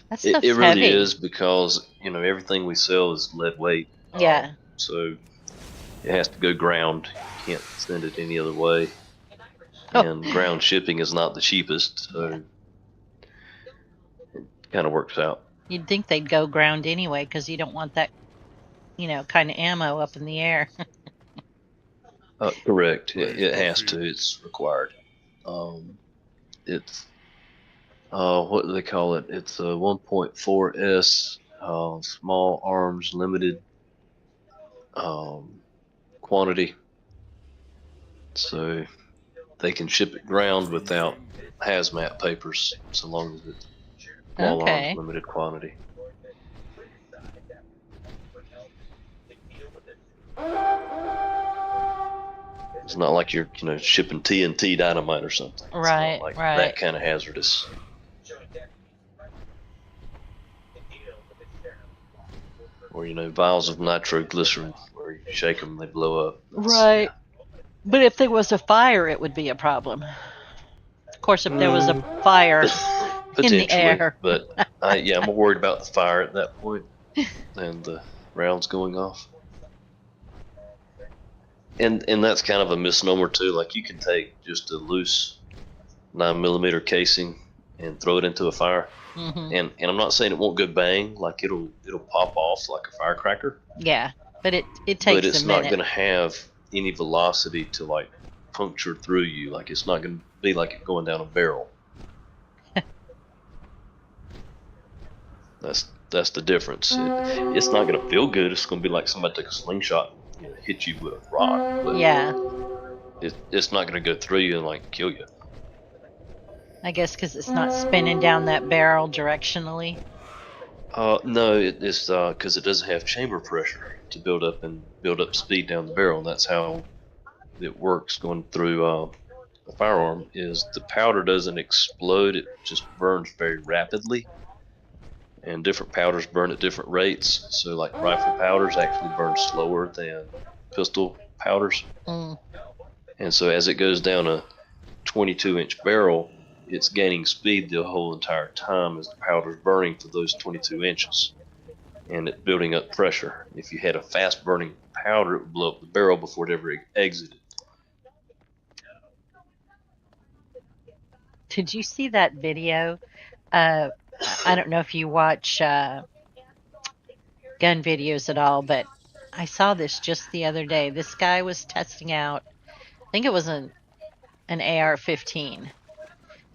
That It stuff's really heavy. is because everything we sell is lead weight. Yeah. So it has to go ground. You can't send it any other way. Oh. And ground shipping is not the cheapest, so it kind of works out. You'd think they'd go ground anyway because you don't want that, kind of ammo up in the air. Correct. It has to. It's required. It's what do they call it? It's a 1.4S small arms limited quantity. So they can ship it ground without hazmat papers, so long as it's small arms limited quantity. It's not like you're shipping TNT dynamite or something. It's Right, not like right. that kind of hazardous. Or vials of nitroglycerin where you shake them, they blow up. Right. But if there was a fire, it would be a problem. Of course, if there was a fire in the air. But I'm more worried about the fire at that point than the rounds going off. And that's kind of a misnomer too. Like you can take just a loose 9mm casing and throw it into a fire, and I'm not saying it won't go bang. Like it'll pop off like a firecracker. Yeah, but it takes But it's a minute. not going to have any velocity to like puncture through you. Like it's not going to be like it going down a barrel. That's the difference. It's not going to feel good. It's going to be like somebody took a slingshot and hit you with a rock. But yeah. It's not going to go through you and like kill you. I guess because it's not spinning down that barrel directionally. No, it's because it doesn't have chamber pressure to build up speed down the barrel. And that's how it works going through a firearm. Is the powder doesn't explode; it just burns very rapidly. And different powders burn at different rates. So, like rifle powders actually burn slower than pistol powders. And so, as it goes down a 22-inch barrel, it's gaining speed the whole entire time as the powder's burning for those 22 inches, and it building up pressure. If you had a fast burning powder, it would blow up the barrel before it ever exited. Did you see that video? I don't know if you watch gun videos at all, but I saw this just the other day. This guy was testing out, I think it was an AR-15,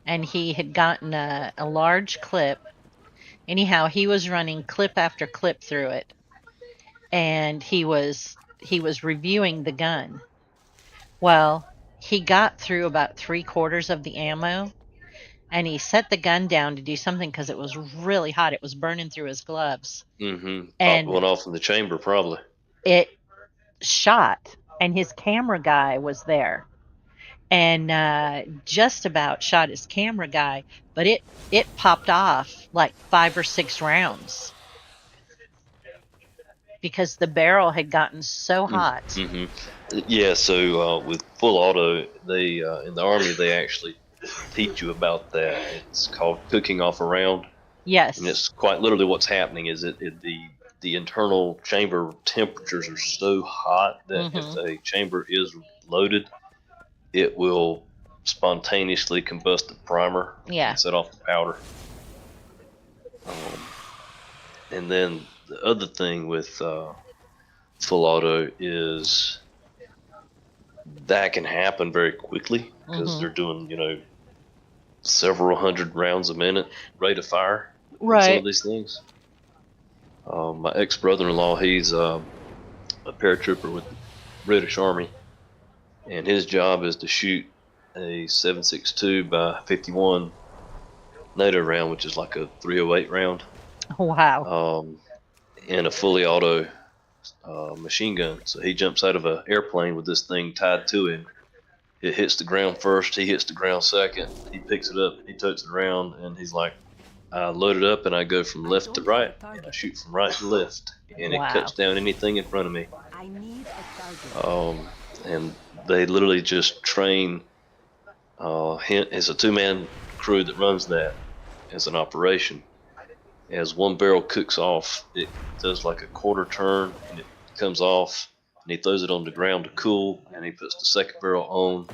and he had gotten a large clip. Anyhow, he was running clip after clip through it, and he was reviewing the gun. Well, he got through about 3/4 of the ammo, and he set the gun down to do something because it was really hot. It was burning through his gloves. And And went off in the chamber probably. It shot, and his camera guy was there, and just about shot his camera guy, but it popped off like 5 or 6 rounds because the barrel had gotten so hot. Yeah, so with full auto, they in the Army they actually teach you about that. It's called cooking off a round. Yes. And it's quite literally what's happening is the internal chamber temperatures are so hot that if a chamber is loaded, it will spontaneously combust the primer and set off the powder. And then the other thing with full auto is that can happen very quickly because they're doing several hundred rounds a minute rate of fire some Right. of these things. My ex-brother-in-law, he's a paratrooper with the British Army, and his job is to shoot a 7.62 by 51 NATO round, which is like a 308 round, Wow. and a fully auto machine gun. So he jumps out of an airplane with this thing tied to him. It hits the ground first, he hits the ground second, he picks it up, he totes it around, and he's like, I load it up and I go from left to right, and I shoot from right to left, and it cuts down anything in front of me. I need a target. And they literally just train. It's a two-man crew that runs that as an operation. As one barrel cooks off, it does like a quarter turn, and it comes off, and he throws it on the ground to cool, and he puts the second barrel on,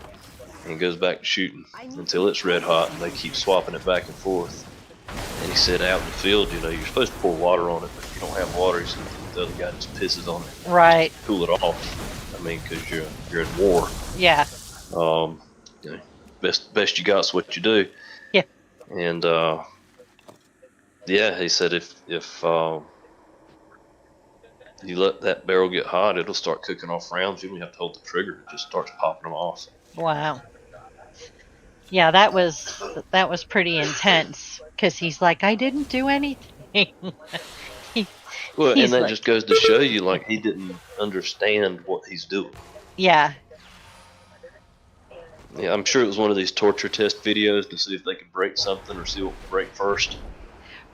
and goes back to shooting until it's red hot, and they keep swapping it back and forth. And he said out in the field, you know, you're supposed to pour water on it, but if you don't have water, he said the other guy just pisses on it. Right. Just cool it off. I mean, because you're in war. Yeah. You know, best you got's what you do. Yeah. And yeah, he said if you let that barrel get hot, it'll start cooking off rounds. You don't have to hold the trigger; it just starts popping them off. Wow. Yeah, that was pretty intense because he's like, I didn't do anything. Well, and that like, just goes to show you, like, he didn't understand what he's doing. Yeah. Yeah, I'm sure it was one of these torture test videos to see if they could break something or see what would break first.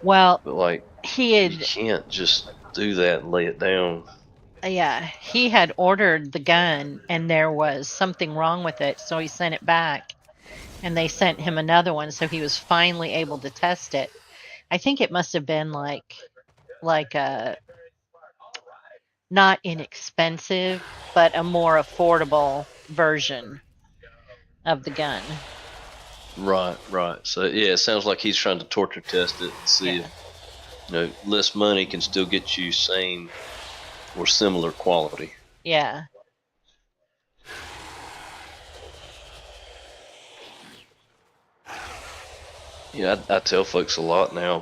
Well, But like, you can't just do that and lay it down. Yeah, he had ordered the gun and there was something wrong with it, so he sent it back. And they sent him another one, so he was finally able to test it. I think it must have been like a not inexpensive, but a more affordable version of the gun. Right. So yeah, it sounds like he's trying to torture test it and see if, you know, less money can still get you same or similar quality. Yeah. Yeah, I tell folks a lot now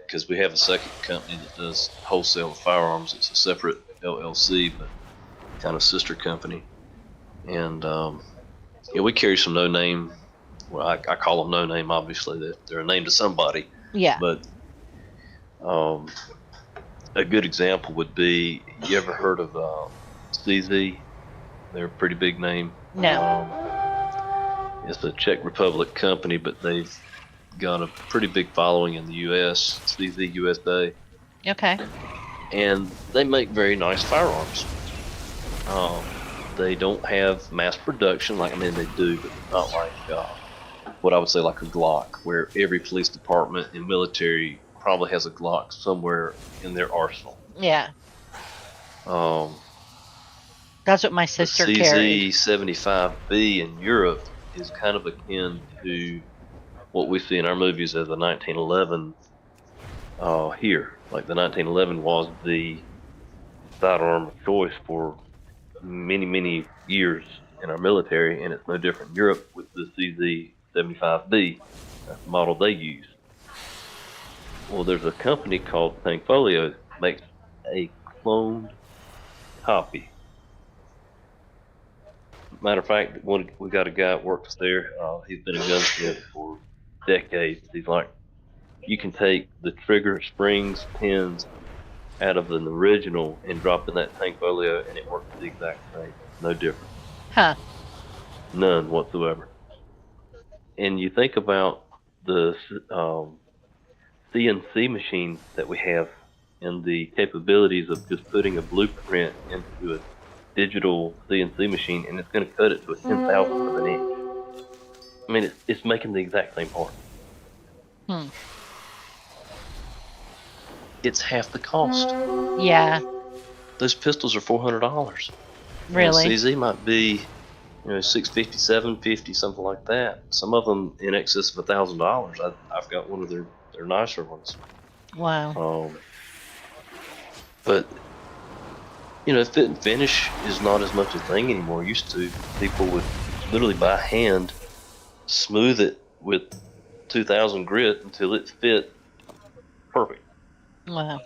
because we have a second company that does wholesale firearms. It's a separate LLC, but kind of sister company. And yeah, we carry some no-name. Well, I call them no-name. Obviously, they're a name to somebody. Yeah. But a good example would be, you ever heard of CZ? They're a pretty big name. No. It's a Czech Republic company, but they've got a pretty big following in the U.S. CZ USA. Okay. And they make very nice firearms. They don't have mass production, like, I mean, they do, but not like what I would say like a Glock, where every police department and military probably has a Glock somewhere in their arsenal. Yeah. That's what my sister the carried. CZ-75B in Europe is kind of akin to what we see in our movies as a 1911 here. Like the 1911 was the sidearm of choice for many years in our military, and it's no different in Europe with the CZ-75B. That's the model they use. Well, there's a company called Tankfolio that makes a cloned copy. Matter of fact, we got a guy that works there. He's been a gunsmith for decades. He's like, you can take the trigger, springs, pins out of an original and drop in that Tankfolio, and it works the exact same. No different. Huh. None whatsoever. And you think about the CNC machines that we have and the capabilities of just putting a blueprint into a digital CNC machine, and it's going to cut it to a 10,000th of an inch. I mean, it's making the exact same part. It's half the cost. Yeah. Those pistols are $400. Really? CZ might be, $650, $750, something like that. Some of them in excess of $1,000. I've got one of their nicer ones. Wow. But fit and finish is not as much a thing anymore. Used to, people would literally by hand smooth it with 2000 grit until it fit perfect. Wow.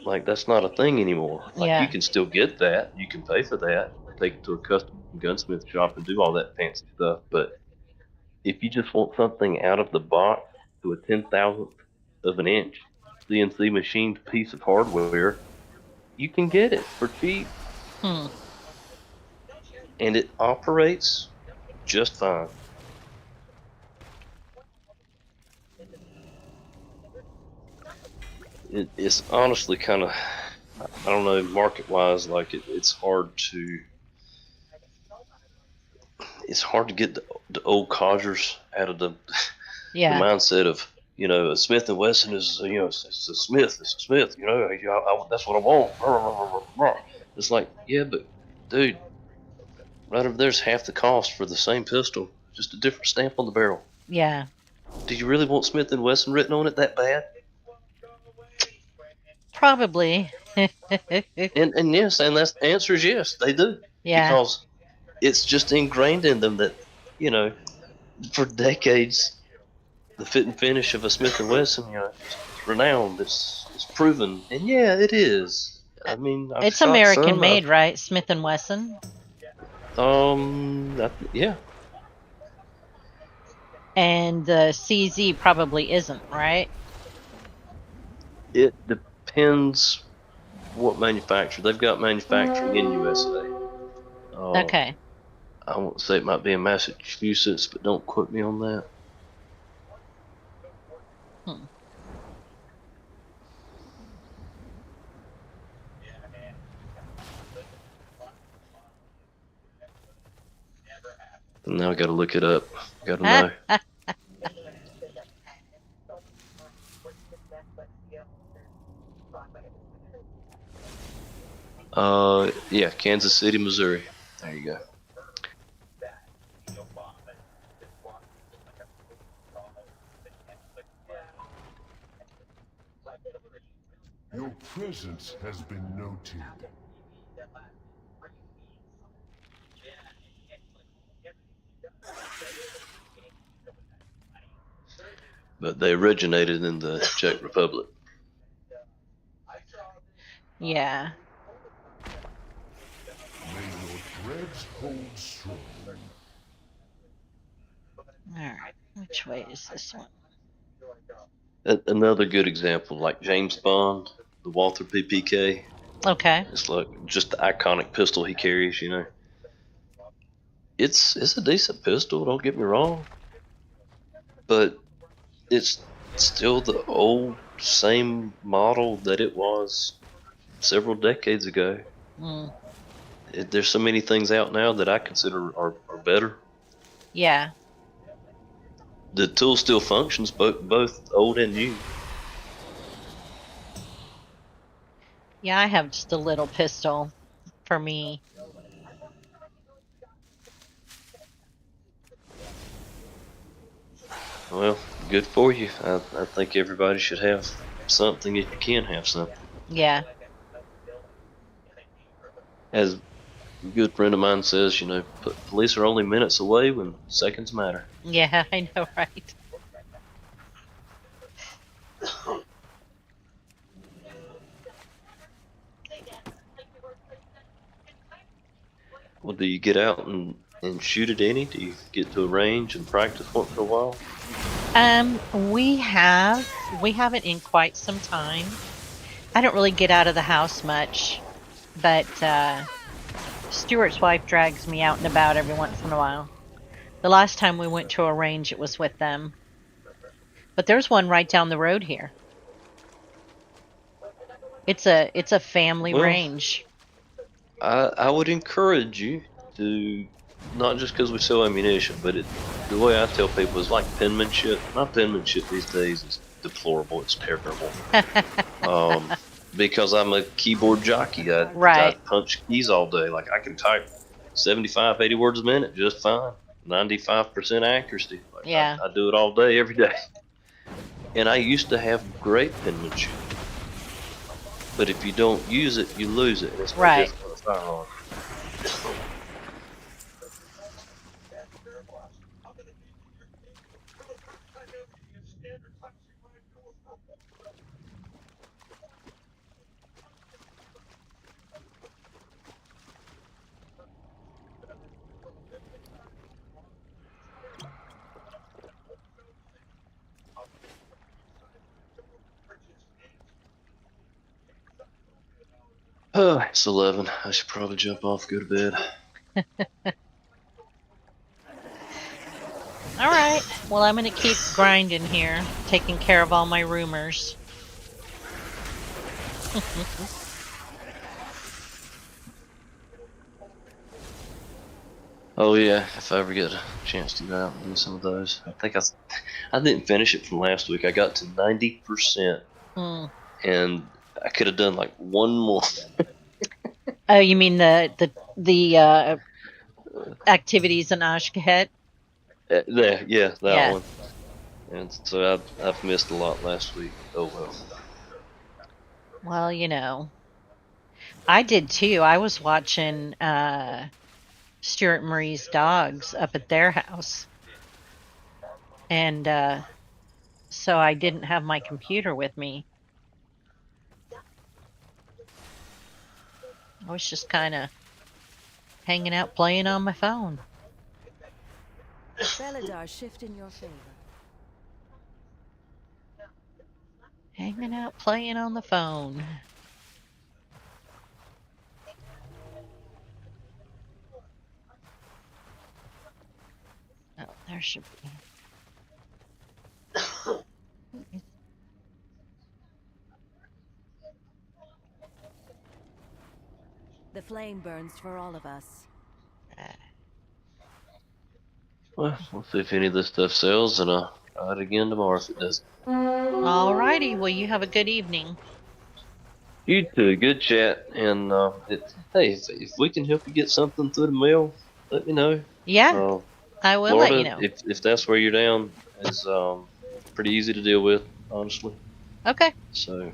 Like that's not a thing anymore. Like you Yeah. can still get that. You can pay for that. Take it to a custom gunsmith shop and do all that fancy stuff. But if you just want something out of the box to a 10,000th of an inch CNC machined piece of hardware, you can get it for cheap, Hmm. and it operates just fine. It's honestly kind of, I don't know, market wise, like it's hard to get the old codgers out of the Yeah. mindset of, a Smith and Wesson is, it's a Smith, that's what I want. It's like, yeah, but dude, right over there's half the cost for the same pistol, just a different stamp on the barrel. Yeah. Do you really want Smith and Wesson written on it that bad? Probably. And yes, and that's the answer is yes, they do, Yeah. because it's just ingrained in them that, you know, for decades, the fit and finish of a Smith and Wesson, it's renowned, it's proven, and yeah, it is. I mean, I've It's shot American some. made, right? Smith and Wesson. Yeah, And the CZ probably isn't, right? it depends what manufacturer they've got manufacturing in USA. Okay. I won't say it might be in Massachusetts, but don't quote me on that. Hmm. Now I got to look it up. Got to know. Yeah, Kansas City, Missouri. There you go. Your presence has been noted. But they originated in the Czech Republic. Yeah. May your dreads hold strong. Alright. Which way is this one? Another good example, like James Bond, the Walther PPK. Okay. It's like just the iconic pistol he carries. It's a decent pistol. Don't get me wrong, but it's still the old same model that it was several decades ago. Mm. There's so many things out now that I consider are better. Yeah. The tool still functions, both old and new. Yeah, I have just a little pistol for me. Well, good for you. I think everybody should have something if you can have something. Yeah. As a good friend of mine says, police are only minutes away when seconds matter. Yeah, I know, right? Well, do you get out and shoot at any? Do you get to a range and practice once in a while? We haven't in quite some time. I don't really get out of the house much, but Stuart's wife drags me out and about every once in a while. The last time we went to a range, it was with them. But there's one right down the road here. It's a family range. I would encourage you to, not just because we sell ammunition, but the way I tell people is like penmanship. My penmanship these days is deplorable. It's terrible. Because I'm a keyboard jockey. I punch keys all day. Like I can type 75, 80 words a minute just fine. 95% accuracy. Like Yeah. I do it all day, every day. And I used to have great penmanship. But if you don't use it, you lose it. It's right. With a firearm. Oh, it's 11. I should probably jump off, go to bed. All right. Well, I'm going to keep grinding here, taking care of all my rumors. Oh yeah, if I ever get a chance to go out and do some of those. I didn't finish it from last week. I got to 90%, and I could have done like one more. Oh, you mean the activities in Ashkahet? That Yeah. one. And so I've missed a lot last week. Oh well. Well, you know, I did too. I was watching Stuart and Marie's dogs up at their house. And so I didn't have my computer with me. I was just kind of hanging out playing on my phone. The Beladar shift in your favor. Hanging out playing on the phone. Oh, there should be. The flame burns for all of us. Well, we'll see if any of this stuff sells, and I'll try it again tomorrow if it doesn't. Alrighty, well, you have a good evening. You too. Good chat. And hey, if we can help you get something through the mail, let me know. Yeah, I will Florida, let you know. if that's where you're down, is pretty easy to deal with, honestly. Okay. So,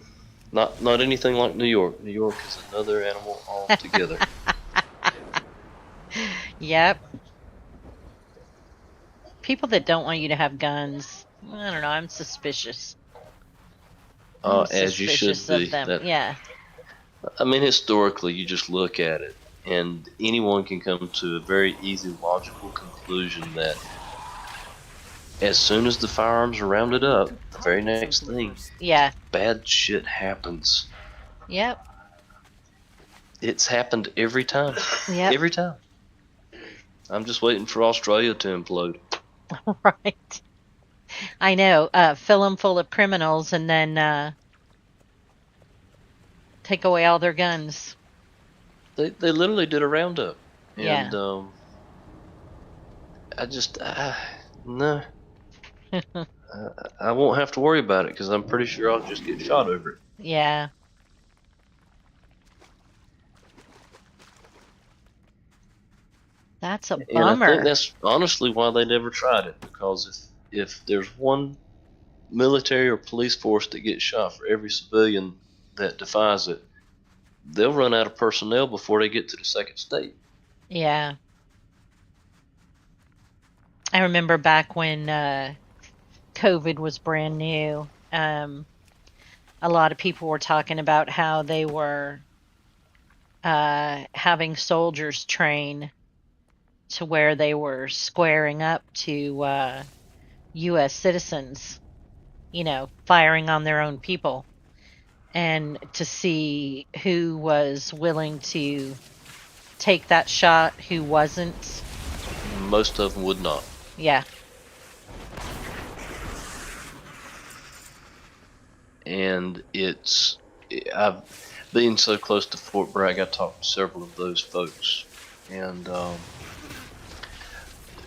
not anything like New York. New York is another animal altogether. Yep. People that don't want you to have guns, I don't know, I'm suspicious. As you should be. Of them. Yeah. I mean, historically, you just look at it, and anyone can come to a very easy, logical conclusion that as soon as the firearms are rounded up, the very next thing, bad shit happens. Yep. It's happened every time. Yep. Every time. I'm just waiting for Australia to implode. Right. I know. Fill them full of criminals and then take away all their guns. They literally did a roundup. And, yeah. I just, no. I won't have to worry about it because I'm pretty sure I'll just get shot over it. Yeah. That's a bummer. And I think that's honestly why they never tried it, because if there's one military or police force that gets shot for every civilian that defies it, they'll run out of personnel before they get to the second state. Yeah. I remember back when COVID was brand new, a lot of people were talking about how they were having soldiers train to where they were squaring up to U.S. citizens, you know, firing on their own people, and to see who was willing to take that shot, who wasn't. Most of them would not. Yeah. And I've been so close to Fort Bragg, I talked to several of those folks, and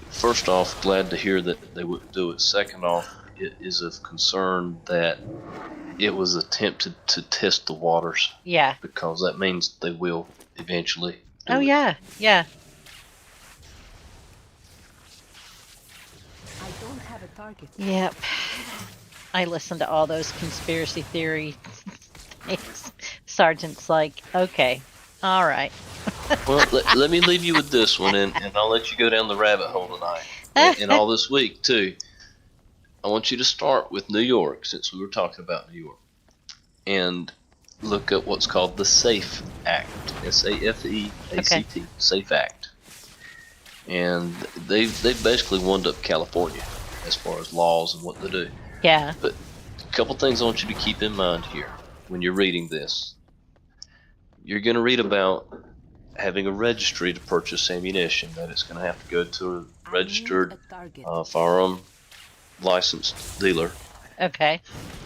first off, glad to hear that they wouldn't do it. Second off, it is of concern that it was attempted to test the waters. Yeah. Because that means they will eventually do it. Yeah, yeah. I don't have a target. Yep. I listened to all those conspiracy theory things. Sergeant's like, okay, all right. Well, let me leave you with this one, and I'll let you go down the rabbit hole tonight. And all this week, too. I want you to start with New York, since we were talking about New York. And look up what's called the SAFE Act. SAFE-ACT. Okay. SAFE Act. And they basically wound up California as far as laws and what they do. Yeah. But a couple things I want you to keep in mind here when you're reading this. you're going to read about having a registry to purchase ammunition, that it's going to have to go to a registered firearm licensed dealer. Okay.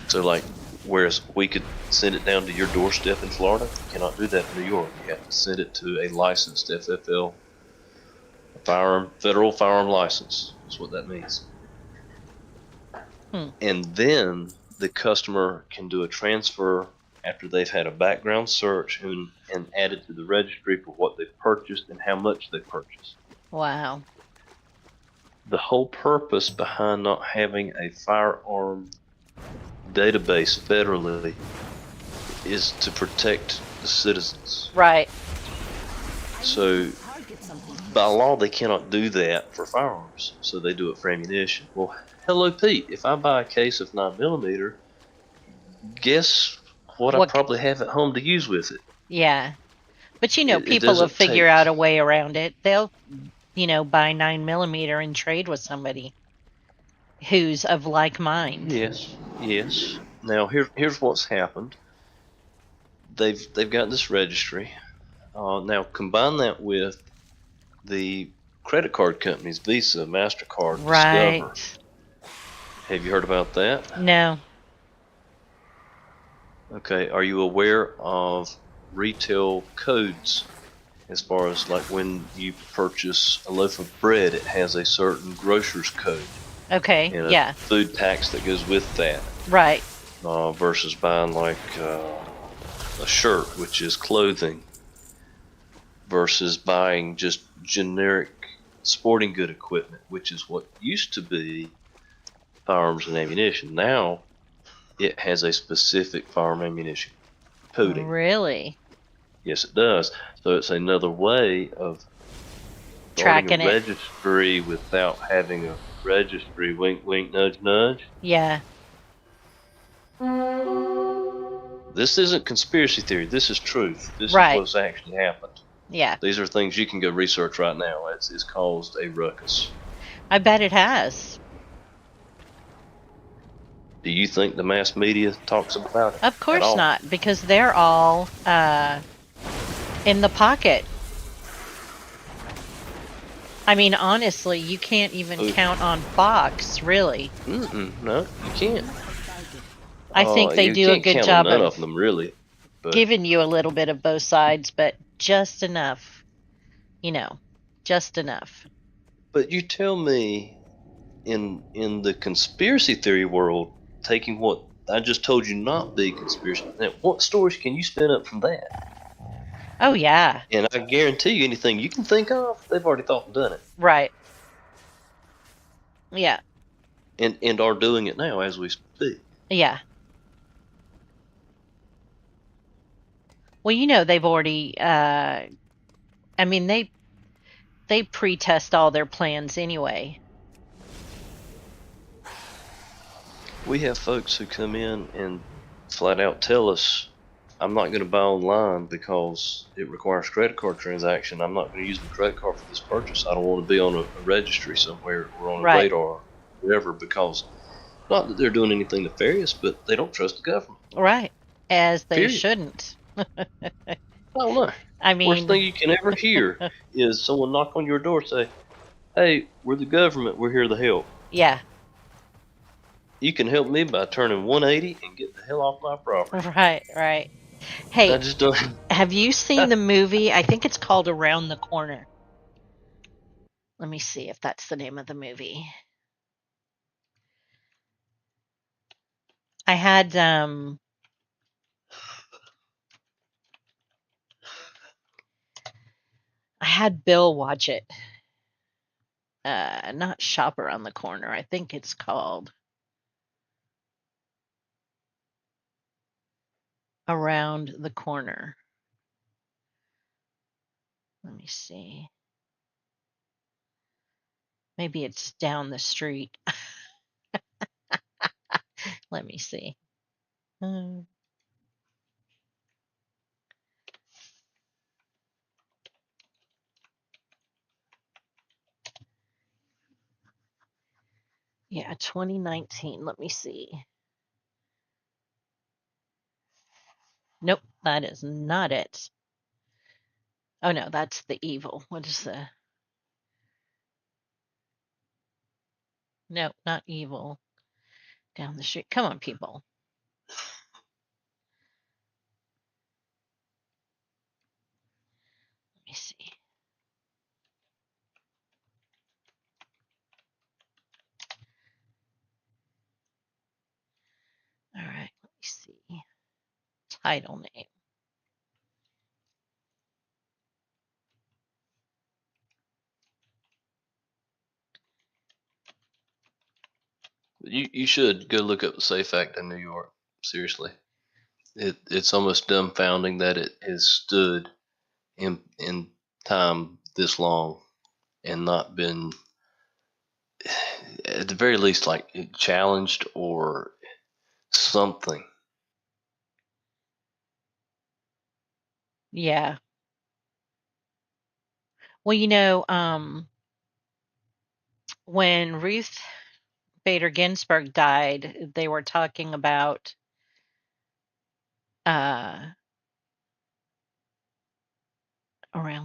So, like, whereas we could send it down to your doorstep in Florida, you cannot do that in New York. You have to send it to a licensed FFL, federal firearm license. That's what that means. And then the customer can do a transfer after they've had a background search and added to the registry for what they purchased and how much they purchased. Wow. The whole purpose behind not having a firearm database federally is to protect the citizens. Right. So by law they cannot do that for firearms, so they do it for ammunition. Well, hello Pete, if I buy a case of 9mm, guess what I probably have at home to use with it? Yeah. But you know, It people will doesn't figure take- out a way around it. They'll, buy 9mm and trade with somebody who's of like mind. Yes. Now here's what's happened. They've got this registry. Now combine that with the credit card companies, Visa, MasterCard, Right. Discover. Have you heard about that? No. Okay, are you aware of retail codes as far as like when you purchase a loaf of bread, it has a certain grocer's code? Okay, and yeah. Food tax that goes with that. Right. Versus buying like a shirt, which is clothing, versus buying just generic sporting good equipment, which is what used to be firearms and ammunition. Now it has a specific firearm ammunition coding. Really? Yes, it does. So it's another way of Tracking a registry without having a registry. Wink, wink, nudge, nudge. Yeah. This isn't conspiracy theory. This is truth. This is what's actually happened. Yeah. These are things you can go research right now. It's caused a ruckus. I bet it has. Do you think the mass media talks about it? Of course not, because they're all in the pocket. I mean, honestly, you can't even count on Fox, really. No, you can't. I think they do a good job of them, really. But giving you a little bit of both sides, but just enough. Just enough. But you tell me, in the conspiracy theory world, taking what I just told you not be conspiracy, what stories can you spin up from that? Oh, yeah. And I guarantee you, anything you can think of, they've already thought and done it. Right. Yeah. And are doing it now as we speak. Yeah. Well, they've already, they pre-test all their plans anyway. We have folks who come in and flat out tell us, I'm not going to buy online because it requires credit card transaction. I'm not going to use my credit card for this purchase. I don't want to be on a registry somewhere or on a radar or whatever, because not that they're doing anything nefarious, but they don't trust the government. Right. As they shouldn't. I don't know. I mean, worst thing you can ever hear is someone knock on your door and say, hey, we're the government. We're here to help. Yeah. You can help me by turning 180 and get the hell off my property. Right. Hey, I just don't... have you seen the movie? I think it's called Around the Corner. Let me see if that's the name of the movie. I had Bill watch it. Not Shop Around the Corner. I think it's called Around the Corner. Let me see. Maybe it's Down the Street. Let me see. Yeah, 2019. Let me see. Nope, that is not it. Oh no, that's the evil. What is the? No, not evil. Down the street. Come on, people. Let me see. All right, let me see. Title name. You should go look up the Safe Act in New York. Seriously, it's almost dumbfounding that it has stood in time this long and not been, at the very least, like challenged or something. Yeah. Well, when Ruth Bader Ginsburg died, they were talking about around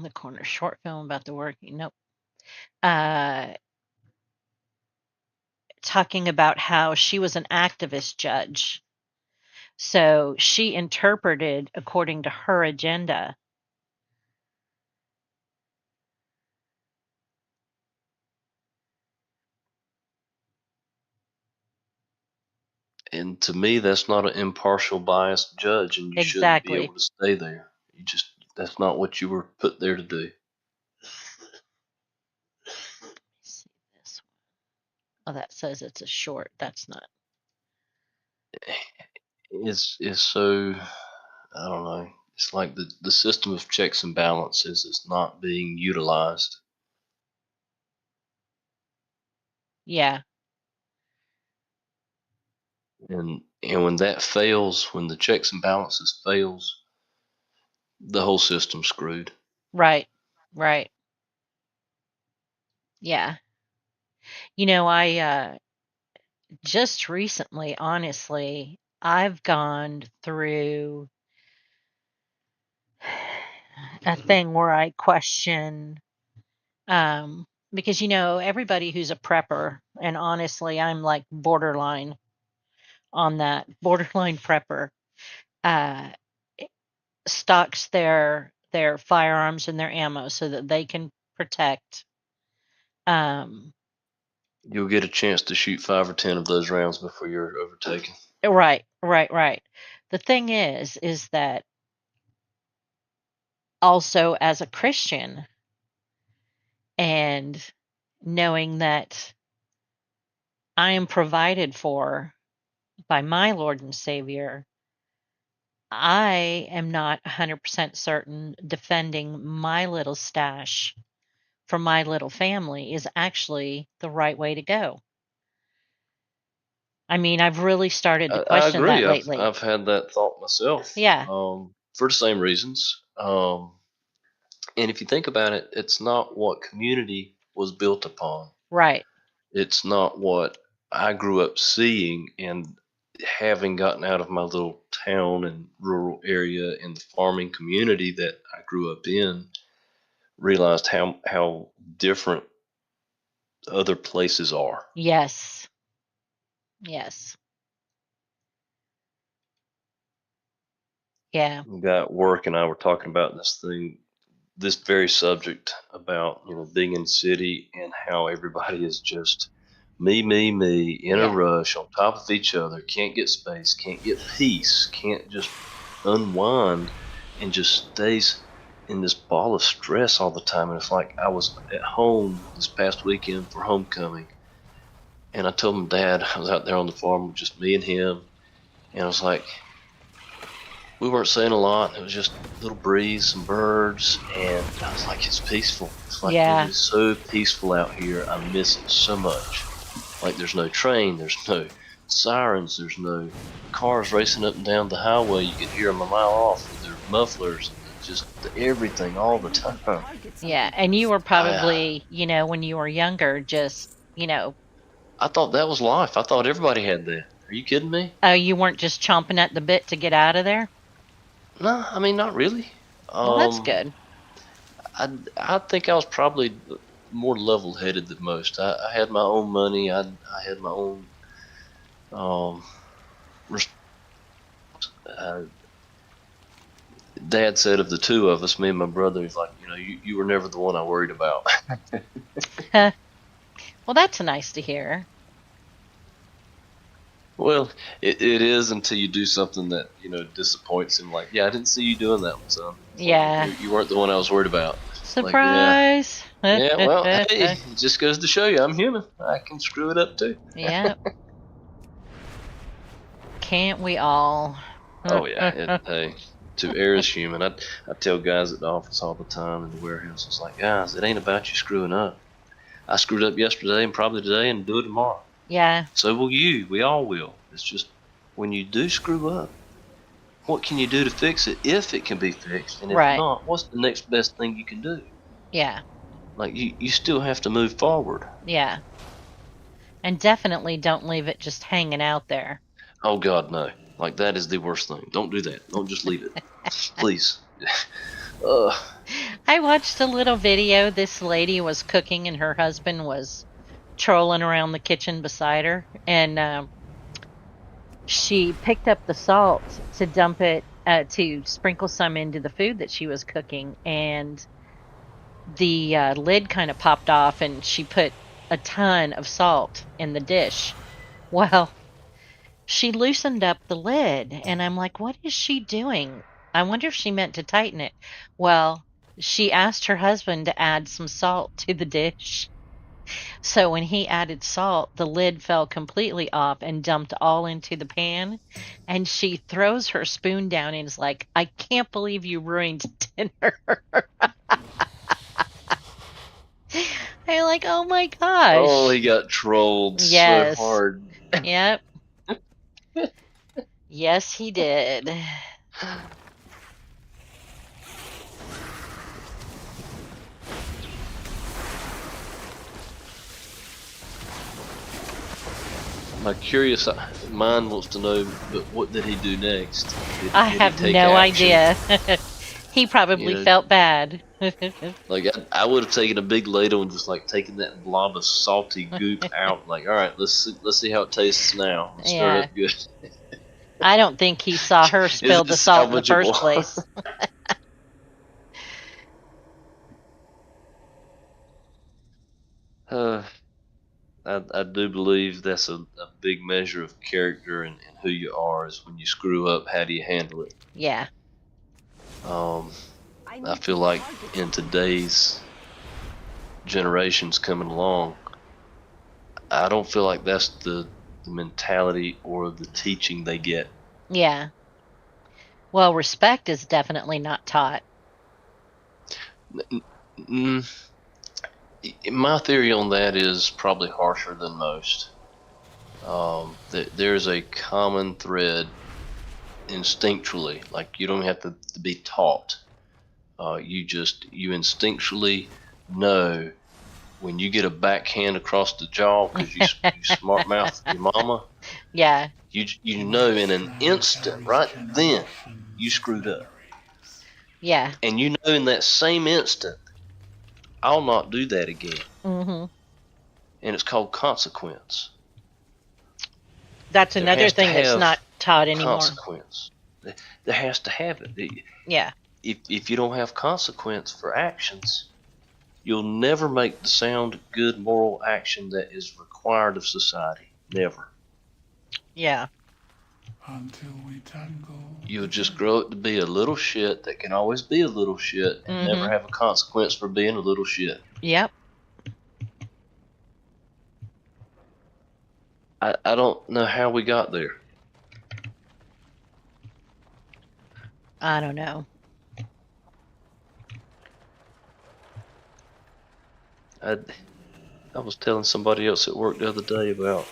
the corner short film about the working. Nope. Talking about how she was an activist judge. So she interpreted according to her agenda. And to me, that's not an impartial, biased judge, and you shouldn't be Exactly. able to stay there. That's not what you were put there to do. See this one. Oh, that says it's a short. That's not. It's so, I don't know. It's like the system of checks and balances is not being utilized. Yeah. And when that fails, when the checks and balances fails, the whole system's screwed. Right. Right. Yeah. I just recently, honestly, I've gone through a thing where I question because everybody who's a prepper, and honestly I'm like borderline on that, borderline prepper, uh stocks their firearms and their ammo so that they can protect. um You'll get a chance to shoot 5 or 10 of those rounds before you're overtaken. right. The thing is that also as a Christian, and knowing that I am provided for by my Lord and Savior, I am not 100% certain defending my little stash for my little family is actually the right way to go. I mean, I've really started to I question that agree. lately. I've had that thought myself. Yeah. For the same reasons. And if you think about it, it's not what community was built upon. Right. It's not what I grew up seeing, and having gotten out of my little town and rural area and the farming community that I grew up in, realized how different other places are. Yes. Yeah. The guy at work and I were talking about this very subject about being in the city and how everybody is just me in a Yeah. rush on top of each other, can't get space, can't get peace, can't just unwind, and just stays in this ball of stress all the time. And it's like, I was at home this past weekend for homecoming, and I told my dad I was out there on the farm with just me and him, and I was like, we weren't saying a lot. It was just a little breeze, some birds, and I was like, it's peaceful. It's like, it Yeah. is so peaceful out here. I miss it so much. Like, there's no train, there's no sirens, there's no cars racing up and down the highway. You can hear them a mile off with their mufflers and just everything all the time. Yeah. And you were probably, when you were younger, just, I thought that was life. I thought everybody had that. Are you kidding me? oh, you weren't just chomping at the bit to get out of there? No, I mean, not really. Well, that's good. I think I was probably more level-headed than most. I had my own money. I had my own Dad said of the two of us, me and my brother, he's like, you were never the one I worried about. Well, that's nice to hear. Well, it is until you do something that disappoints him. Like, yeah, I didn't see you doing that one, son. Yeah. You weren't the one I was worried about. Surprise! Like, yeah, well, hey, it just goes to show you I'm human. I can screw it up too. Yep. Can't we all? Oh yeah. Hey, to err is human. I tell guys at the office all the time in the warehouse. It's like, guys, it ain't about you screwing up. I screwed up yesterday and probably today and do it tomorrow. Yeah. So will you. We all will. It's just when you do screw up, what can you do to fix it if it can be fixed? And if not, what's the next best thing you can do? Yeah. Like, you still have to move forward. Yeah. And definitely don't leave it just hanging out there. Oh, God, no. Like, that is the worst thing. Don't do that. Don't just leave it. Please. I watched a little video. This lady was cooking and her husband was trolling around the kitchen beside her. And she picked up the salt to dump it, to sprinkle some into the food that she was cooking. And the lid kind of popped off and she put a ton of salt in the dish. Well, she loosened up the lid and I'm like, what is she doing? I wonder if she meant to tighten it. Well, she asked her husband to add some salt to the dish. So when he added salt, the lid fell completely off and dumped all into the pan. And she throws her spoon down and is like, I can't believe you ruined dinner. I'm like, oh my gosh. Oh, he got trolled so hard. Yep. Yes, he did. My curious mind wants to know, but what did he do next? I have no idea. He probably felt bad. Like, I would have taken a big ladle and just like taken that blob of salty goop out. Like, all right, let's see how it tastes now. Let's stir it up good. I don't think he saw her spill the salt in the first place. I do believe that's a big measure of character and who you are is when you screw up, how do you handle it? Yeah. I feel like in today's generations coming along, I don't feel like that's the mentality or the teaching they get. Yeah. Well, respect is definitely not taught. My theory on that is probably harsher than most. There's a common thread instinctually, like you don't have to be taught. You instinctually know when you get a backhand across the jaw because you smart mouth your mama. Yeah. You know in an instant, right then, you screwed up. Yeah. And you know in that same instant, I'll not do that again. Mm-hmm. And it's called consequence. That's another thing that's not taught anymore. Consequence. There has to have it. Yeah. If you don't have consequence for actions, you'll never make the sound, good moral action that is required of society. Never. Yeah. Until we tango. You'll just grow it to be a little shit that can always be a little shit and never have a consequence for being a little shit. Yep. I don't know how we got there. I don't know. I was telling somebody else at work the other day about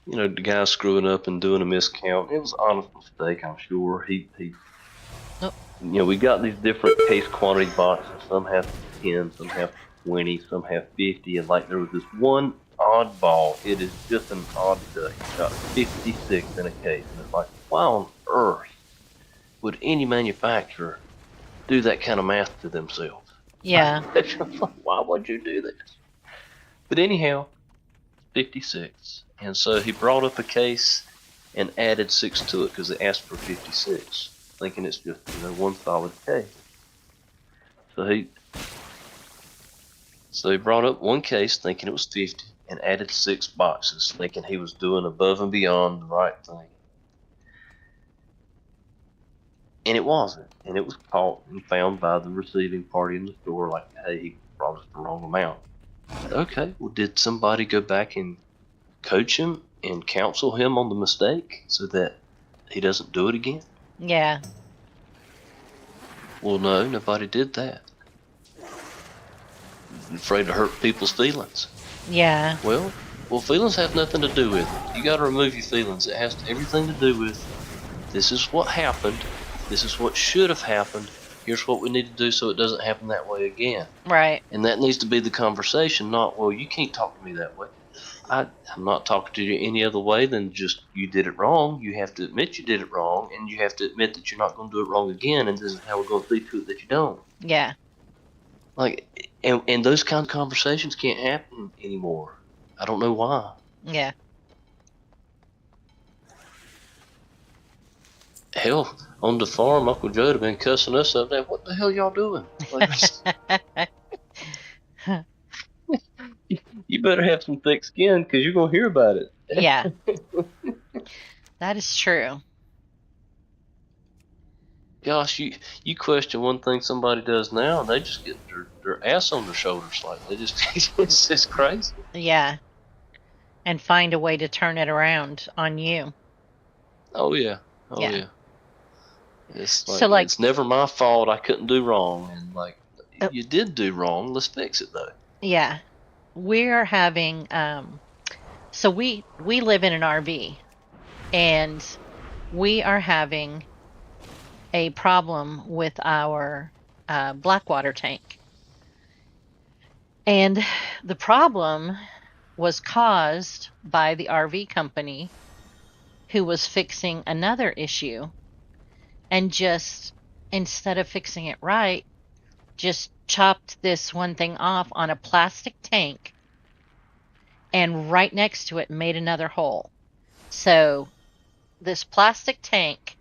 the guy screwing up and doing a miscount. It was an honest mistake, I'm sure. We got these different case quantity boxes. Some have 10, some have 20, some have 50, and like there was this one oddball. It is just an odd day. Got 56 in a case, and it's like, why on earth would any manufacturer do that kind of math to themselves. Yeah. Why would you do this? But anyhow, 56. And so he brought up a case and added 6 to it because they asked for 56, thinking it's just, one solid case. So he brought up one case thinking it was 50 and added 6 boxes thinking he was doing above and beyond the right thing. And it wasn't. And it was caught and found by the receiving party in the store like, hey, he brought us the wrong amount. Okay, well, did somebody go back and coach him and counsel him on the mistake so that he doesn't do it again? Yeah. Well, no, nobody did that. Afraid to hurt people's feelings. Yeah. Well, feelings have nothing to do with it. You got to remove your feelings. It has everything to do with this is what happened. This is what should have happened. Here's what we need to do so it doesn't happen that way again. Right. And that needs to be the conversation, not, well, you can't talk to me that way. I'm not talking to you any other way than just you did it wrong. You have to admit you did it wrong, and you have to admit that you're not going to do it wrong again, and this is how we're going to see to it that you don't. Yeah. Like, and those kind of conversations can't happen anymore. I don't know why. Yeah. Hell, on the farm, Uncle Joe'd have been cussing us up there. What the hell y'all doing? Like, you better have some thick skin because you're going to hear about it. Yeah. That is true. Gosh, you question one thing somebody does now, and they just get their ass on their shoulders. Like, they just, it's just crazy. Yeah. And find a way to turn it around on you. Oh, yeah. Oh, Yeah. yeah. It's like, So, like- it's never my fault. I couldn't do wrong. And, like, you did do wrong. Let's fix it, though. Yeah. We're having, so we live in an RV, and we are having a problem with our Blackwater tank. And the problem was caused by the RV company who was fixing another issue, and just, instead of fixing it right, just chopped this one thing off on a plastic tank and right next to it made another hole. So this plastic tank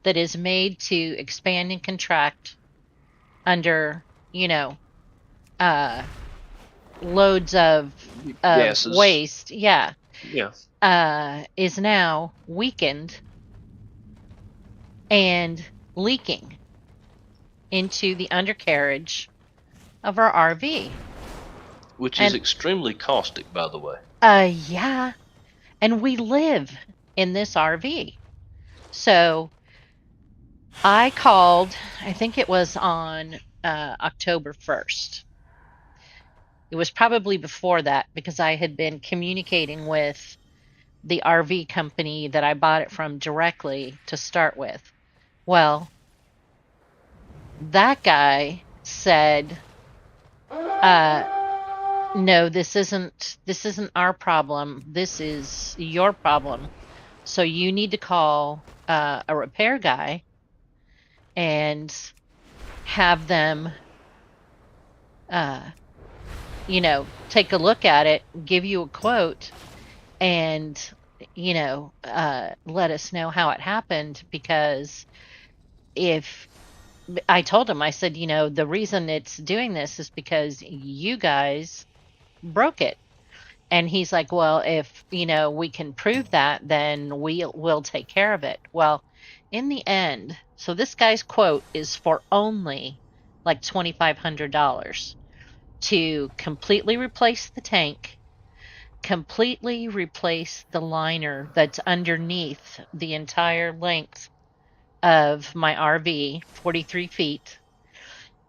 that is made to expand and contract under, loads of Gases. waste, yeah, is now weakened and leaking into the undercarriage of our RV. Which is extremely caustic, by the way. Yeah. And we live in this RV. So I called, I think it was on October 1st. It was probably before that because I had been communicating with the RV company that I bought it from directly to start with. Well, that guy said, no, this isn't our problem. This is your problem. So you need to call a repair guy and have them, take a look at it, give you a quote, and, let us know how it happened. Because if I told him, I said, the reason it's doing this is because you guys broke it. And he's like, well, if, we can prove that, then we'll take care of it. Well, in the end, so this guy's quote is for only like $2,500 to completely replace the tank, completely replace the liner that's underneath the entire length of my RV, 43 feet.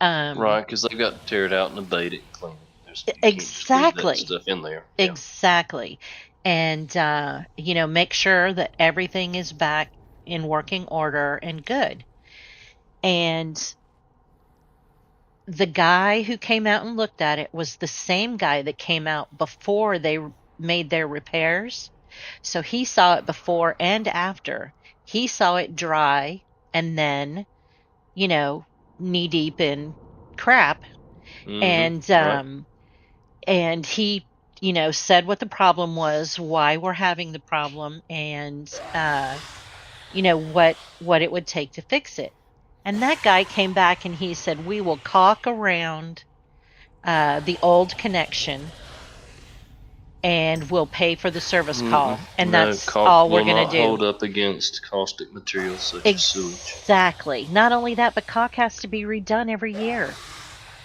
Right, because they've got to tear it out and abate it and clean it. Exactly. That stuff in there. Yeah. Exactly. And, make sure that everything is back in working order and good. And the guy who came out and looked at it was the same guy that came out before they made their repairs. So he saw it before and after. He saw it dry and then, knee deep in crap. And right. and he, you know, said what the problem was, why we're having the problem, and you know, what it would take to fix it. And that guy came back and he said, we will caulk around the old connection and we'll pay for the service call. And No, that's caulk all we're will going to not do. hold up against caustic materials such as sewage. Exactly. Not only that, but caulk has to be redone every year.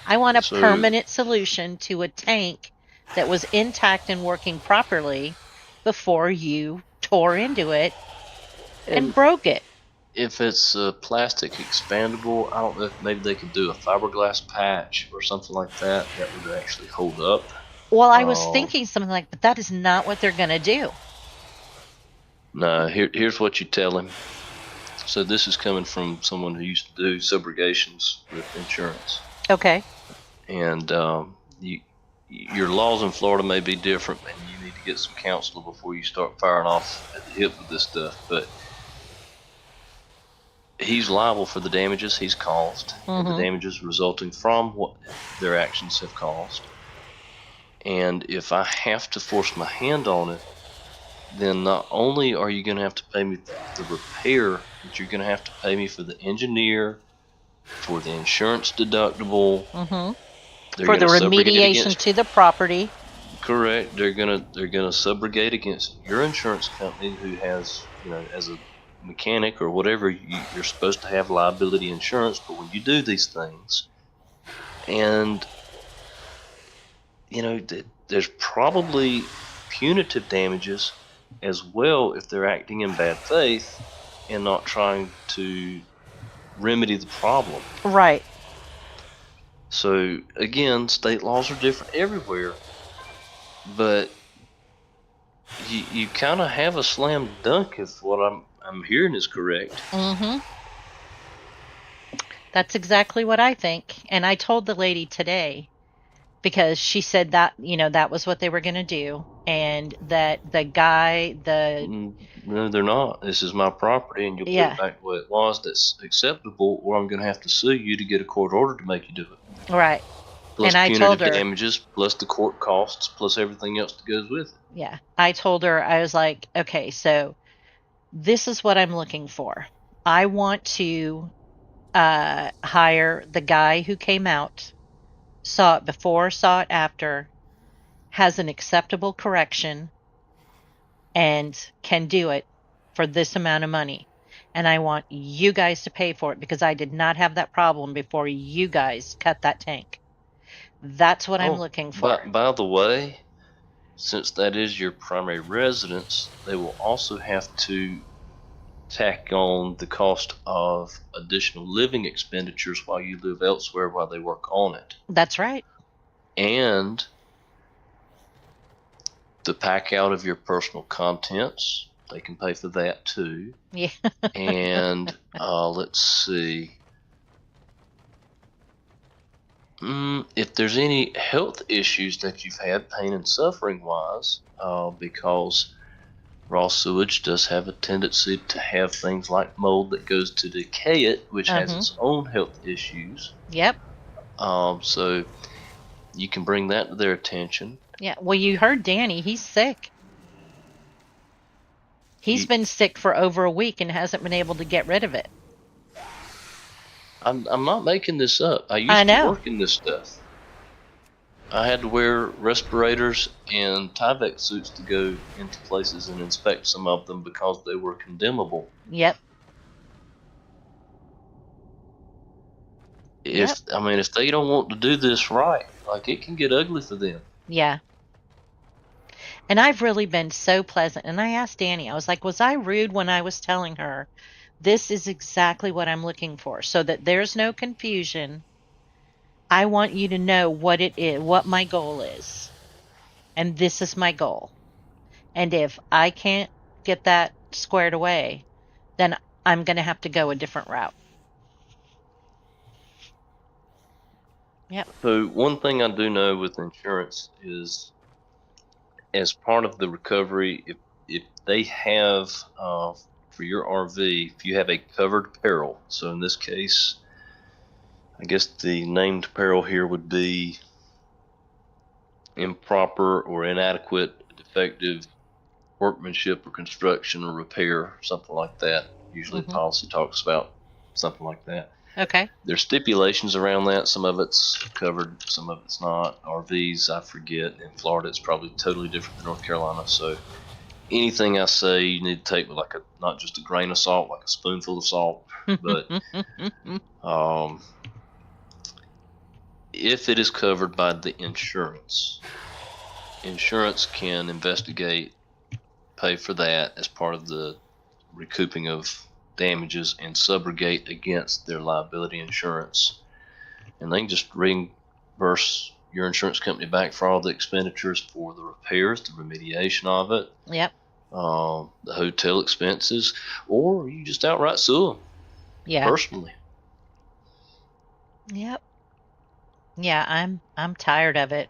I want a So permanent solution to a tank that was intact and working properly before you tore into it and and broke it. if it's plastic expandable, I don't know if maybe they could do a fiberglass patch or something like that that would actually hold up. Well, I was thinking something like, but that is not what they're going to do. No, here's what you tell him. So this is coming from someone who used to do subrogations with insurance. Okay. And your laws in Florida may be different, and you need to get some counsel before you start firing off at the hip with this stuff. But he's liable for the damages he's caused and the damages resulting from what their actions have caused. And if I have to force my hand on it, then not only are you going to have to pay me the repair, but you're going to have to pay me for the engineer, for the insurance deductible. For the remediation to the property. Correct. They're gonna subrogate against your insurance company, who has, you know, as a mechanic or whatever, you're supposed to have liability insurance. But when you do these things, and you know, there's probably punitive damages as well if they're acting in bad faith and not trying to remedy the problem. Right. So again, state laws are different everywhere, but you kind of have a slam dunk if what I'm hearing is correct. That's exactly what I think. And I told the lady today, because she said that, you know, that was what they were going to do, and that the guy, No, they're not. This is my property, and you'll put it back the way it was. That's acceptable, or I'm going to have to sue you to get a court order to make you do it. Right. Plus And I told punitive her damages, plus the court costs, plus everything else that goes with it. Yeah. I told her, I was like, okay, so this is what I'm looking for. I want to hire the guy who came out, saw it before, saw it after, has an acceptable correction, and can do it for this amount of money. And I want you guys to pay for it because I did not have that problem before you guys cut that tank. That's what I'm looking for. By the way, since that is your primary residence, they will also have to tack on the cost of additional living expenditures while you live elsewhere while they work on it. That's right. And the pack out of your personal contents, they can pay for that too. Yeah. And let's see. If there's any health issues that you've had, pain and suffering wise, because raw sewage does have a tendency to have things like mold that goes to decay it, which has its own health issues. Yep. So you can bring that to their attention. Yeah. Well, you heard Danny. He's sick. He's been sick for over a week and hasn't been able to get rid of it. I'm not making this up. I used to work in this stuff. I had to wear respirators and Tyvek suits to go into places and inspect some of them because they were condemnable. Yep. If they don't want to do this right, like, it can get ugly for them. Yeah. And I've really been so pleasant. And I asked Danny, I was like, was I rude when I was telling her this is exactly what I'm looking for, so that there's no confusion? I want you to know what it is, what my goal is. And this is my goal. And if I can't get that squared away, then I'm going to have to go a different route. Yep. So one thing I do know with insurance is, as part of the recovery, if they have for your RV, if you have a covered peril, so in this case, I guess the named peril here would be improper or inadequate, defective workmanship or construction or repair, something like that. Usually the policy talks about something like that. Okay. There's stipulations around that. Some of it's covered, some of it's not. RVs, I forget. In Florida, it's probably totally different than North Carolina. So anything I say, you need to take with like not just a grain of salt, like a spoonful of salt. But if it is covered by the insurance can investigate, pay for that as part of the recouping of damages and subrogate against their liability insurance. And they can just reimburse your insurance company back for all the expenditures for the repairs, the remediation of it. Yep. The hotel expenses, or you just outright sue them. Yeah. Personally. Yep. Yeah, I'm tired of it.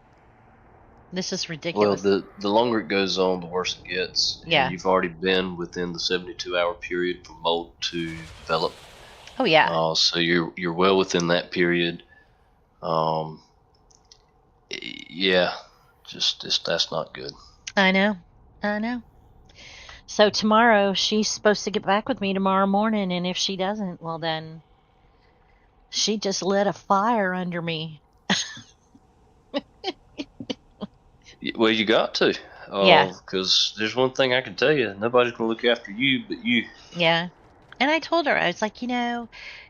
This is ridiculous. Well, the longer it goes on, the worse it gets. Yeah. And you've already been within the 72-hour period for mold to develop. Oh yeah. So you're well within that period. Yeah, just that's not good. I know. So tomorrow she's supposed to get back with me tomorrow morning, and if she doesn't, well then she just lit a fire under me. Well, you got to. Yeah. Because there's one thing I can tell you: nobody's gonna look after you but you. Yeah. And I told her, I was like,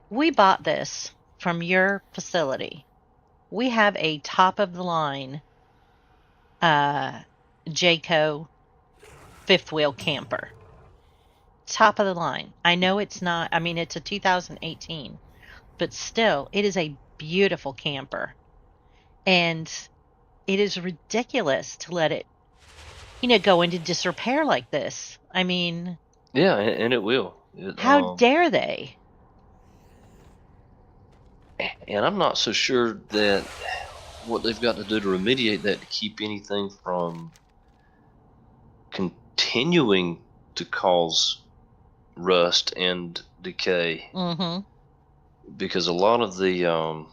we bought this from your facility. We have a top of the line Jayco fifth wheel camper. Top of the line. I know it's not, I mean, it's a 2018, but still, it is a beautiful camper. And it is ridiculous to let it, go into disrepair like this. I mean, yeah, and it will. How dare they? And I'm not so sure that what they've got to do to remediate that to keep anything from continuing to cause rust and decay. Mm-hmm. Because a lot of the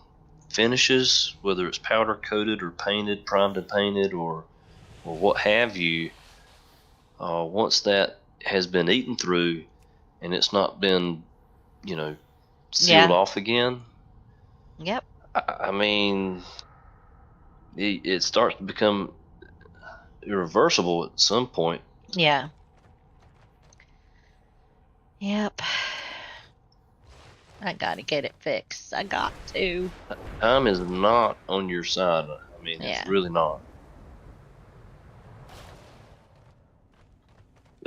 finishes, whether it's powder coated or painted, primed and painted, or what have you, once that has been eaten through and it's not been, sealed off again. Yep. I mean, it starts to become irreversible at some point. Yeah. Yep. I gotta get it fixed. I got to. Time is not on your side. I mean, it's really not.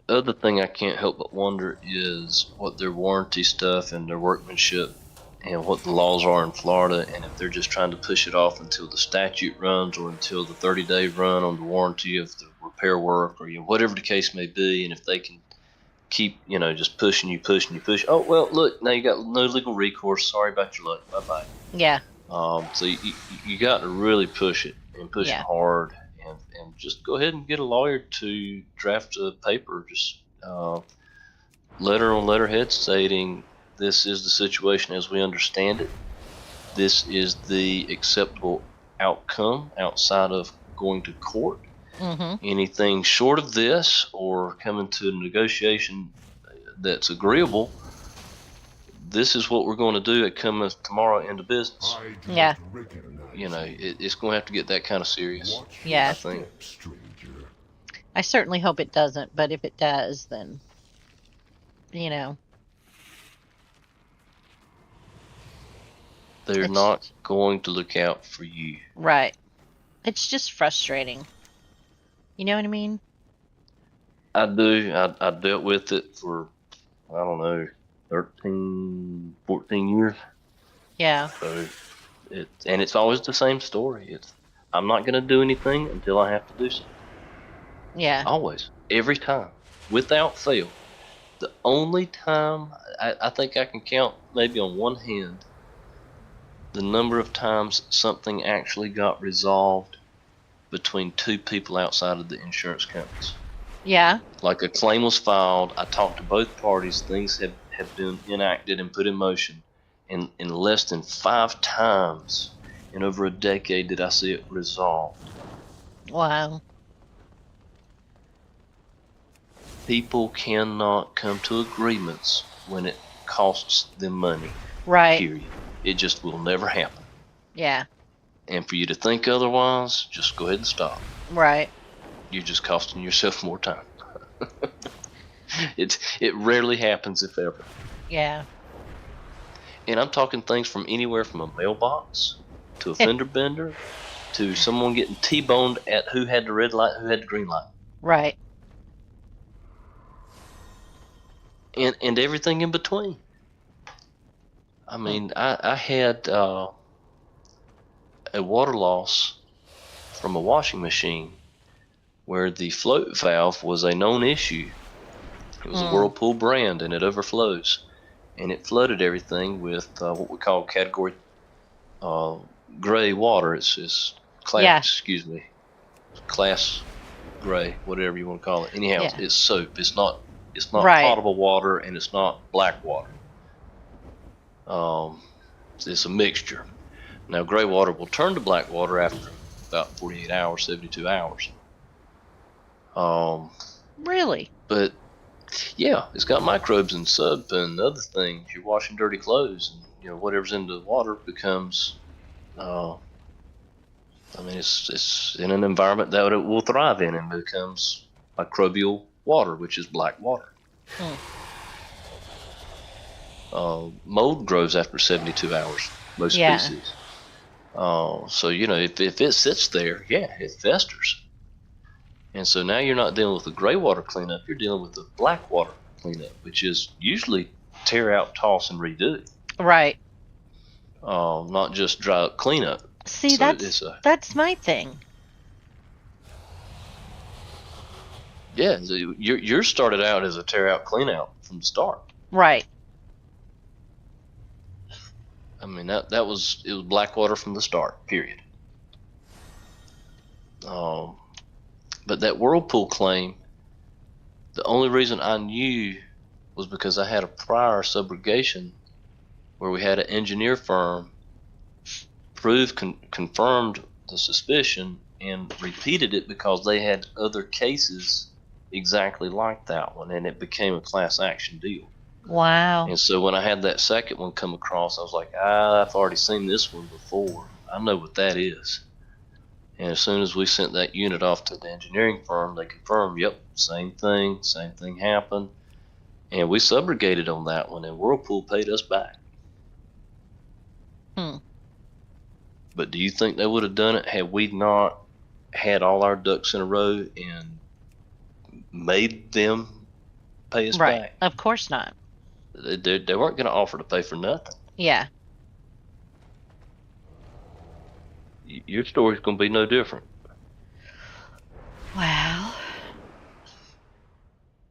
The other thing I can't help but wonder is what their warranty stuff and their workmanship and what the laws are in Florida, and if they're just trying to push it off until the statute runs or until the 30-day run on the warranty of the repair work, or whatever the case may be, and if they can keep just pushing you. Oh well, look, now you got no legal recourse. Sorry about your luck. Bye bye. Yeah. So you got to really push it and push it hard, and just go ahead and get a lawyer to draft a paper, just letter on letterhead stating this is the situation as we understand it. This is the acceptable outcome outside of going to court. Mm-hmm. Anything short of this or coming to a negotiation that's agreeable, this is what we're going to do at coming tomorrow into business. Yeah. It's going to have to get that kind of serious. Yeah. I think. I certainly hope it doesn't, but if it does, then, They're not going to look out for you. Right. It's just frustrating. You know what I mean? I do. I dealt with it for, 13, 14 years. Yeah. So it's always the same story. I'm not going to do anything until I have to do something. Yeah. Always. Every time. Without fail. The only time, I think I can count maybe on one hand the number of times something actually got resolved between two people outside of the insurance companies. Yeah. Like a claim was filed, I talked to both parties, things have been enacted and put in motion, in less than 5 times in over a decade did I see it resolved. Wow. People cannot come to agreements when it costs them money. Right. Period. It just will never happen. Yeah. And for you to think otherwise, just go ahead and stop. Right. You're just costing yourself more time. It rarely happens, if ever. Yeah. And I'm talking things from anywhere from a mailbox to a fender bender to someone getting T-boned at who had the red light, who had the green light. Right. And everything in between. I mean, I had a water loss from a washing machine where the float valve was a known issue. It was a Whirlpool brand, and it overflows. And it flooded everything with what we call category gray water. It's class, excuse me, class gray, whatever you want to call it. Anyhow, it's soap. It's not potable water, and it's not black water. It's a mixture. Now, gray water will turn to black water after about 48 hours, 72 hours. Really? But yeah, it's got microbes and soap and other things. You're washing dirty clothes, and whatever's in the water becomes. I mean, it's in an environment that it will thrive in, and becomes microbial water, which is black water. Mold grows after 72 hours, most species. So if it sits there, it festers. And so now you're not dealing with the gray water cleanup, you're dealing with the black water cleanup, which is usually tear out, toss, and redo. Right. Not just dry up cleanup. See, so that's my thing. Yeah, yours started out as a tear out, clean out from the start. Right. I mean, it was black water from the start, period. But that Whirlpool claim, the only reason I knew was because I had a prior subrogation where we had an engineer firm confirmed the suspicion and repeated it because they had other cases exactly like that one, and it became a class action deal. Wow. And so when I had that second one come across, I was like, I've already seen this one before. I know what that is. And as soon as we sent that unit off to the engineering firm, they confirmed, yep, same thing happened. And we subrogated on that one, and Whirlpool paid us back. But do you think they would have done it had we not had all our ducks in a row and made them pay us back? Of course not. They weren't going to offer to pay for nothing. Yeah. Your story's going to be no different. Wow.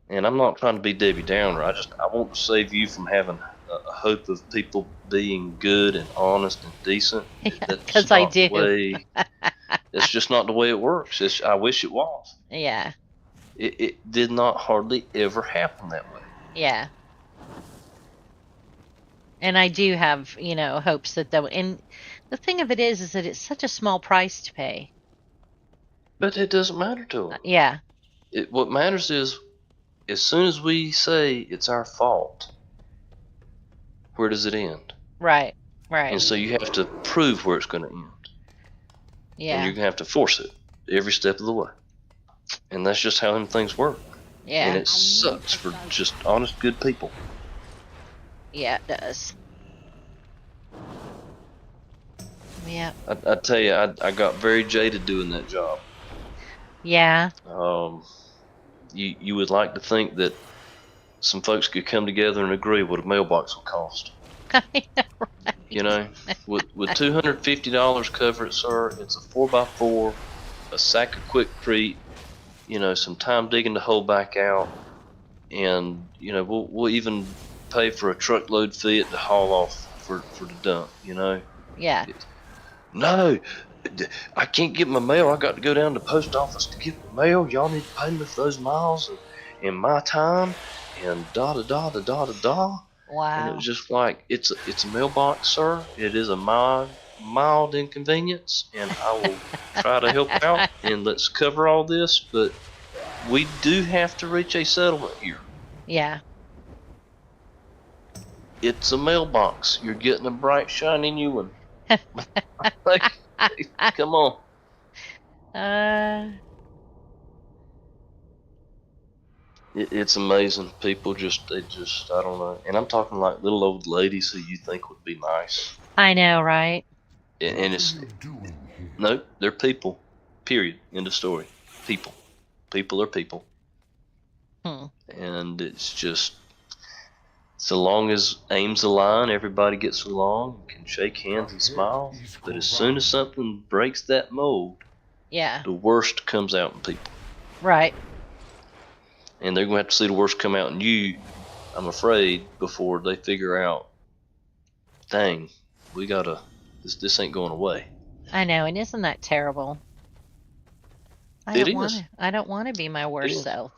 And I'm not trying to be Debbie Downer. I want to save you from having a hope of people being good and honest and decent. Because I do. It's just not the way it works. I wish it was. Yeah. It did not hardly ever happen that way. Yeah. And I do have, hopes that and the thing of it is that it's such a small price to pay. But it doesn't matter to them. Yeah. What matters is, as soon as we say it's our fault, where does it end? Right. Right. And so you have to prove where it's going to end. Yeah. And you're going to have to force it every step of the way. And that's just how them things work. Yeah. And it sucks for just honest, good people. Yeah, it does. Yeah. I tell you, I got very jaded doing that job. Yeah. You would like to think that some folks could come together and agree what a mailbox will cost. I know, right? With $250 cover it, sir. It's a 4x4, a sack of Quick-Crete, some time digging the hole back out, and we'll even pay for a truckload fee to haul off for the dump. Yeah. No, I can't get my mail. I got to go down to the post office to get my mail. Y'all need to pay me for those miles and my time and da da da da da da da. And it Wow. was just like, it's a mailbox, sir. It is a mild inconvenience, and I will try to help out, and let's cover all this, but we do have to reach a settlement here. Yeah. It's a mailbox. You're getting a bright, shiny new one. Like, come on. uh, It's amazing. People I don't know. And I'm talking like little old ladies who you think would be nice. I know, right? And it's, no, they're people. Period. End of story. People. People are people. Hmm. And it's just, so long as aims align, everybody gets along, can shake hands and smile. But as soon as something breaks that mold, Yeah. the worst comes out in people. Right. And they're going to have to see the worst come out in you, I'm afraid, before they figure out, dang, we gotta, this ain't going away. I know, and isn't that terrible? I It don't want is. to. I don't want to be my worst self.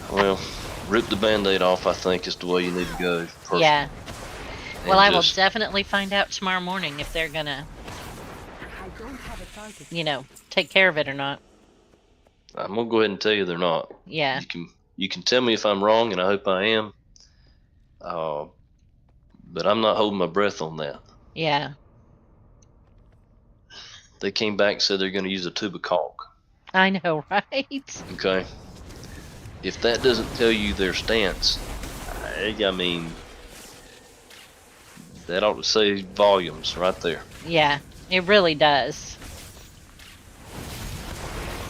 Well, rip the band-aid off, I think, is the way you need to go. Personally. Yeah. Well, And I will just, definitely find out tomorrow morning if they're gonna, I don't have a target. take care of it or not. I'm gonna go ahead and tell you they're not. Yeah. You can tell me if I'm wrong, and I hope I am. But I'm not holding my breath on that. Yeah. They came back and said they're going to use a tube of caulk. I know, right? Okay. If that doesn't tell you their stance, I mean, that ought to say volumes right there. Yeah. It really does.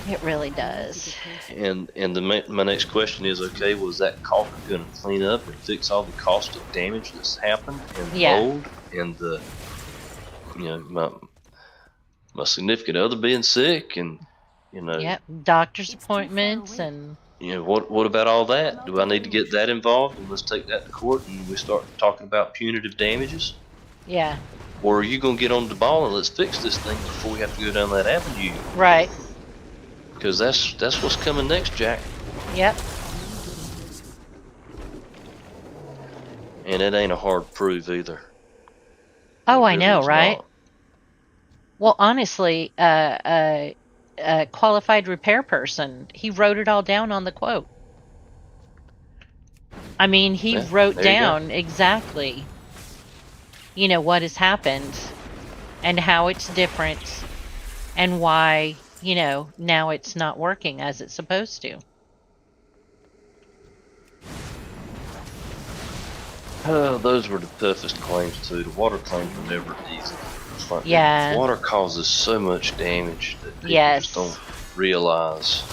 It really does. And my next question is, okay, was that caulk going to clean up and fix all the caustic damage that's happened and mold and the, my significant other being sick and, Yep. Doctor's appointments and. What about all that? Do I need to get that involved and let's take that to court and we start talking about punitive damages? Yeah. Or are you going to get on the ball and let's fix this thing before we have to go down that avenue? Right. Because that's what's coming next, Jack. Yep. And it ain't a hard prove either. Oh, It I really know, is right? not. Well, honestly, a qualified repair person, he wrote it all down on the quote. I mean, he wrote down exactly, what has happened and how it's different and why, now it's not working as it's supposed to. Those were the toughest claims too. The water claims were never easy. It's like Yeah. water causes so much damage that people just don't realize.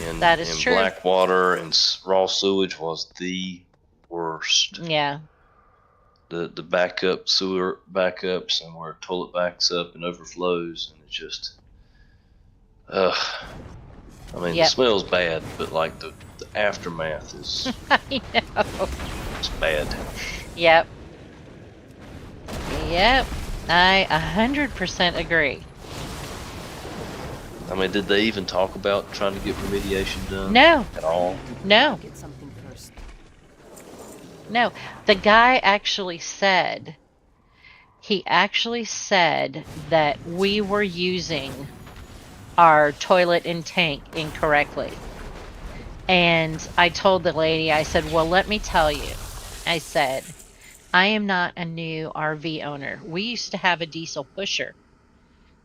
And, that is true. Black water and raw sewage was the worst. Yeah. The backup sewer backups and where toilet backs up and overflows, and it's just, I mean, the smell's bad, but like the aftermath is, I know. It's bad. Yep. Yep. I 100% agree. I mean, did they even talk about trying to get remediation done? No. At all? No. Get something first. No. The guy actually said, that we were using our toilet and tank incorrectly. And I told the lady, I said, well, let me tell you. I said, I am not a new RV owner. We used to have a diesel pusher.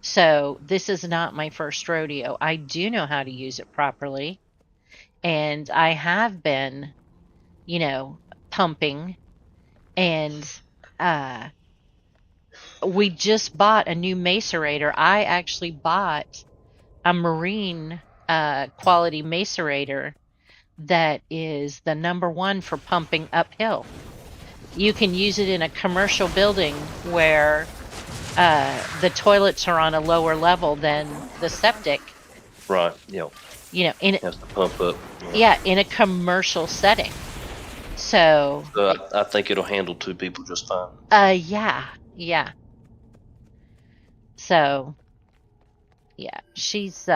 So this is not my first rodeo. I do know how to use it properly. And I have been, pumping. And we just bought a new macerator. I actually bought a marine quality macerator that is the #1 for pumping uphill. You can use it in a commercial building where the toilets are on a lower level than the septic. Right. Yeah. In has to pump up. Yeah, in a commercial setting. So I think it'll handle 2 people just fine. Yeah. So she's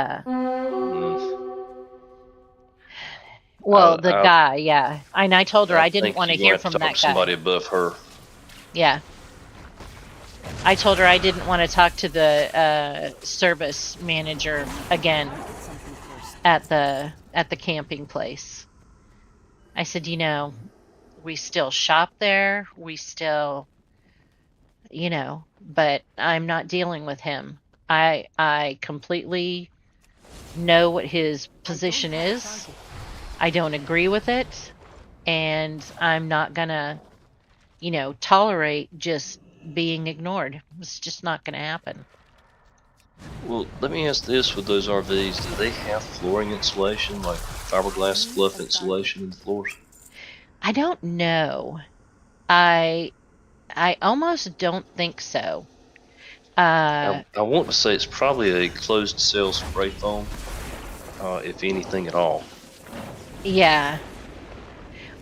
Well, the guy, yeah. And I told her I didn't think want to you're gonna hear have to from talk that to somebody guy. above her. Yeah. I told her I didn't want to talk to the service manager again at the camping place. I said, you know, we still shop there. We still, you know, but I'm not dealing with him. I completely know what his position is. I don't agree with it, and I'm not gonna, you know, tolerate just being ignored. It's just not gonna happen. Well, let me ask this: with those RVs, do they have flooring insulation, like fiberglass fluff insulation in the floors? I don't know. I almost don't think so. I want to say it's probably a closed cell spray foam, if anything at all. Yeah.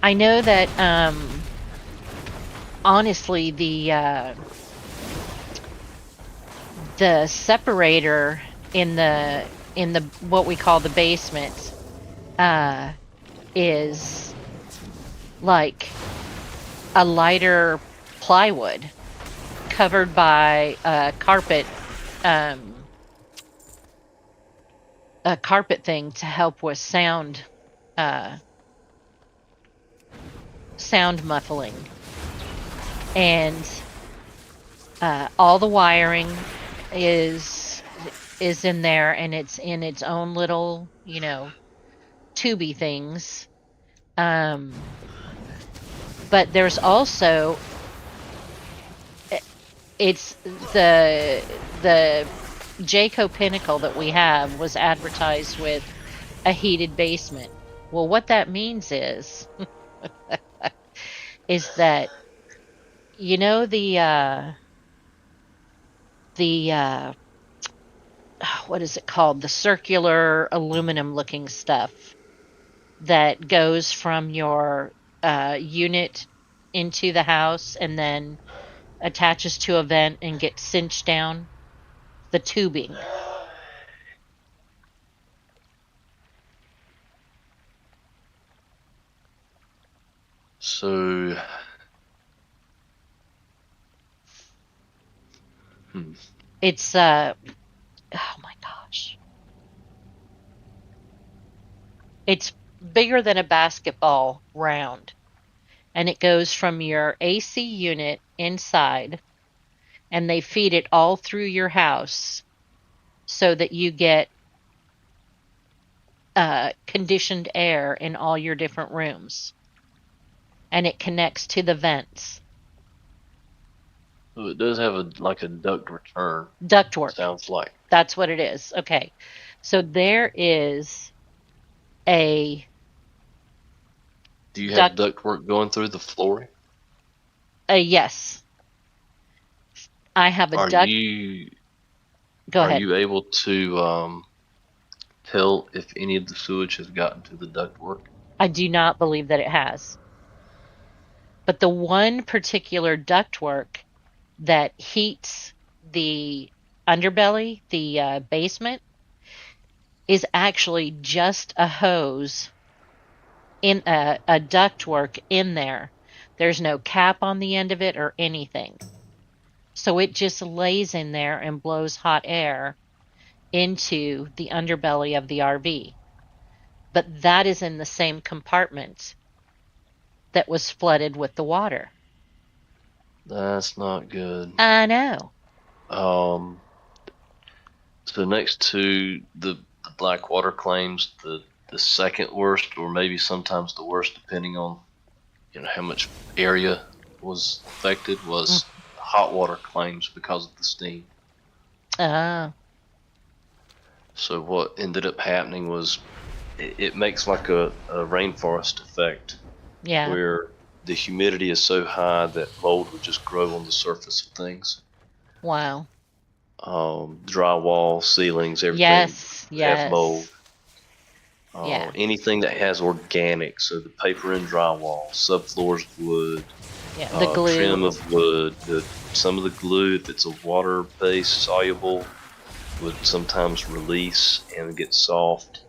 I know that honestly the separator in the what we call the basement is like a lighter plywood covered by a carpet thing to help with sound muffling, and all the wiring is in there, and it's in its own little, you know, tubey things. But there's also it's the Jayco Pinnacle that we have was advertised with a heated basement. Well, what that means is is that, you know, the what is it called? The circular aluminum looking stuff that goes from your unit into the house and then attaches to a vent and gets cinched down. The tubing. So, It's oh my gosh. It's bigger than a basketball round, and it goes from your AC unit inside, and they feed it all through your house so that you get conditioned air in all your different rooms, and it connects to the vents. it does have like a duct return. Ductwork. Sounds like. That's what it is. Okay. So there is a. Do you have ductwork going through the flooring? Yes. I have a duct. Go ahead. Are you able to tell if any of the sewage has gotten to the ductwork? I do not believe that it has. But the one particular ductwork that heats the underbelly, the basement, is actually just a hose in a ductwork in there. There's no cap on the end of it or anything. So it just lays in there and blows hot air into the underbelly of the RV. But that is in the same compartment that was flooded with the water. That's not good. I know. So next to the Blackwater claims, the second worst, or maybe sometimes the worst, depending on, you know, how much area was affected, was hot water claims because of the steam. So what ended up happening was it makes like a rainforest effect. Yeah. Where the humidity is so high that mold would just grow on the surface of things. Wow. Drywall, ceilings, everything have mold. Yeah. Anything that has organic, so the paper and drywall, subfloors of wood, the glue, trim of wood, some of the glue, if it's a water-based soluble, would sometimes release and get soft.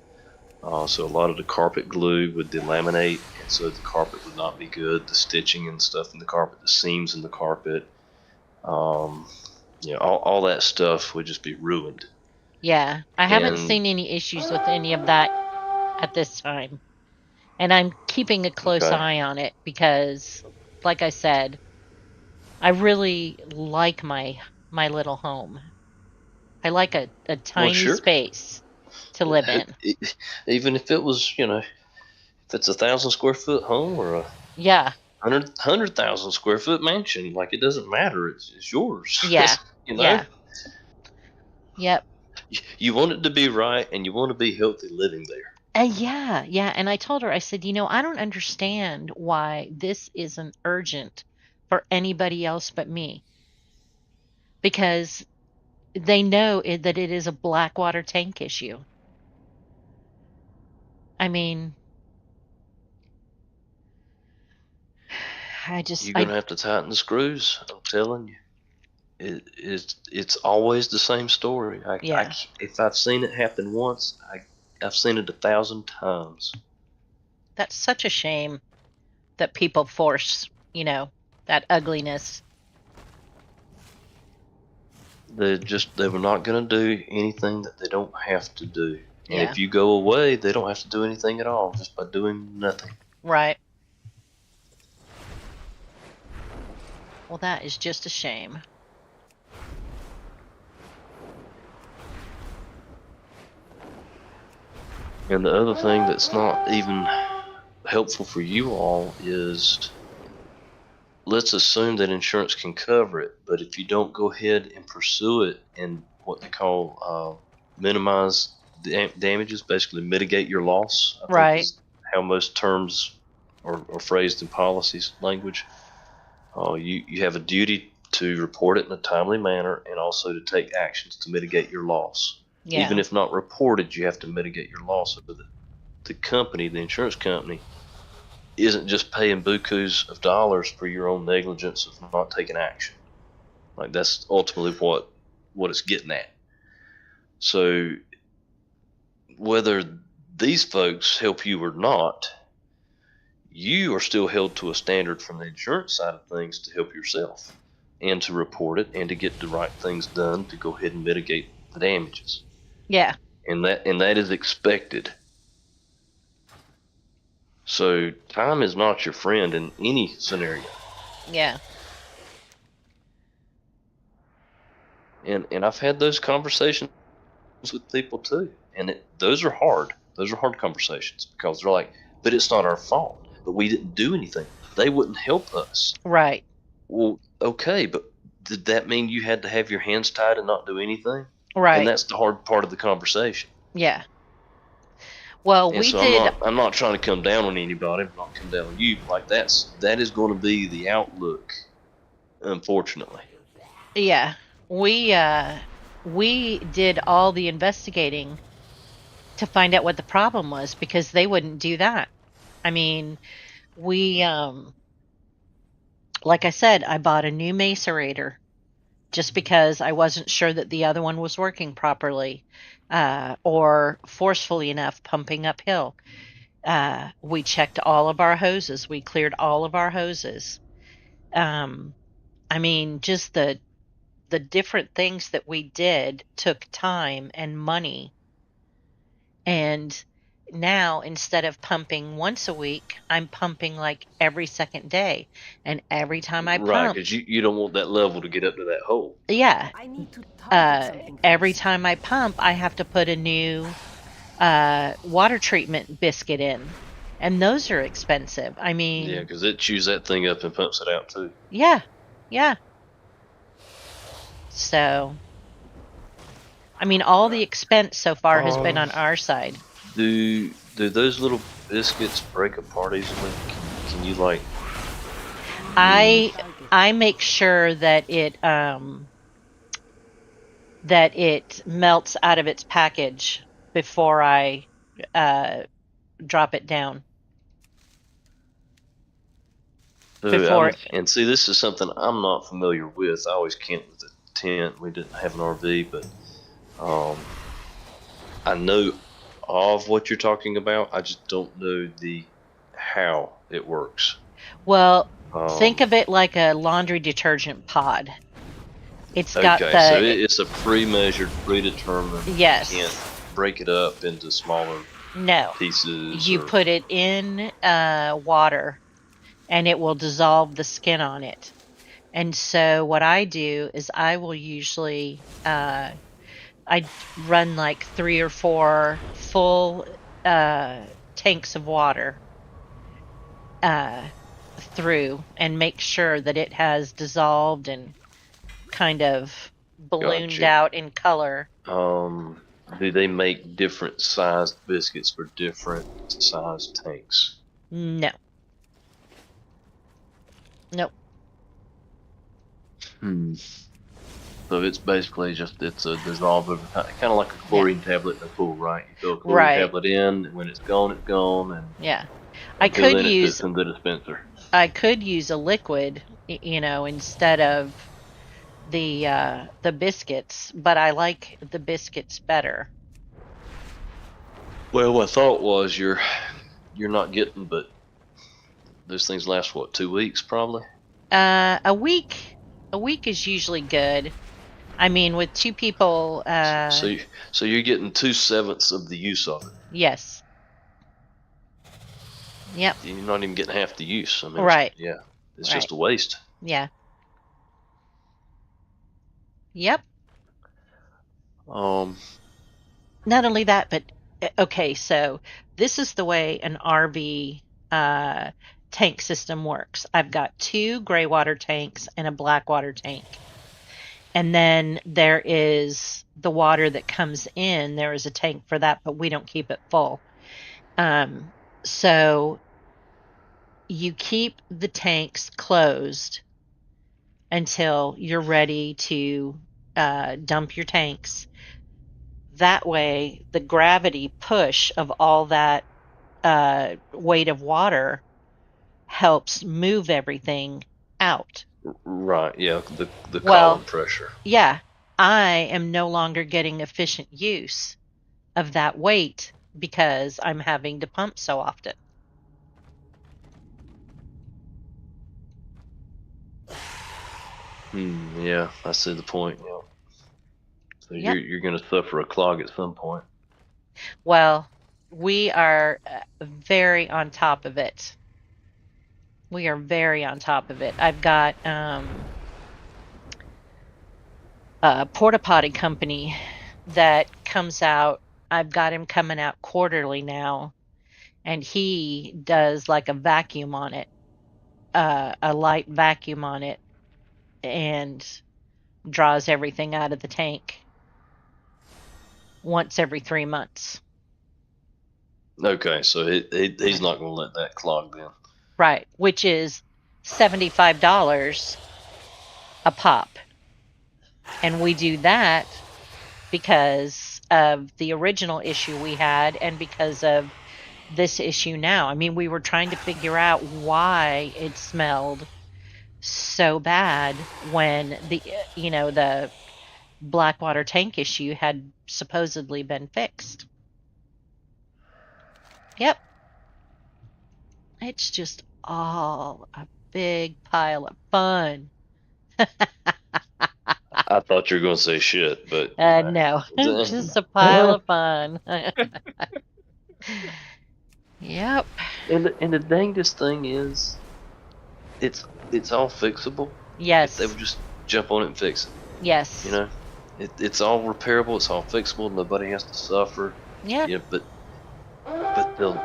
So a lot of the carpet glue would delaminate, and so the carpet would not be good. The stitching and stuff in the carpet, the seams in the carpet, all that stuff would just be ruined. Yeah, I haven't And seen any issues with any of that at this time. And I'm keeping a close okay, eye on it because, like I said, I really like my little home. I like a well, tiny sure. space to live in. Even if it was, if it's 1,000 square foot home or a Yeah, 100,000 square foot mansion, like it doesn't matter. It's yours. yeah, you know, yeah, yep. you want it to be right, and you want to be healthy living there. Yeah, yeah. And I told her, I said, I don't understand why this isn't urgent for anybody else but me. Because they know that it is a blackwater tank issue. I mean, You're gonna have to tighten the screws. I'm telling you, it's always the same story. yeah, If I've seen it happen once, I've seen it 1,000 times. that's such a shame that people force, that ugliness. They were not gonna do anything that they don't have to do. And Yeah, if you go away, they don't have to do anything at all, just by doing nothing. right. Well, that is just a shame. And the other thing that's not even helpful for you all is, let's assume that insurance can cover it, but if you don't go ahead and pursue it and what they call minimize damages, basically mitigate your loss, I think Right. is how most terms are phrased in policies language. You have a duty to report it in a timely manner and also to take actions to mitigate your loss. Even Yeah. if not reported, you have to mitigate your loss so that the company, the insurance company, isn't just paying bukus of dollars for your own negligence of not taking action. Like, that's ultimately what it's getting at. So whether these folks help you or not, you are still held to a standard from the insurance side of things to help yourself and to report it and to get the right things done to go ahead and mitigate the damages. Yeah. And that is expected. So time is not your friend in any scenario. Yeah. And I've had those conversations with people too, and those are hard. Those are hard conversations because they're like, but it's not our fault. But we didn't do anything. They wouldn't help us. Right. Well, okay, but did that mean you had to have your hands tied and not do anything? And Right. that's the hard part of the conversation. Yeah. Well, And we so did. I'm not trying to come down on anybody. I'm not come down on you. Like, that is going to be the outlook, unfortunately. Yeah. We did all the investigating to find out what the problem was because they wouldn't do that. I mean, we like I said, I bought a new macerator just because I wasn't sure that the other one was working properly or forcefully enough pumping uphill. We checked all of our hoses. We cleared all of our hoses. I mean, just the different things that we did took time and money. And now instead of pumping once a week, I'm pumping like every second day. And every time I Right, pump, because you don't want that level to get up to that hole. yeah, I need to target something every first. time I pump, I have to put a new water treatment biscuit in. And those are expensive. I Yeah, mean, because it chews that thing up and pumps it out too. yeah, yeah. So, I mean, all the expense so far has been on our side. Do those little biscuits break apart easily? Can you like? I make sure that it melts out of its package before I drop it down. Before And see, this is something I'm not familiar with. I always camped with a tent. We didn't have an RV, but I know of what you're talking about. I just don't know how it works. Well, think of it like a laundry detergent pod. It's got Okay, the so it's a pre-measured, predetermined. yes. You can't break it up into smaller No. pieces. You put it in water, and it will dissolve the skin on it. And so what I do is I will usually I run like 3 or 4 full tanks of water through and make sure that it has dissolved and kind of ballooned Gotcha. out in color. Do they make different sized biscuits for different sized tanks? No. Nope. So it's basically just it's a dissolve over time, kind of like a chlorine tablet in a pool, right? You throw a chlorine Right. tablet in, and when it's gone, and Yeah. I until could then it use fits in the dispenser. I could use a liquid, instead of the biscuits, but I like the biscuits better. Well, my thought was you're not getting, but those things last what, 2 weeks probably. A week is usually good. I mean, with 2 people. So you're getting 2/7 of the use of it. Yes. Yep. You're not even getting half the use. I mean, Right. it's just a waste. Yeah. Yep. Not only that, but okay, so this is the way an RV tank system works. I've got 2 gray water tanks and a black water tank. And then there is the water that comes in. There is a tank for that, but we don't keep it full. So you keep the tanks closed until you're ready to dump your tanks. That way, the gravity push of all that weight of water helps move everything out. Right, yeah, the column pressure. Yeah, I am no longer getting efficient use of that weight because I'm having to pump so often. Yeah, I see the point. Yeah. So Yep. you're going to suffer a clog at some point. Well, we are very on top of it. We are very on top of it. I've got a porta potty company that comes out. I've got him coming out quarterly now, and he does like a vacuum on it, a light vacuum on it, and draws everything out of the tank once every 3 months. Okay, so he's not going to let that clog then. Right, which is $75 a pop. And we do that because of the original issue we had and because of this issue now. I mean, we were trying to figure out why it smelled so bad when the Blackwater tank issue had supposedly been fixed. Yep. It's just all a big pile of fun. I thought you were going to say shit, but no, just a pile of fun. Yep. And the dangest thing is, it's all fixable. Yes. If they would just jump on it and fix it. Yes. It's all repairable. It's all fixable. Nobody has to suffer. Yeah. But they'll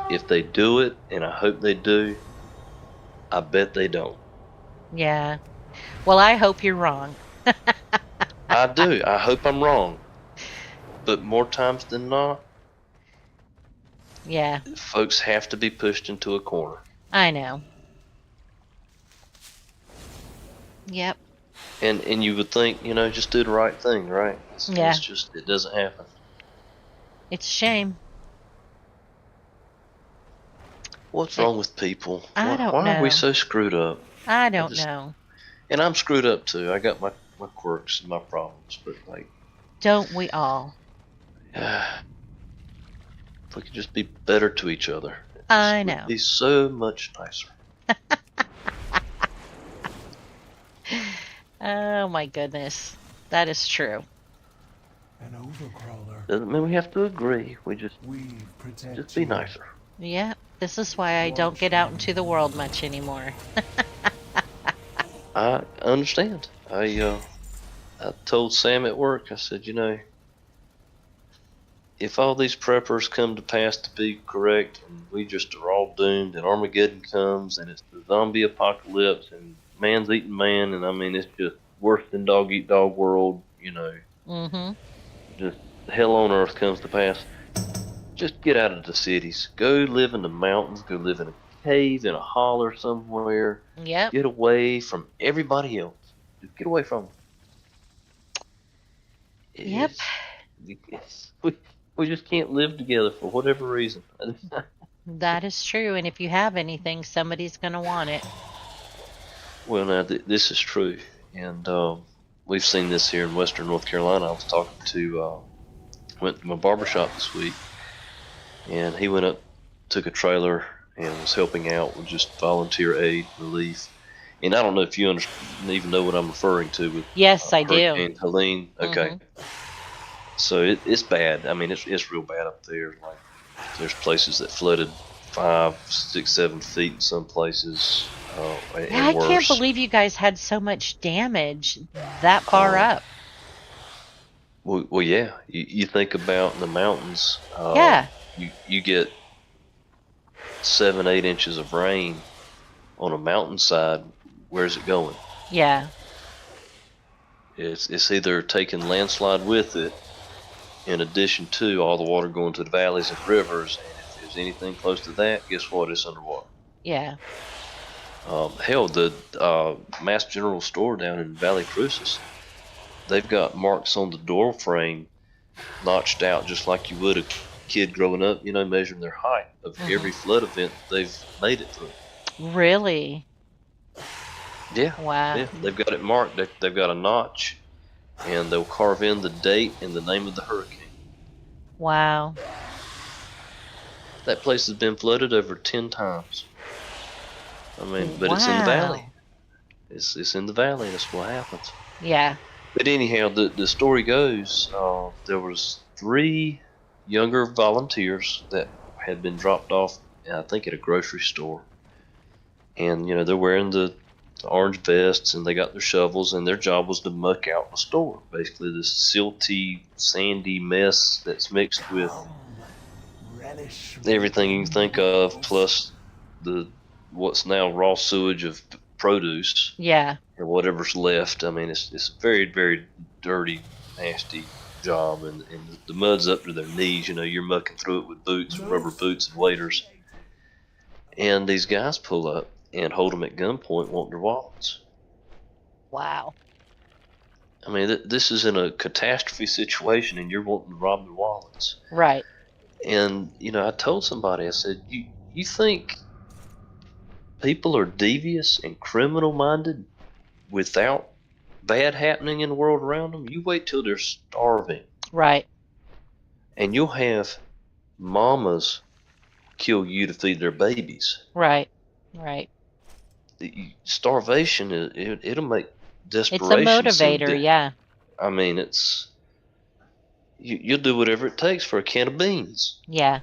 if they do it, and I hope they do. I bet they don't. Yeah. Well, I hope you're wrong. I do. I hope I'm wrong. But more times than not, yeah, folks have to be pushed into a corner. I know. Yep. And you would think, just do the right thing, right? Yeah. It's just, it doesn't happen. It's a shame. What's wrong with people? I don't know. Why are we so screwed up? I don't know. And I'm screwed up too. I got my quirks and my problems, but don't we all? If we could just be better to each other, I would know. be so much nicer. Oh my goodness. That is true. An overcrawler. Doesn't mean we have to agree. We just be nicer. Yeah, this is why I don't get out into the world much anymore. I understand. I told Sam at work, I said, if all these preppers come to pass to be correct and we just are all doomed and Armageddon comes and it's the zombie apocalypse and man's eating man and I mean it's just worse than dog eat dog world, Mm-hmm. just hell on earth comes to pass, just get out of the cities. Go live in the mountains, go live in a cave, in a holler somewhere. Yep. Get away from everybody else. Just get away from them. Yep. We just can't live together for whatever reason. That is true. And if you have anything, somebody's going to want it. Well, now, this is true. And we've seen this here in Western North Carolina. I was talking to, went to my barbershop this week, and he went up, took a trailer, and was helping out with just volunteer aid relief. And I don't know if you even know what I'm referring to with Yes, I do. Hurricane Helene. Okay. Mm-hmm. So it's bad. I mean, it's real bad up there. Like, there's places that flooded 5, 6, 7 feet in some places. And I worse. can't believe you guys had so much damage that far up. Well, yeah. You think about in the mountains. Yeah. You get 7, 8 inches of rain on a mountainside. Where's it going? Yeah. It's either taking landslide with it, in addition to all the water going to the valleys and rivers, and if there's anything close to that, guess what? It's underwater. Yeah. Hell, the Mass General Store down in Valley Crucis, they've got marks on the door frame notched out just like you would a kid growing up, measuring their height of every flood event they've made it through. Really? Yeah. Wow. Yeah, they've got it marked. They've got a notch, and they'll carve in the date and the name of the hurricane. Wow. That place has been flooded over 10 times. I mean, but wow. it's in the valley. It's in the valley. That's what happens. Yeah. But anyhow, the story goes, there was 3 younger volunteers that had been dropped off, I think, at a grocery store. And, they're wearing the orange vests and they got their shovels and their job was to muck out the store. Basically this silty, sandy mess that's mixed with everything you can think of, plus what's now raw sewage of produce. Yeah. Or whatever's left. I mean, it's a very, very dirty, nasty job, and the mud's up to their knees. You're mucking through it with boots, rubber boots, and waders. And these guys pull up and hold them at gunpoint, wanting their wallets. Wow. I mean, this is in a catastrophe situation, and you're wanting to rob their wallets. Right. And I told somebody, I said, you think people are devious and criminal-minded without bad happening in the world around them? You wait till they're starving. Right. And you'll have mamas kill you to feed their babies. Right. Right. Starvation, it'll make desperation. It's a motivator, yeah. I mean, you'll do whatever it takes for a can of beans. Yeah.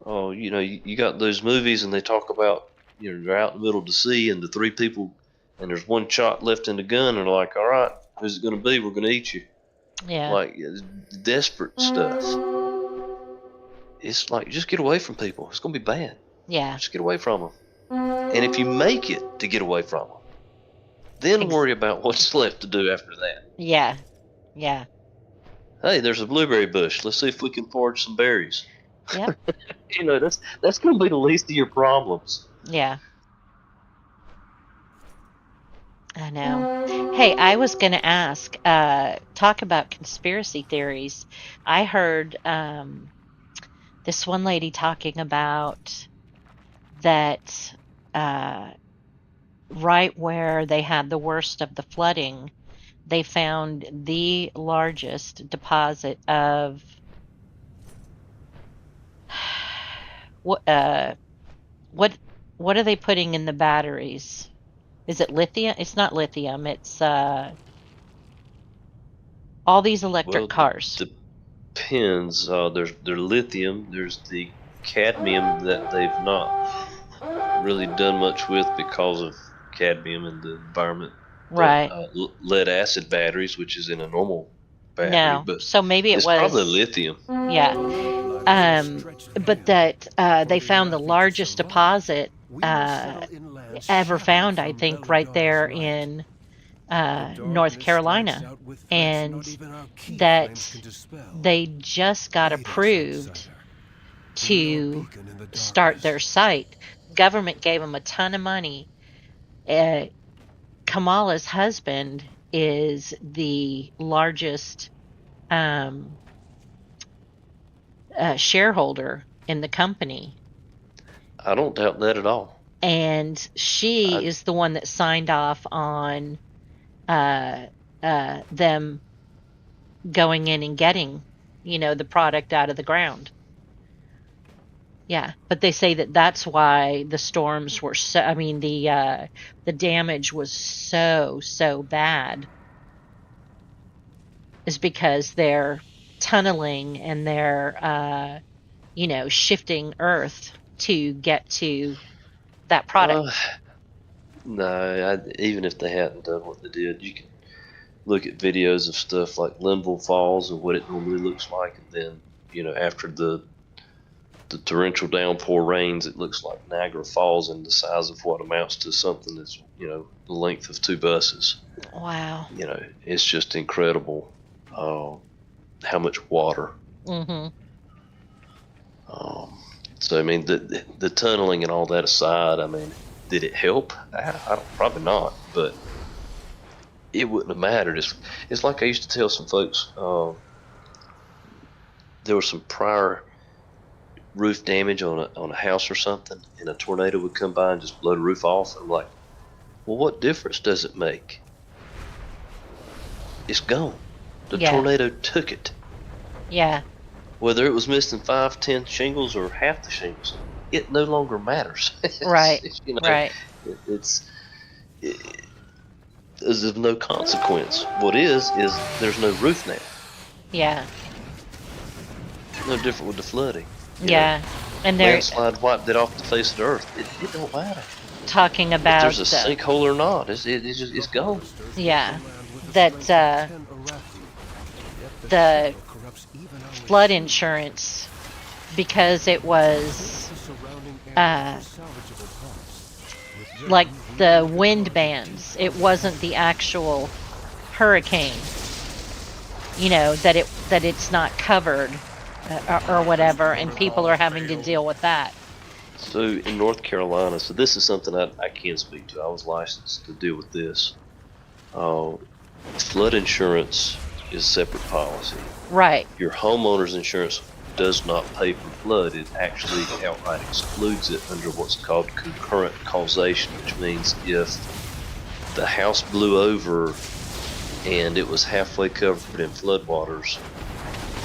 Oh, you got those movies and they talk about, they're out in the middle of the sea and the 3 people, and there's 1 shot left in the gun, and they're like, all right, who's it going to be? We're going to eat you. Yeah. Like, desperate stuff. It's like, just get away from people. It's going to be bad. Yeah. Just get away from them. And if you make it to get away from them, then worry about what's left to do after that. Yeah. Yeah. Hey, there's a blueberry bush. Let's see if we can forage some berries. Yep. That's going to be the least of your problems. Yeah. I know. Hey, I was going to ask, talk about conspiracy theories. I heard this one lady talking about that right where they had the worst of the flooding, they found the largest deposit of what what are they putting in the batteries? Is it lithium? It's not lithium. It's all these electric cars. Depends. There's lithium. There's the cadmium that they've not really done much with because of cadmium in the environment. Right. But lead acid batteries, which is in a normal battery, No. but So maybe it it's was probably lithium. Yeah. But that they found the largest deposit ever found, I think, right there in North Carolina, and that they just got approved to start their site. Government gave them a ton of money. Kamala's husband is the largest shareholder in the company. I don't doubt that at all. And she is the one that signed off on them going in and getting, the product out of the ground. Yeah, but they say that that's why the storms were so. I mean, the damage was so bad, is because they're tunneling and they're shifting Earth to get to that product. No, even if they hadn't done what they did, you can look at videos of stuff like Linville Falls and what it normally looks like, and then after the torrential downpour rains, it looks like Niagara Falls in the size of what amounts to something that's the length of 2 buses. Wow. It's just incredible how much water. Mm-hmm. So I mean, the tunneling and all that aside, I mean, did it help? Probably not, but it wouldn't have mattered. It's like I used to tell some folks. There was some prior roof damage on a house or something, and a tornado would come by and just blow the roof off. I'm like, well, what difference does it make? It's gone. The tornado took it. Yeah. Whether it was missing 5, 10 shingles or half the shingles, it no longer matters. Right. Right. It's of no consequence. What is there's no roof now. Yeah. No different with the flooding. Yeah. And they're landslide wiped it off the face of the earth. It don't matter. Talking about if there's a sinkhole or not. It's gone. Yeah. That the flood insurance, because it was like the wind bands, it wasn't the actual hurricane, that it's not covered or whatever, and people are having to deal with that. So in North Carolina, so this is something I can speak to. I was licensed to deal with this. Flood insurance is a separate policy. Right. Your homeowner's insurance does not pay for flood. It actually outright excludes it under what's called concurrent causation, which means if the house blew over and it was halfway covered in floodwaters,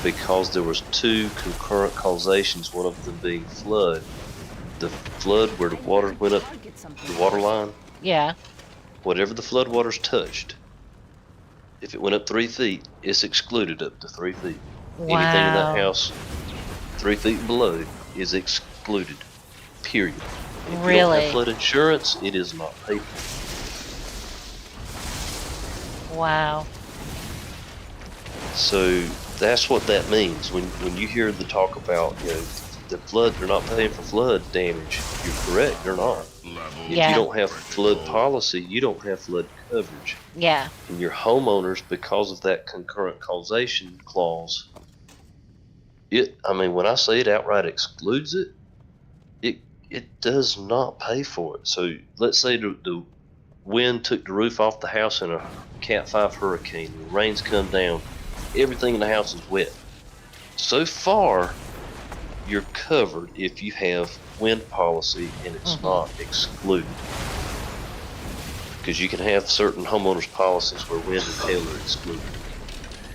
because there was 2 concurrent causations, one of them being flood, the flood where the water went up the water line, whatever the floodwaters touched, if it went up 3 feet, it's excluded up to 3 feet. Wow. Anything in that house 3 feet below is excluded. Period. If you don't have flood insurance, it is not paid for. Wow. So that's what that means. When you hear the talk about the flood, they're not paying for flood damage. You're correct, they're not. If you don't have flood policy, you don't have flood coverage. Yeah. And your homeowners, because of that concurrent causation clause, when I say it outright excludes it, it does not pay for it. So let's say the wind took the roof off the house in a Cat 5 hurricane, the rains come down, everything in the house is wet. So far, you're covered if you have wind policy and it's not excluded. Because you can have certain homeowners policies where wind and hail are excluded.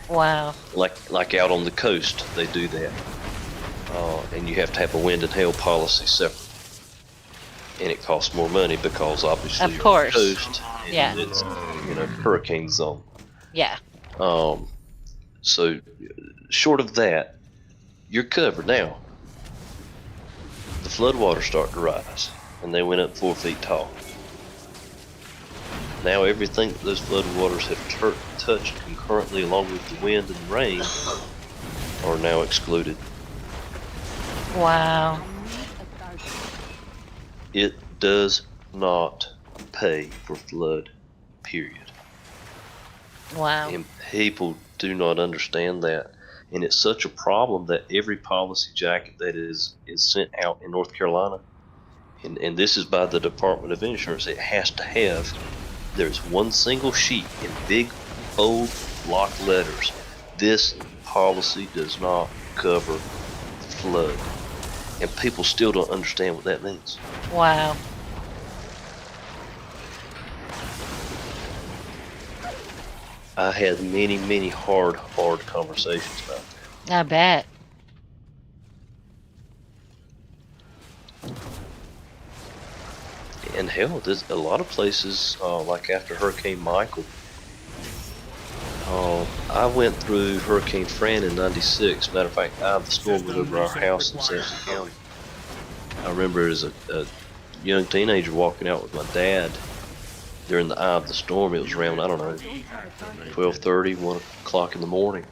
Wow. Like out on the coast, they do that. and you have to have a wind and hail policy separate. And it costs more money because obviously Of you're course. on the coast and Yeah. it's hurricane zone. Yeah. So short of that, you're covered now. The floodwaters start to rise, and they went up 4 feet tall. Now everything that those floodwaters have touched concurrently along with the wind and the rain are now excluded. Wow. It does not pay for flood, period. Wow. And people do not understand that. And it's such a problem that every policy jacket that is sent out in North Carolina, and this is by the Department of Insurance, it has to have, there's one single sheet in big, bold, block letters. This policy does not cover flood. And people still don't understand what that means. Wow. I had many, many hard conversations about that. I bet. And hell, there's a lot of places, like after Hurricane Michael, I went through Hurricane Fran in '96. Matter of fact, the storm went over our house in Sampson County. I remember as a young teenager walking out with my dad during the eye of the storm. It was around, I don't know, 12:30, 1 o'clock in the morning.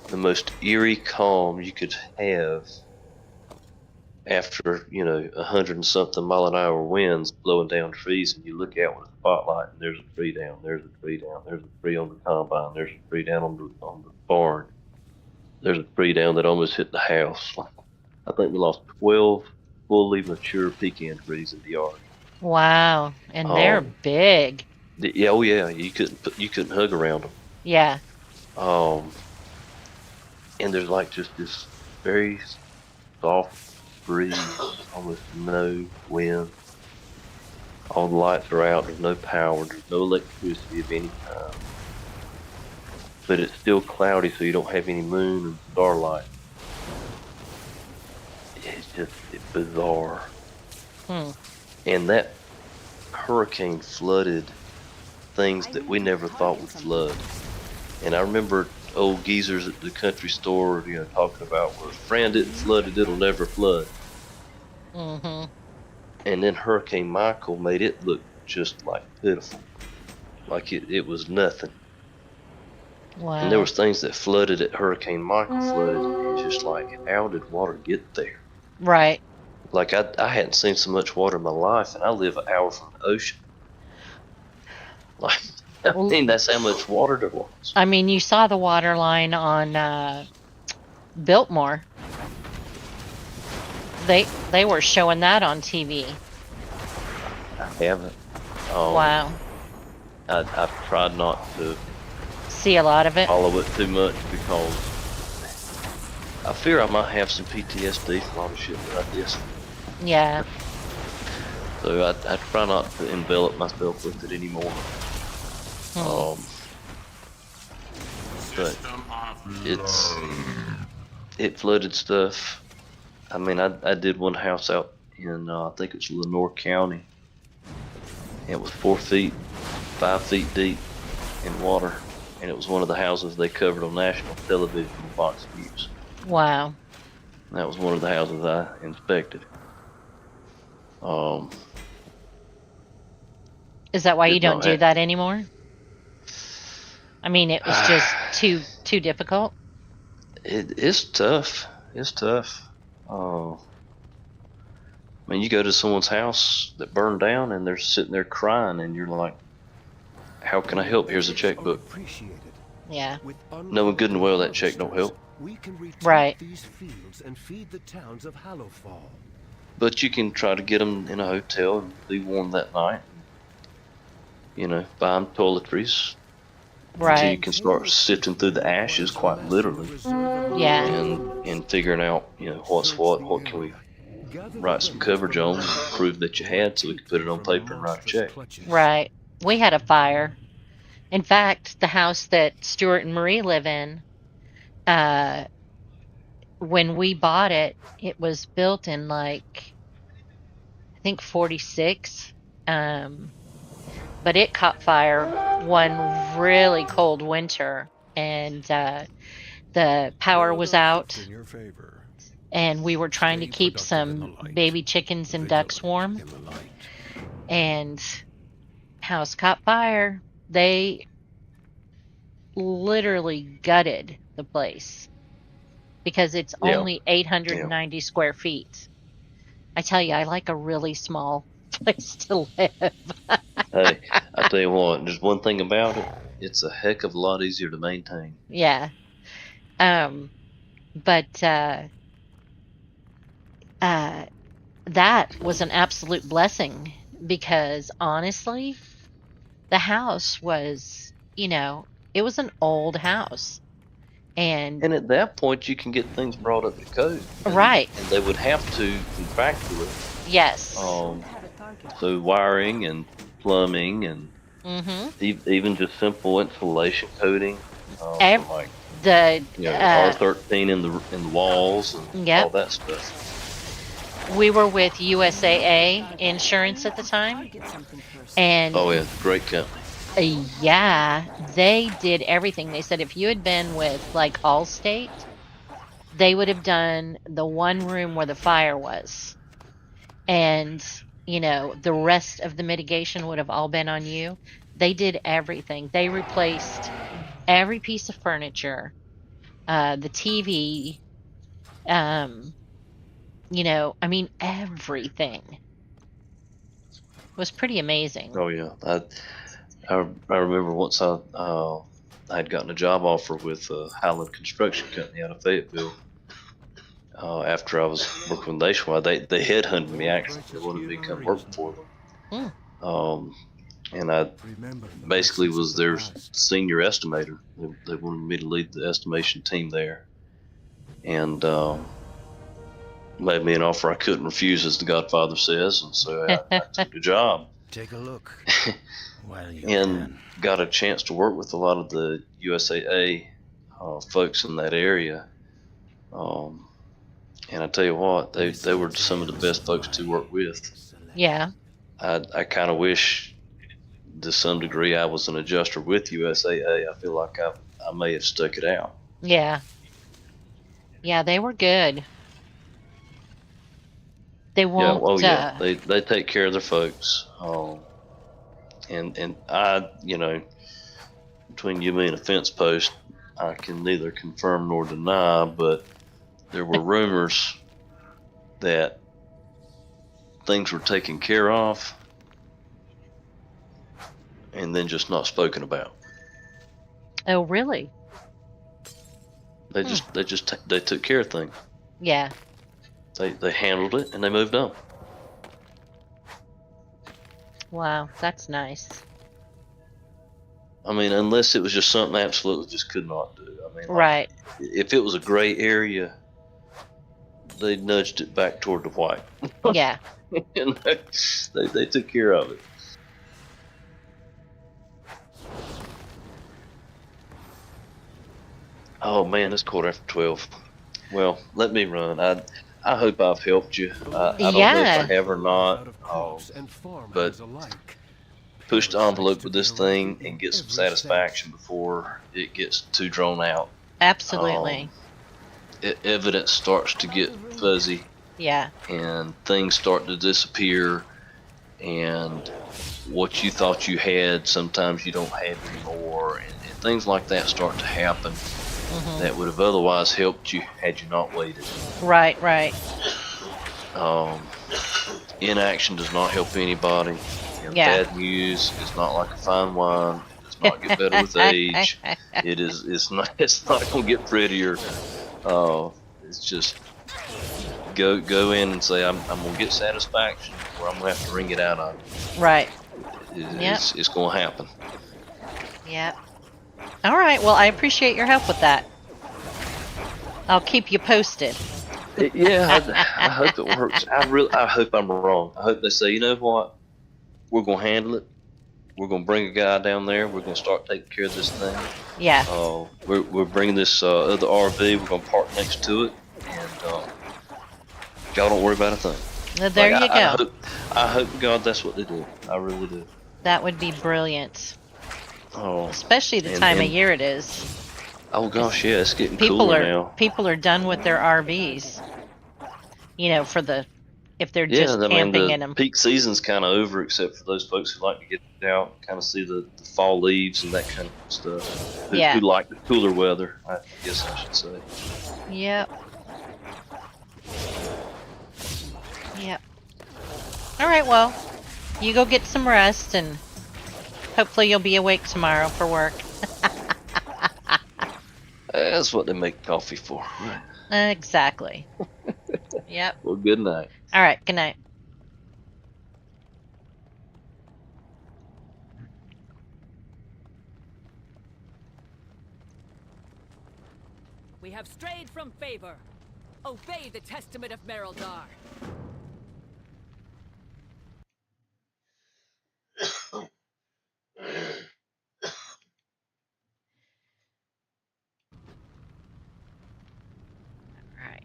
The most eerie calm you could have after, 100 and something mile an hour winds blowing down trees, and you look out with a spotlight and there's a tree down, there's a tree down, there's a tree on the combine, there's a tree down on the barn, there's a tree down that almost hit the house. I think we lost 12 fully mature pecan trees in the yard. Wow. And they're big. Yeah, oh yeah, you couldn't hug around them. Yeah. And there's like just this very soft breeze, almost no wind. All the lights are out, there's no power, there's no electricity of any kind. But it's still cloudy, so you don't have any moon and starlight. It's bizarre. And that hurricane flooded things that we never thought would flood. And I remember old geezers at the country store, talking about, well, if Fran didn't flood it, it'll never flood. Mm-hmm. And then Hurricane Michael made it look just like pitiful, like it was nothing. Wow. And there was things that flooded at Hurricane Michael flooded, and just like, how did water get there? Right. Like I hadn't seen so much water in my life, and I live an hour from the ocean. Like, I mean, that's how much water there was. I mean, you saw the water line on Biltmore. They were showing that on TV. I haven't. Wow. I've tried not to see a lot of it. Follow it too much because I fear I might have some PTSD from all the shit like this. Yeah. So I try not to envelop myself with it anymore. But it flooded stuff. I mean, I did one house out in I think it's Lenore County. It was 4 feet, 5 feet deep in water, and it was one of the houses they covered on national television on Fox News. Wow. That was one of the houses I inspected. Is that why you don't do that anymore? I mean, it was just too difficult. It's tough. It's tough. I mean, you go to someone's house that burned down, and they're sitting there crying, and you're like, "How can I help? Here's a checkbook." Yeah. Knowing good and well that check don't help. Right. These fields and feed the towns of Hallowfall. But you can try to get them in a hotel and be warm that night. Buy them toiletries. Right. Until you can start sifting through the ashes, quite literally. Yeah. And figuring out, what's what can we write some coverage on, and prove that you had, so we can put it on paper and write a check. Right. We had a fire. In fact, the house that Stuart and Marie live in, when we bought it, it was built in like I think 46. But it caught fire one really cold winter, and the power was out, In your favor. and we were trying to Stay keep productive in the some light. baby chickens and ducks Vigilant warm, in the light. and house caught fire. They literally gutted the place because it's Yeah. only 890 square feet. I tell you, I like a really small place to live. Hey, I tell you what, there's one thing about it. It's a heck of a lot easier to maintain. Yeah. But that was an absolute blessing because honestly, the house was, it was an old house. And And at that point, you can get things brought up to code. right. And they would have to contractually. Yes. So wiring and plumbing and even just simple insulation coating. Like the R13 in the walls and all that stuff. We were with USAA Insurance at the time, and oh yeah, great company. Yeah, they did everything. They said if you had been with like Allstate, they would have done the one room where the fire was, and the rest of the mitigation would have all been on you. They did everything. They replaced every piece of furniture, the TV, I mean everything. It was pretty amazing. Oh yeah, I remember once I had gotten a job offer with Highland Construction Company out of Fayetteville. After I was working with Nationwide, they headhunted me actually. They wanted me to come work for them. And I basically was their senior estimator. They wanted me to lead the estimation team there, and made me an offer I couldn't refuse, as the Godfather says, and so I took the job. Take a look. And got a chance to work with a lot of the USAA folks in that area. And I tell you what, they were some of the best folks to work with. Yeah. I kind of wish, to some degree, I was an adjuster with USAA. I feel like I may have stuck it out. Yeah. Yeah, they were good. They won't. They take care of their folks. And I, between you, me, and a fence post, I can neither confirm nor deny, but there were rumors that things were taken care of and then just not spoken about. Oh, really? They they took care of things. Yeah. They handled it and they moved on. Wow, that's nice. I mean, unless it was just something I absolutely just could not do. I mean, right. If it was a gray area, they nudged it back toward the white. Yeah. And they took care of it. Oh man, it's 12:15. Well, let me run. I hope I've helped you. I don't know if I have or not. But push the envelope with this thing and get some satisfaction before it gets too drawn out. Absolutely. Evidence starts to get fuzzy. Yeah. And things start to disappear, and what you thought you had, sometimes you don't have anymore, and things like that start to happen. That would have otherwise helped you had you not waited. Right. Inaction does not help anybody. And bad news is not like a fine wine. It does not get better with age. It's not gonna get prettier. It's just go in and say I'm gonna get satisfaction, or I'm gonna have to wring it out of you. Right. It's gonna happen. Yep. All right. Well, I appreciate your help with that. I'll keep you posted. Yeah, I hope it works. I hope I'm wrong. I hope they say, you know what, we're gonna handle it. We're gonna bring a guy down there. We're gonna start taking care of this thing. Yeah. We're bringing this other RV. We're gonna park next to it, Y'all don't worry about a thing. There Like, you go. I hope to God that's what they do. I really do. That would be brilliant. Oh, Especially the time of year it is. Oh gosh, yeah, it's getting People cooler are now. people are done with their RVs. You know, if they're Yeah, just I mean camping the in them. peak season's kind of over, except for those folks who like to get out, kind of see the fall leaves and that kind of stuff. Who Yeah. like the cooler weather? I guess I should say. Yep. Yep. All right, well, you go get some rest, and hopefully you'll be awake tomorrow for work. That's what they make coffee for, right? Exactly. Yep. Well, good night. All right, good night. We have strayed from favor. Obey the testament of Merildar. All right.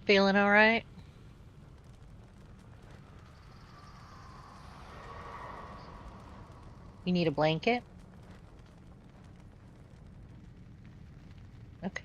Feeling all right? You need a blanket? Okay.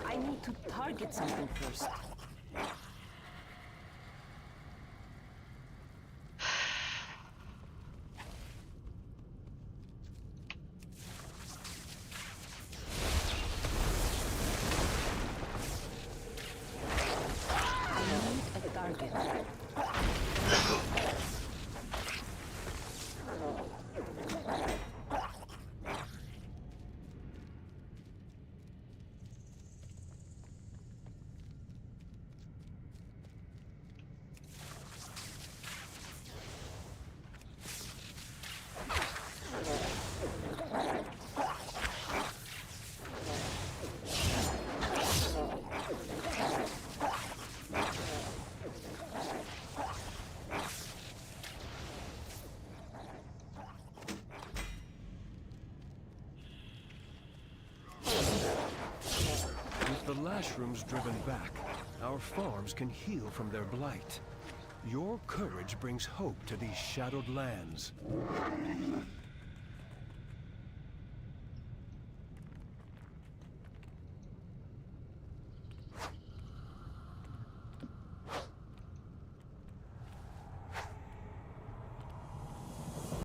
I need to target something first. I need a target. With the Lashrooms driven back, our farms can heal from their blight. Your courage brings hope to these shadowed lands.